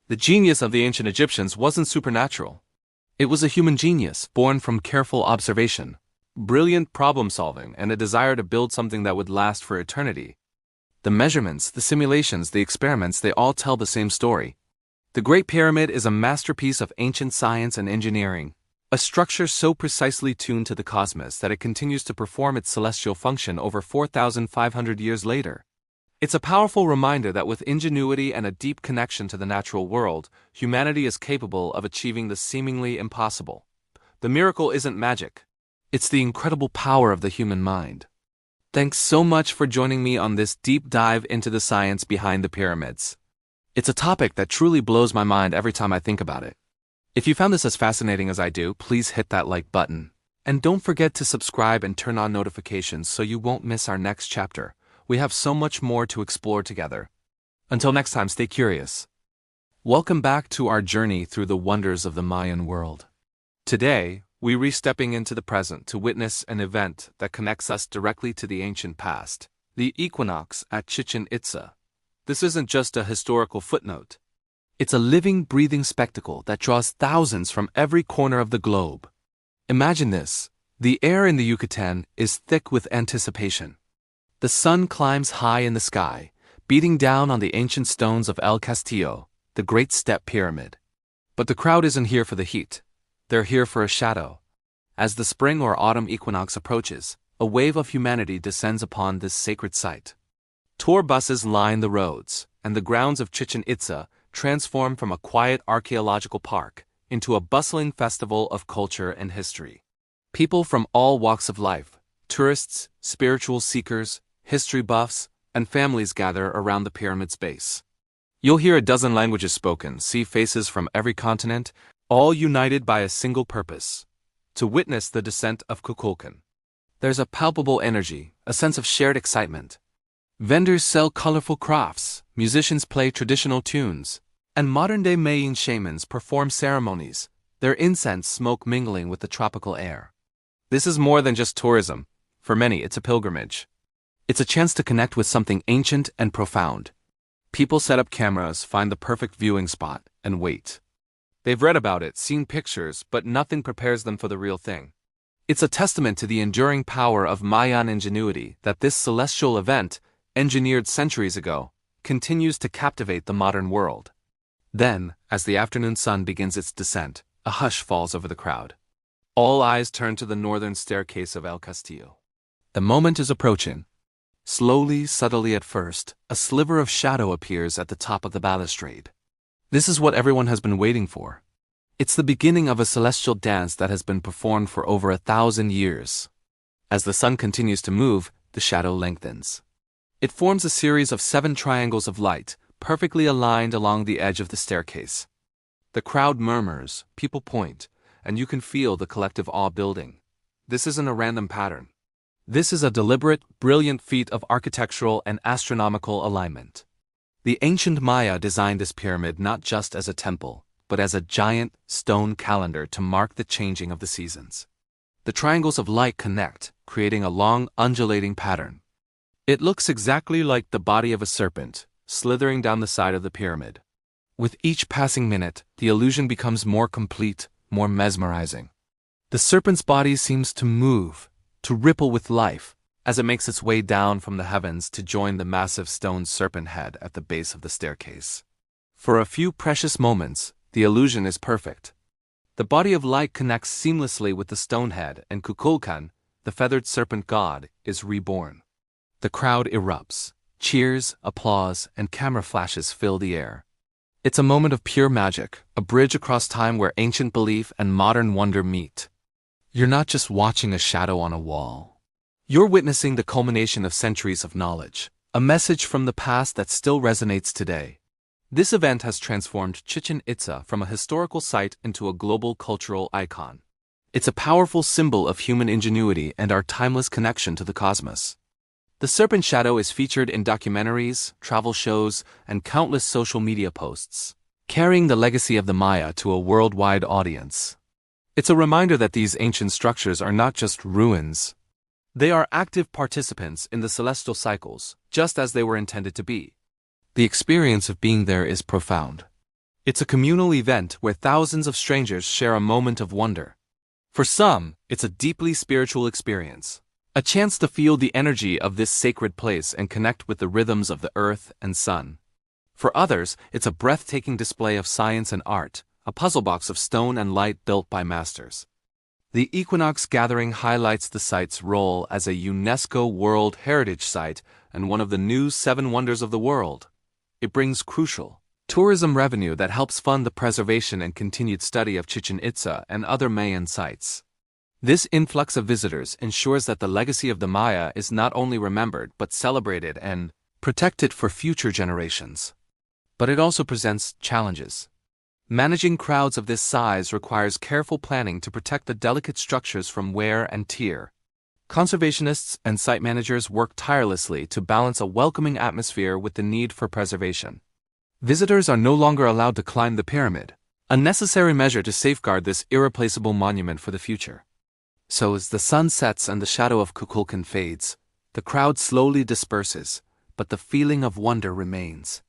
The genius of the ancient Egyptians wasn't supernatural. It was a human genius born from careful observation, brilliant problem-solving, and a desire to build something that would last for eternity. The measurements, the simulations, the experiments, they all tell the same story. The Great Pyramid is a masterpiece of ancient science and engineering, a structure so precisely tuned to the cosmos that it continues to perform its celestial function over 4,500 years later. It's a powerful reminder that with ingenuity and a deep connection to the natural world, humanity is capable of achieving the seemingly impossible. The miracle isn't magic. It's the incredible power of the human mind. Thanks so much for joining me on this deep dive into the science behind the pyramids. It's a topic that truly blows my mind every time I think about it. If you found this as fascinating as I do, please hit that like button. And don't forget to subscribe and turn on notifications so you won't miss our next chapter. We have so much more to explore together. Until next time, stay curious. Welcome back to our journey through the wonders of the Mayan world. Today, we're stepping into the present to witness an event that connects us directly to the ancient past, the equinox at Chichén Itzá. This isn't just a historical footnote. It's a living, breathing spectacle that draws thousands from every corner of the globe. Imagine this. The air in the Yucatán is thick with anticipation. The sun climbs high in the sky, beating down on the ancient stones of El Castillo, the great step pyramid. But the crowd isn't here for the heat. They're here for a shadow. As the spring or autumn equinox approaches, a wave of humanity descends upon this sacred site. Tour buses line the roads, and the grounds of Chichén Itzá transform from a quiet archaeological park into a bustling festival of culture and history. People from all walks of life, tourists, spiritual seekers, history buffs, and families gather around the pyramid's base. You'll hear a dozen languages spoken, see faces from every continent, all united by a single purpose: to witness the descent of Kukulkan. There's a palpable energy, a sense of shared excitement. Vendors sell colorful crafts, musicians play traditional tunes, and modern-day Mayan shamans perform ceremonies, their incense smoke mingling with the tropical air. This is more than just tourism. For many, it's a pilgrimage. It's a chance to connect with something ancient and profound. People set up cameras, find the perfect viewing spot, and wait. They've read about it, seen pictures, but nothing prepares them for the real thing. It's a testament to the enduring power of Mayan ingenuity that this celestial event, engineered centuries ago, continues to captivate the modern world. Then, as the afternoon sun begins its descent, a hush falls over the crowd. All eyes turn to the northern staircase of El Castillo. The moment is approaching. Slowly, subtly at first, a sliver of shadow appears at the top of the balustrade. This is what everyone has been waiting for. It's the beginning of a celestial dance that has been performed for over 1,000 years. As the sun continues to move, the shadow lengthens. It forms a series of 7 triangles of light, perfectly aligned along the edge of the staircase. The crowd murmurs, people point, and you can feel the collective awe building. This isn't a random pattern. This is a deliberate, brilliant feat of architectural and astronomical alignment. The ancient Maya designed this pyramid not just as a temple, but as a giant stone calendar to mark the changing of the seasons. The triangles of light connect, creating a long, undulating pattern. It looks exactly like the body of a serpent, slithering down the side of the pyramid. With each passing minute, the illusion becomes more complete, more mesmerizing. The serpent's body seems to move, to ripple with life, as it makes its way down from the heavens to join the massive stone serpent head at the base of the staircase. For a few precious moments, the illusion is perfect. The body of light connects seamlessly with the stone head, and Kukulkan, the feathered serpent god, is reborn. The crowd erupts. Cheers, applause, and camera flashes fill the air. It's a moment of pure magic, a bridge across time where ancient belief and modern wonder meet. You're not just watching a shadow on a wall. You're witnessing the culmination of centuries of knowledge, a message from the past that still resonates today. This event has transformed Chichén Itzá from a historical site into a global cultural icon. It's a powerful symbol of human ingenuity and our timeless connection to the cosmos. The serpent shadow is featured in documentaries, travel shows, and countless social media posts, carrying the legacy of the Maya to a worldwide audience. It's a reminder that these ancient structures are not just ruins. They are active participants in the celestial cycles, just as they were intended to be. The experience of being there is profound. It's a communal event where thousands of strangers share a moment of wonder. For some, it's a deeply spiritual experience. A chance to feel the energy of this sacred place and connect with the rhythms of the earth and sun. For others, it's a breathtaking display of science and art, a puzzle box of stone and light built by masters. The Equinox gathering highlights the site's role as a UNESCO World Heritage Site and one of the new 7 wonders of the world. It brings crucial tourism revenue that helps fund the preservation and continued study of Chichén Itzá and other Mayan sites. This influx of visitors ensures that the legacy of the Maya is not only remembered but celebrated and protected for future generations. But it also presents challenges. Managing crowds of this size requires careful planning to protect the delicate structures from wear and tear. Conservationists and site managers work tirelessly to balance a welcoming atmosphere with the need for preservation. Visitors are no longer allowed to climb the pyramid, a necessary measure to safeguard this irreplaceable monument for the future. So as the sun sets and the shadow of Kukulkan fades, the crowd slowly disperses, but the feeling of wonder remains.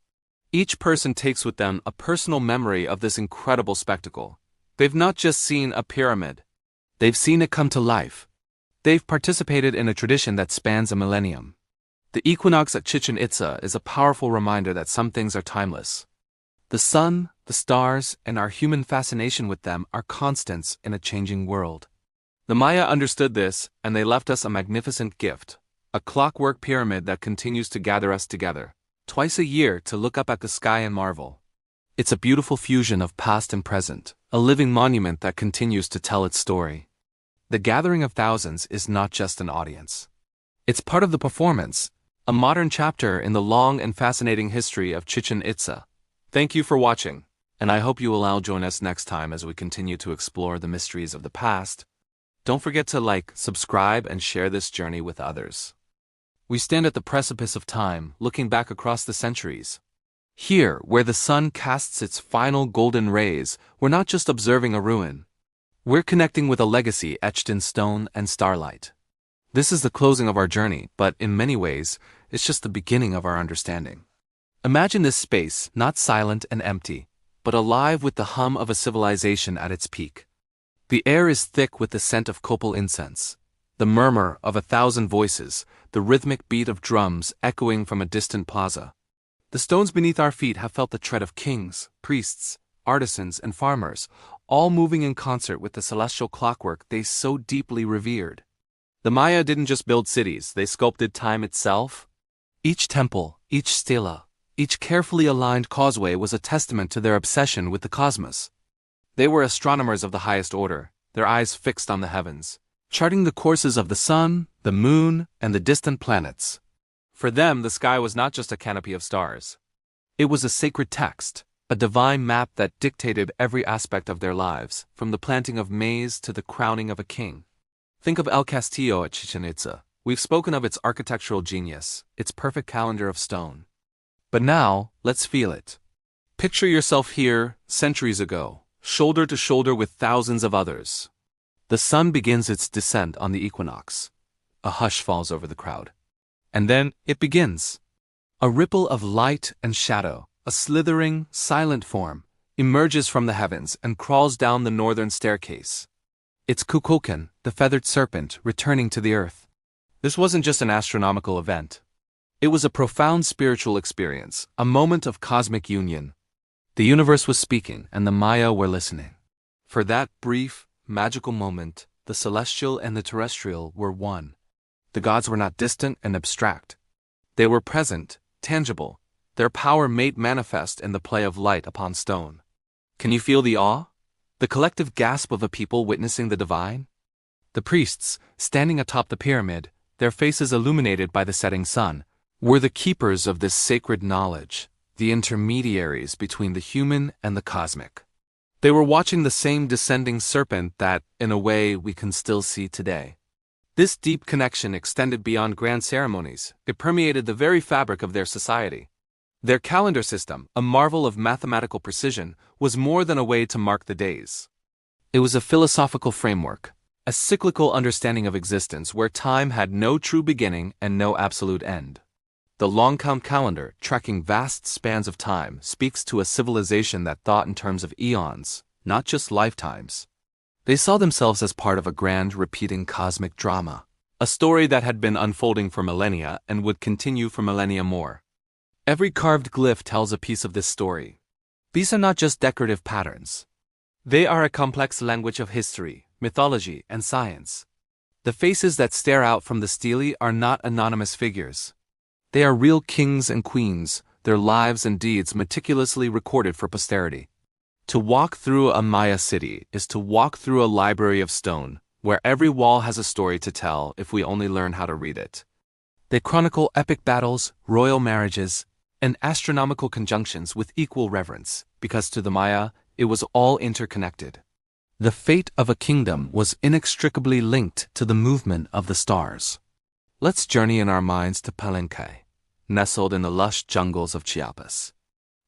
Each person takes with them a personal memory of this incredible spectacle. They've not just seen a pyramid. They've seen it come to life. They've participated in a tradition that spans a millennium. The equinox at Chichén Itzá is a powerful reminder that some things are timeless. The sun, the stars, and our human fascination with them are constants in a changing world. The Maya understood this, and they left us a magnificent gift, a clockwork pyramid that continues to gather us together, twice a year to look up at the sky and marvel. It's a beautiful fusion of past and present, a living monument that continues to tell its story. The gathering of thousands is not just an audience. It's part of the performance, a modern chapter in the long and fascinating history of Chichén Itzá. Thank you for watching, and I hope you will all join us next time as we continue to explore the mysteries of the past. Don't forget to like, subscribe, and share this journey with others. We stand at the precipice of time, looking back across the centuries. Here, where the sun casts its final golden rays, we're not just observing a ruin. We're connecting with a legacy etched in stone and starlight. This is the closing of our journey, but in many ways, it's just the beginning of our understanding. Imagine this space, not silent and empty, but alive with the hum of a civilization at its peak. The air is thick with the scent of copal incense, the murmur of 1,000 voices, the rhythmic beat of drums echoing from a distant plaza. The stones beneath our feet have felt the tread of kings, priests, artisans, and farmers, all moving in concert with the celestial clockwork they so deeply revered. The Maya didn't just build cities, they sculpted time itself. Each temple, each stela, each carefully aligned causeway was a testament to their obsession with the cosmos. They were astronomers of the highest order, their eyes fixed on the heavens, charting the courses of the sun, the moon, and the distant planets. For them, the sky was not just a canopy of stars. It was a sacred text, a divine map that dictated every aspect of their lives, from the planting of maize to the crowning of a king. Think of El Castillo at Chichén Itzá. We've spoken of its architectural genius, its perfect calendar of stone. But now, let's feel it. Picture yourself here, centuries ago, shoulder to shoulder with thousands of others. The sun begins its descent on the equinox. A hush falls over the crowd. And then it begins. A ripple of light and shadow, a slithering, silent form, emerges from the heavens and crawls down the northern staircase. It's Kukulkan, the feathered serpent, returning to the earth. This wasn't just an astronomical event. It was a profound spiritual experience, a moment of cosmic union. The universe was speaking, and the Maya were listening. For that brief, magical moment, the celestial and the terrestrial were one. The gods were not distant and abstract. They were present, tangible, their power made manifest in the play of light upon stone. Can you feel the awe? The collective gasp of a people witnessing the divine? The priests, standing atop the pyramid, their faces illuminated by the setting sun, were the keepers of this sacred knowledge, the intermediaries between the human and the cosmic. They were watching the same descending serpent that, in a way, we can still see today. This deep connection extended beyond grand ceremonies. It permeated the very fabric of their society. Their calendar system, a marvel of mathematical precision, was more than a way to mark the days. It was a philosophical framework, a cyclical understanding of existence where time had no true beginning and no absolute end. The long count calendar, tracking vast spans of time, speaks to a civilization that thought in terms of eons, not just lifetimes. They saw themselves as part of a grand, repeating cosmic drama, a story that had been unfolding for millennia and would continue for millennia more. Every carved glyph tells a piece of this story. These are not just decorative patterns. They are a complex language of history, mythology, and science. The faces that stare out from the stele are not anonymous figures. They are real kings and queens, their lives and deeds meticulously recorded for posterity. To walk through a Maya city is to walk through a library of stone, where every wall has a story to tell if we only learn how to read it. They chronicle epic battles, royal marriages, and astronomical conjunctions with equal reverence, because to the Maya, it was all interconnected. The fate of a kingdom was inextricably linked to the movement of the stars. Let's journey in our minds to Palenque, nestled in the lush jungles of Chiapas.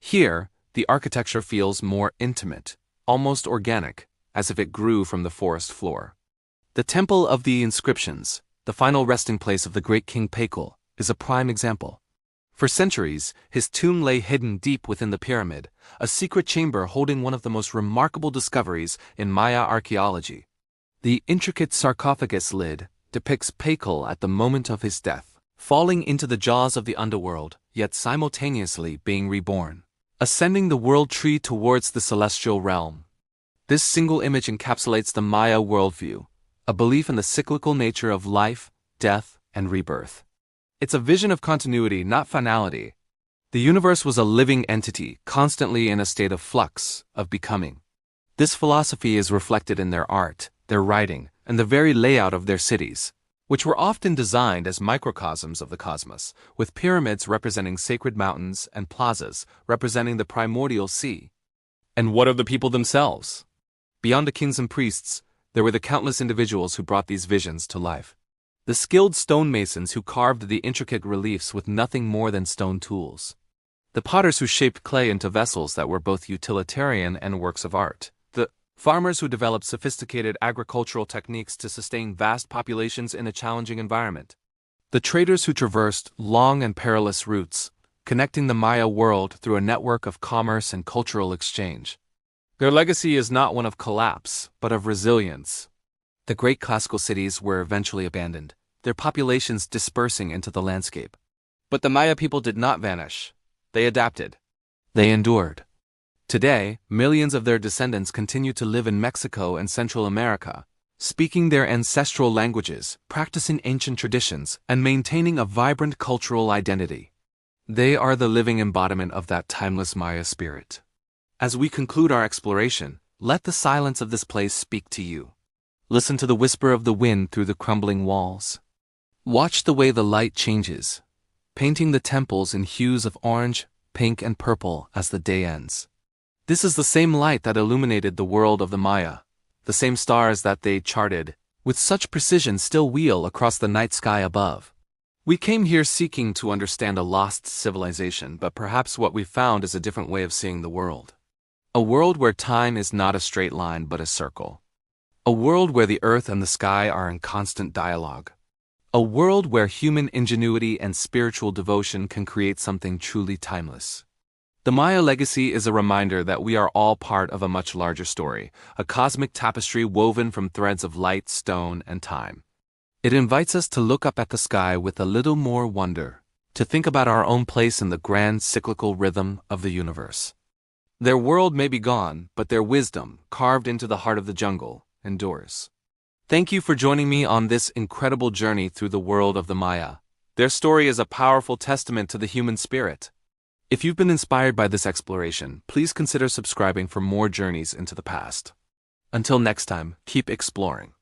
Here, the architecture feels more intimate, almost organic, as if it grew from the forest floor. The Temple of the Inscriptions, the final resting place of the great King Pacal, is a prime example. For centuries, his tomb lay hidden deep within the pyramid, a secret chamber holding one of the most remarkable discoveries in Maya archaeology. The intricate sarcophagus lid depicts Pacal at the moment of his death, falling into the jaws of the underworld, yet simultaneously being reborn, ascending the world tree towards the celestial realm. This single image encapsulates the Maya worldview, a belief in the cyclical nature of life, death, and rebirth. It's a vision of continuity, not finality. The universe was a living entity, constantly in a state of flux, of becoming. This philosophy is reflected in their art, their writing, and the very layout of their cities, which were often designed as microcosms of the cosmos, with pyramids representing sacred mountains and plazas representing the primordial sea. And what of the people themselves? Beyond the kings and priests, there were the countless individuals who brought these visions to life. The skilled stonemasons who carved the intricate reliefs with nothing more than stone tools. The potters who shaped clay into vessels that were both utilitarian and works of art. The farmers who developed sophisticated agricultural techniques to sustain vast populations in a challenging environment. The traders who traversed long and perilous routes, connecting the Maya world through a network of commerce and cultural exchange. Their legacy is not one of collapse, but of resilience. The great classical cities were eventually abandoned, their populations dispersing into the landscape. But the Maya people did not vanish. They adapted. They endured. Today, millions of their descendants continue to live in Mexico and Central America, speaking their ancestral languages, practicing ancient traditions, and maintaining a vibrant cultural identity. They are the living embodiment of that timeless Maya spirit. As we conclude our exploration, let the silence of this place speak to you. Listen to the whisper of the wind through the crumbling walls. Watch the way the light changes, painting the temples in hues of orange, pink, and purple as the day ends. This is the same light that illuminated the world of the Maya, the same stars that they charted, with such precision still wheel across the night sky above. We came here seeking to understand a lost civilization, but perhaps what we found is a different way of seeing the world. A world where time is not a straight line but a circle. A world where the earth and the sky are in constant dialogue. A world where human ingenuity and spiritual devotion can create something truly timeless. The Maya legacy is a reminder that we are all part of a much larger story, a cosmic tapestry woven from threads of light, stone, and time. It invites us to look up at the sky with a little more wonder, to think about our own place in the grand cyclical rhythm of the universe. Their world may be gone, but their wisdom, carved into the heart of the jungle, endures. Thank you for joining me on this incredible journey through the world of the Maya. Their story is a powerful testament to the human spirit. If you've been inspired by this exploration, please consider subscribing for more journeys into the past. Until next time, keep exploring.